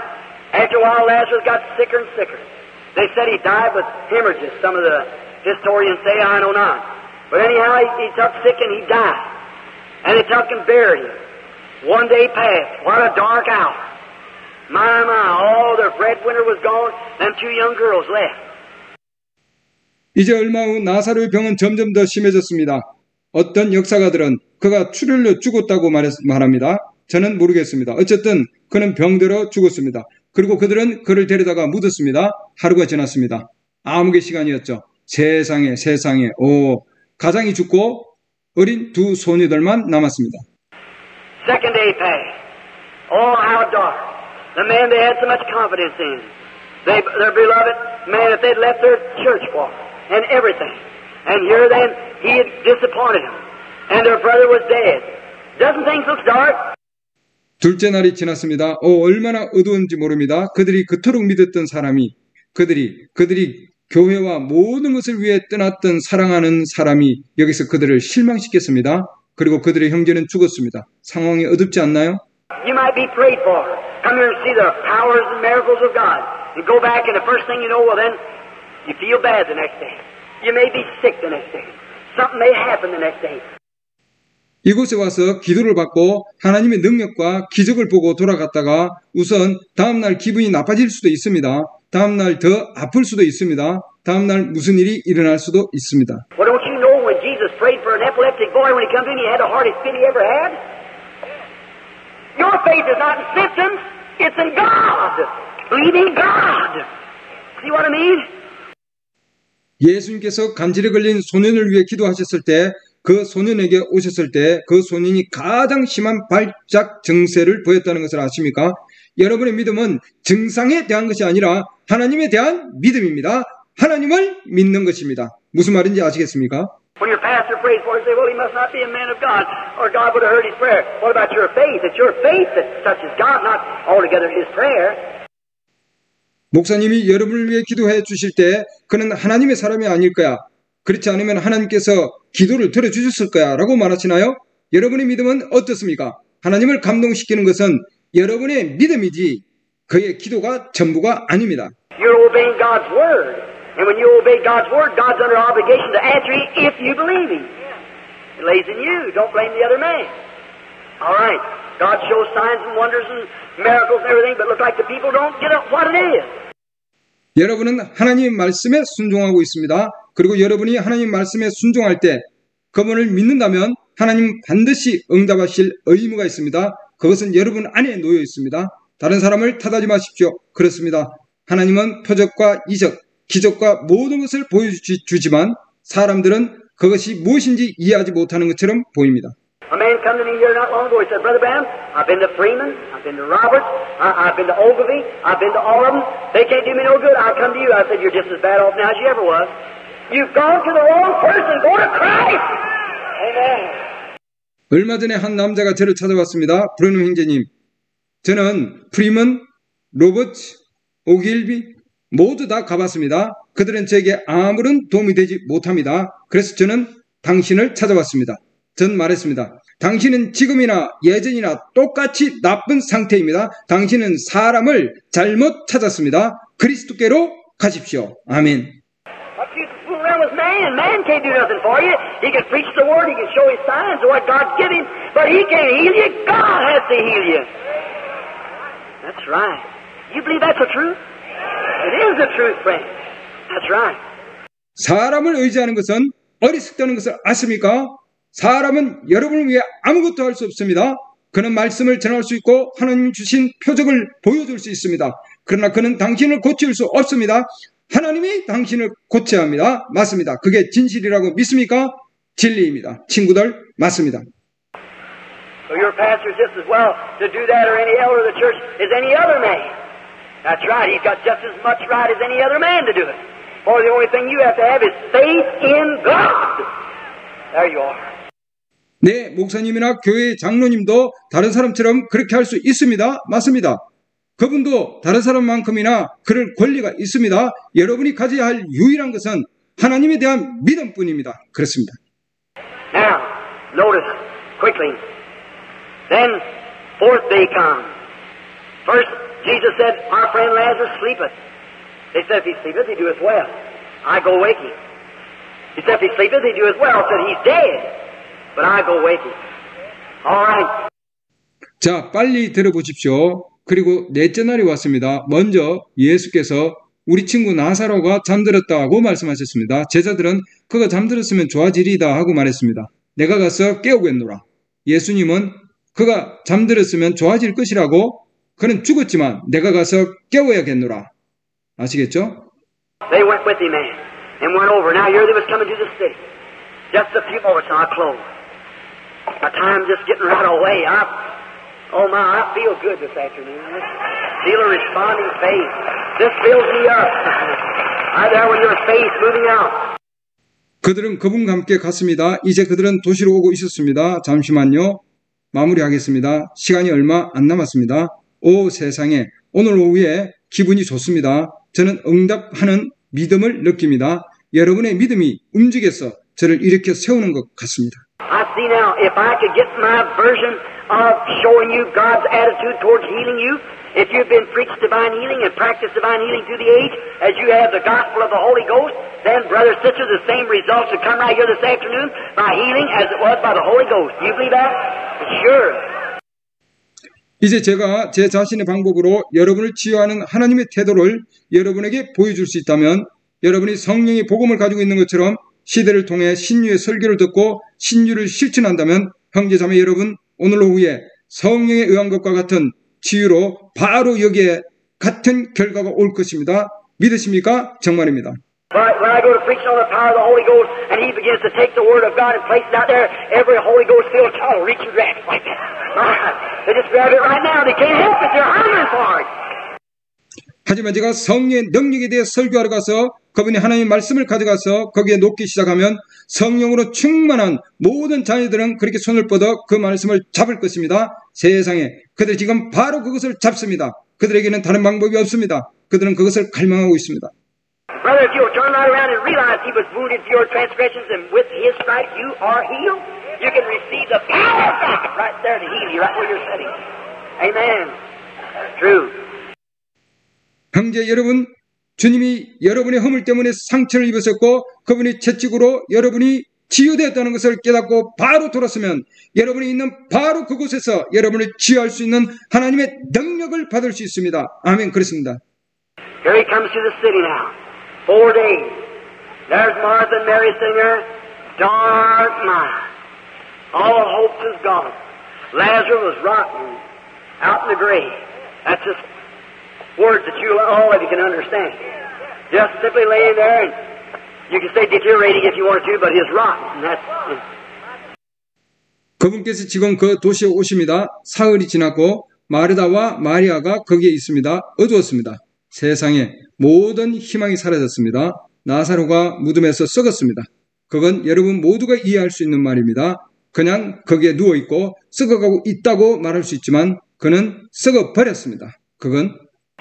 after a while, Lazarus got sicker and sicker. They said he died with hemorrhages. Some of the historians say, I know not. But anyhow, he took sick and he died. And they took and buried him. One day passed. What a dark hour. My, all the breadwinner was gone, and two young girls left. 이제 얼마 후 나사로의 병은 점점 더 심해졌습니다. 어떤 역사가들은 그가 출혈로 죽었다고 말합니다. 저는 모르겠습니다. 어쨌든 그는 병들어 죽었습니다. 그리고 그들은 그를 데려다가 묻었습니다. 하루가 지났습니다. 암흑의 시간이었죠. 세상에 가장이 죽고 어린 두 소녀들만 남았습니다. Second day passed. Oh, how dark. The man they had so much confidence in. Their beloved man, if they'd left their church for and everything. And here then, he had disappointed them. And their brother was dead. Doesn't things look dark? 둘째 날이 지났습니다. 얼마나 어두운지 모릅니다. 그들이 그토록 믿었던 사람이, 그들이 교회와 모든 것을 위해 떠났던 사랑하는 사람이 여기서 그들을 실망시켰습니다. 그리고 그들의 형제는 죽었습니다. 상황이 어둡지 않나요? You might be prayed for. Come here and see the powers and miracles of God. And go back and the first thing you know, well then, you feel bad the next day. You may be sick the next day. Something may happen the next day. 이곳에 와서 기도를 받고 하나님의 능력과 기적을 보고 돌아갔다가 우선 다음날 기분이 나빠질 수도 있습니다. 다음날 더 아플 수도 있습니다. 다음날 무슨 일이 일어날 수도 있습니다. Well, don't you know when Jesus prayed for an epileptic boy when he come in, he had the hardest fit he ever had? Your faith is not in symptoms, it's in God. Believing God. See what I mean? 예수님께서 간질에 걸린 소년을 위해 기도하셨을 때 그 소년에게 오셨을 때 그 소년이 가장 심한 발작 증세를 보였다는 것을 아십니까? 여러분의 믿음은 증상에 대한 것이 아니라 하나님에 대한 믿음입니다. 하나님을 믿는 것입니다. 무슨 말인지 아시겠습니까? When your pastor prays for you, say, well, he must not be a man of God, or God would have heard his prayer. What about your faith? It's your faith that touches God, not altogether his prayer. 목사님이 여러분을 위해 기도해 주실 때 그는 하나님의 사람이 아닐 거야. 그렇지 않으면 하나님께서 기도를 들어주셨을 거야 라고 말하시나요? 여러분의 믿음은 어떻습니까? 하나님을 감동시키는 것은 여러분의 믿음이지 그의 기도가 전부가 아닙니다. You're obeying God's word. And when you obey God's word, God's under obligation to answer you if you believe Him. It lays in you. Don't blame the other man. All right. God shows signs and wonders and miracles and everything, but look like the people don't get what it is. 여러분은 하나님 말씀에 순종하고 있습니다. 그리고 여러분이 하나님 말씀에 순종할 때 그분을 믿는다면 하나님 반드시 응답하실 의무가 있습니다. 그것은 여러분 안에 놓여 있습니다. 다른 사람을 탓하지 마십시오. 그렇습니다. 하나님은 표적과 이적, 기적과 모든 것을 보여주지만 사람들은 그것이 무엇인지 이해하지 못하는 것처럼 보입니다. A man come to me here not long ago. He said, Brother Branham, I've been to Freeman, I've been to Roberts, I've been to Ogilvie, I've been to all of them. They can't do me no good. I'll come to you. I said, you're just as bad off now as you ever was. You've gone to the wrong person. Go to Christ. Amen. 얼마 전에 한 남자가 저를 찾아왔습니다. 브레놈 형제님, 저는 프리먼, 로버츠, 오길비 모두 다 가봤습니다. 그들은 제게 아무런 도움이 되지 못합니다. 그래서 저는 당신을 찾아왔습니다. 전 말했습니다. 당신은 지금이나 예전이나 똑같이 나쁜 상태입니다. 당신은 사람을 잘못 찾았습니다. 그리스도께로 가십시오. 아멘. Man can't do nothing for you. He can preach the word, he can show his signs of what God's given, but he can't heal you. God has to heal you. That's right. You believe that's the truth? It is the truth, friend. That's right. 사람을 의지하는 것은 어리석다는 것을 아십니까? 사람은 여러분을 위해 아무것도 할 수 없습니다. 그는 말씀을 전할 수 있고 하나님 주신 표적을 보여줄 수 있습니다. 그러나 그는 당신을 고칠 수 없습니다. 하나님이 당신을 고쳐야 합니다. 맞습니다. 그게 진실이라고 믿습니까? 진리입니다. 친구들, 맞습니다. So your pastor's just as well to do that, or any elder of the church, as any other man. That's right. He's got just as much right as any other man to do it. For the only thing you have to have is faith in God. There you are. 네, 목사님이나 교회 장로님도 다른 사람처럼 그렇게 할 수 있습니다. 맞습니다. 그분도 다른 사람만큼이나 그럴 권리가 있습니다. 여러분이 가져야 할 유일한 것은 하나님에 대한 믿음뿐입니다. 그렇습니다. Now, notice quickly. Then, fourth day comes. First, Jesus said, our friend Lazarus sleepeth. They said, if he sleepeth, he doeth well. I go wake him. He said, if he sleepeth, he doeth well. I said, he's dead. But I go wake him. All right. 자, 빨리 들어보십시오. 그리고 넷째 날이 왔습니다. 먼저 예수께서 우리 친구 나사로가 잠들었다고 말씀하셨습니다. 제자들은 그가 잠들었으면 좋아지리이다 하고 말했습니다. 내가 가서 깨우겠노라. 예수님은 그가 잠들었으면 좋아질 것이라고, 그는 죽었지만 내가 가서 깨워야겠노라. 아시겠죠? They went with him and went over. Now here they was coming to the city. Just a few moments and I close. My time's just getting right away. Oh my, I feel good this afternoon. Feel a responding faith. This fills me up. Right there with your faith moving out. 그들은 그분과 함께 갔습니다. 이제 그들은 도시로 오고 있었습니다. 잠시만요. 마무리하겠습니다. 시간이 얼마 안 남았습니다. 오 세상에, 오늘 오후에 기분이 좋습니다. 저는 응답하는 믿음을 느낍니다. 여러분의 믿음이 움직여서 저를 일으켜 세우는 것 같습니다. I see now, if I could get my version of showing you God's attitude towards healing you, if you've been preached divine healing and practiced divine healing through the age, as you have the gospel of the Holy Ghost, then, brothers and sisters, the same results will come right here this afternoon by healing as it was by the Holy Ghost. Do you believe that? Sure. 이제 제가 제 자신의 방법으로 여러분을 치유하는 하나님의 태도를 여러분에게 보여줄 수 있다면, 여러분이 성령의 복음을 가지고 있는 것처럼 시대를 통해 신유의 설교를 듣고 신유를 실천한다면, 형제자매 여러분, 오늘 오후에 성령에 의한 것과 같은 치유로 바로 여기에 같은 결과가 올 것입니다. 믿으십니까? 정말입니다. When I go to preach on the power of the Holy Ghost, and he begins to take the Word of God and place it out there, every Holy Ghost-filled child will reach and grab it like that. They just grab it right now. They can't help it. They're hungering for it. 하지만 제가 성령의 능력에 대해 설교하러 가서 그분이 하나님의 말씀을 가져가서 거기에 놓기 시작하면 성령으로 충만한 모든 자녀들은 그렇게 손을 뻗어 그 말씀을 잡을 것입니다. 세상에 그들이 지금 바로 그것을 잡습니다. 그들에게는 다른 방법이 없습니다. 그들은 그것을 갈망하고 있습니다. Brother, if you'll turn right around and realize he was wounded for your transgressions and with his stripes you are healed, you can receive the power of God right there to heal you, right where you're sitting. Amen. True. 형제 여러분, 주님이 여러분의 허물 때문에 상처를 입으셨고 그분이 채찍으로 여러분이 치유되었다는 것을 깨닫고 바로 돌았으면 여러분이 있는 바로 그곳에서 여러분을 치유할 수 있는 하나님의 능력을 받을 수 있습니다. 아멘. 그렇습니다. Here he comes to the city now. 4 days. There's Martha and Mary sitting there. Dark night. All hope is gone. Lazarus was rotten out in the grave. That's just words that you all of you can understand. Just simply laying there, and you can say deteriorating if you want to, but he's rotten. That's. 그분께서 지금 그 도시에 오십니다. 사흘이 지났고 마르다와 마리아가 거기에 있습니다. 어두웠습니다. 세상에 모든 희망이 사라졌습니다. 나사로가 무덤에서 썩었습니다. 그건 여러분 모두가 이해할 수 있는 말입니다. 그냥 거기에 누워있고 썩어가고 있다고 말할 수 있지만 그는 썩어버렸습니다. 그건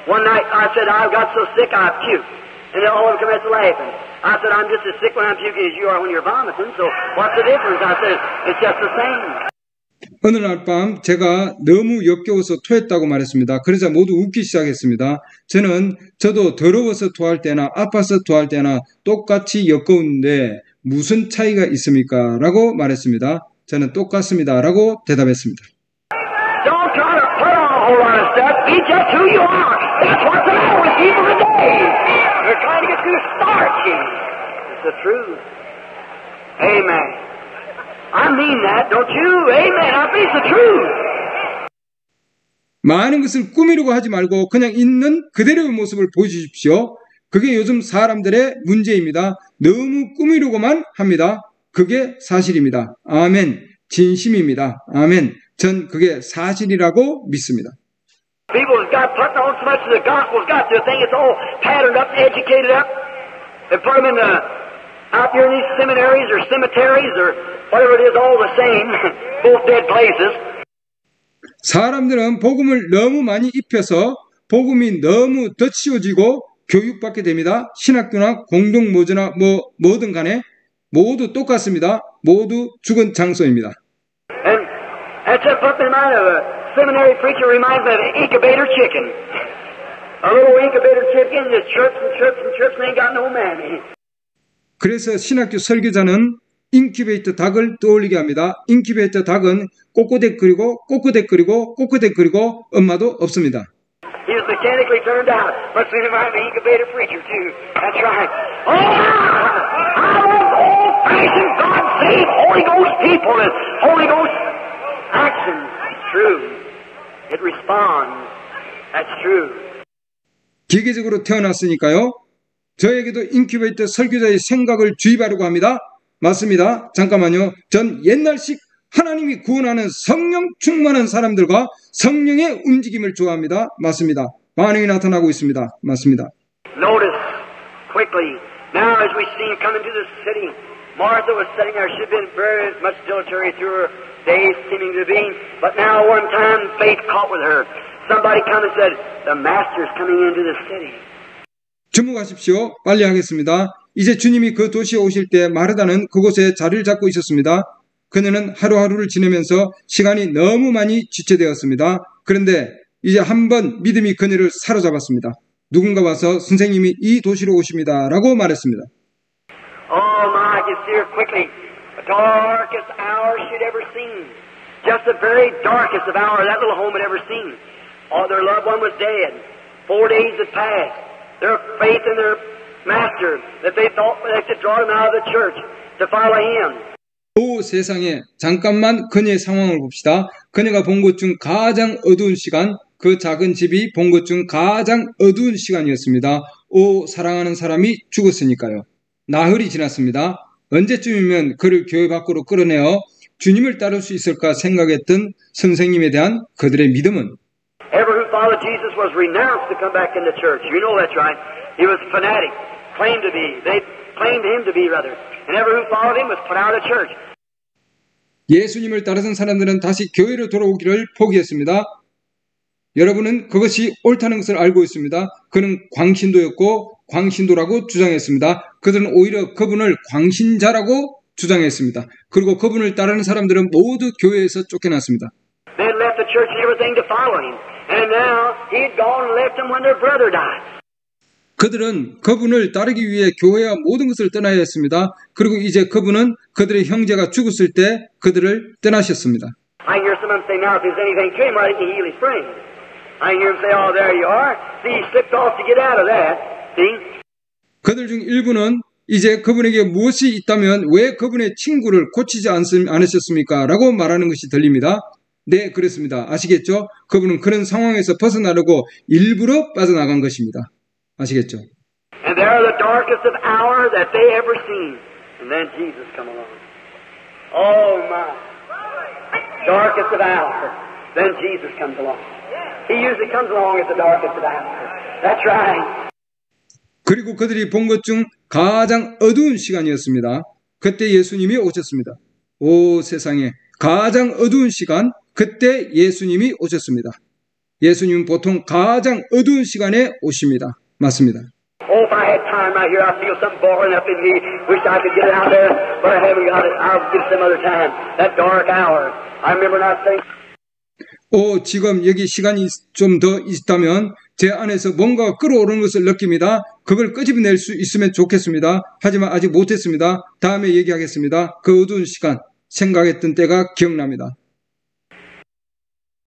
One night I said I got so sick I puked, and they all commenced laughing. I said I'm just as sick when I'm puking as you are when you're vomiting. So what's the difference? I said it's just the same. 어느 날 밤 제가 너무 역겨워서 토했다고 말했습니다. 그러자 모두 웃기 시작했습니다. 저도 더러워서 토할 때나 아파서 토할 때나 똑같이 역겨운데 무슨 차이가 있습니까? 라고 말했습니다. 저는 똑같습니다. 라고 대답했습니다. Don't try to put on a whole lot of stuff. Be just who you are. That's what's the matter with people today. They're trying to get too starchy. It's the truth. Amen. I mean that, don't you? Amen. I think it's the truth. 많은 것을 꾸미려고 하지 말고 그냥 있는 그대로의 모습을 보여주십시오. 그게 요즘 사람들의 문제입니다. 너무 꾸미려고만 합니다. 그게 사실입니다. 아멘. 진심입니다. 아멘. 전 그게 사실이라고 믿습니다. People have got putting on so much of the gospel's got to think it's all patterned up, educated up. They put them in out here in these seminaries or cemeteries or whatever it is, all the same, both dead places. 사람들은 복음을 너무 많이 입혀서 복음이 너무 덧씌워지고 교육받게 됩니다. 신학교나 공동모주나 뭐든 간에 모두 똑같습니다. 모두 죽은 장소입니다. And that's just put in mind of a seminary preacher reminds me of an incubator chicken. A little incubator chicken just chirps and chirps and chirps and ain't got no mammy. 그래서 신학교 설교자는 인큐베이터 닭을 떠올리게 합니다. 인큐베이터 닭은 꼬꼬댁거리고 꼬꼬댁거리고 꼬꼬댁거리고 엄마도 없습니다. He was mechanically turned out. Must be remind me of an incubator preacher too. That's right. Oh, I love old-fashioned God-saved Holy Ghost people and Holy Ghost action. It's true. It responds. That's true. 기계적으로 태어났으니까요. 저에게도 인큐베이터 설교자의 생각을 주입하려고 합니다. 맞습니다. 잠깐만요. 전 옛날식 하나님이 구원하는 성령 충만한 사람들과 성령의 움직임을 좋아합니다. 맞습니다. 반응이 나타나고 있습니다. 맞습니다. Notice quickly. Now as we see him come into the city, Martha was sitting there. She'd been very much dilatory through her days seeming to be. But now one time faith caught with her. Somebody come and said, the master's coming into the city. 주목하십시오. 빨리 하겠습니다. 이제 주님이 그 도시에 오실 때 마르다는 그곳에 자리를 잡고 있었습니다. 그녀는 하루하루를 지내면서 시간이 너무 많이 지체되었습니다. 그런데 이제 한번 믿음이 그녀를 사로잡았습니다. 누군가 와서 선생님이 이 도시로 오십니다. 라고 말했습니다. Oh my, I can see her quickly. The darkest hour she'd ever seen. Just the very darkest of hour that little home had ever seen. Oh, their loved one was dead. 4 days had passed. Their faith in their master, that they thought they could draw him out of the church to follow him. 오 세상에, 잠깐만 그녀의 상황을 봅시다. 그녀가 본 것 중 가장 어두운 시간, 그 작은 집이 본 것 중 가장 어두운 시간이었습니다. 오 사랑하는 사람이 죽었으니까요. 나흘이 지났습니다. 언제쯤이면 그를 교회 밖으로 끌어내어 주님을 따를 수 있을까 생각했던 선생님에 대한 그들의 믿음은 Ever who followed Jesus was renounced to come back into church. You know that's right. He was fanatic, claimed to be. They claimed him to be, rather. And ever who followed him was put out of the church. 예수님을 따르던 사람들은 다시 교회로 돌아오기를 포기했습니다. 여러분은 그것이 옳다는 것을 알고 있습니다. 그는 광신도였고 광신도라고 주장했습니다. 그들은 오히려 그분을 광신자라고 주장했습니다. 그리고 그분을 따르는 사람들은 모두 교회에서 쫓겨났습니다. They had left the church and everything to follow him. And now he'd gone and left them when their brother died. 그들은 그분을 따르기 위해 교회와 모든 것을 떠나야 했습니다. 그리고 이제 그분은 그들의 형제가 죽었을 때 그들을 떠나셨습니다. I hear some of them say, now if there's anything to him, why didn't he heal his friend? I hear them say, oh, there you are. See, he slipped off to get out of that. See? 그들 중 일부는 이제 그분에게 무엇이 있다면 왜 그분의 친구를 고치지 않으셨습니까? 라고 말하는 것이 들립니다. 네, 그렇습니다. 아시겠죠? 그분은 그런 상황에서 벗어나려고 일부러 빠져나간 것입니다. 아시겠죠? And they're the darkest of hour that they ever seen. And then Jesus come along. Oh my. Darkest of hour. Then Jesus comes along. He usually comes along at the darkest of hour. That's right. 그리고 그들이 본 것 중 가장 어두운 시간이었습니다. 그때 예수님이 오셨습니다. 오 세상에, 가장 어두운 시간, 그때 예수님이 오셨습니다. 예수님은 보통 가장 어두운 시간에 오십니다. 맞습니다. Oh, if I had time right here, I feel something boiling up in me. Wish I could get it out there, but I haven't got it. I'll get it some other time. That dark hour. I remember not saying. 오, 지금 여기 시간이 좀 더 있다면 제 안에서 뭔가 끌어오르는 것을 느낍니다. 그걸 끄집어낼 수 있으면 좋겠습니다. 하지만 아직 못했습니다. 다음에 얘기하겠습니다. 그 어두운 시간, 생각했던 때가 기억납니다.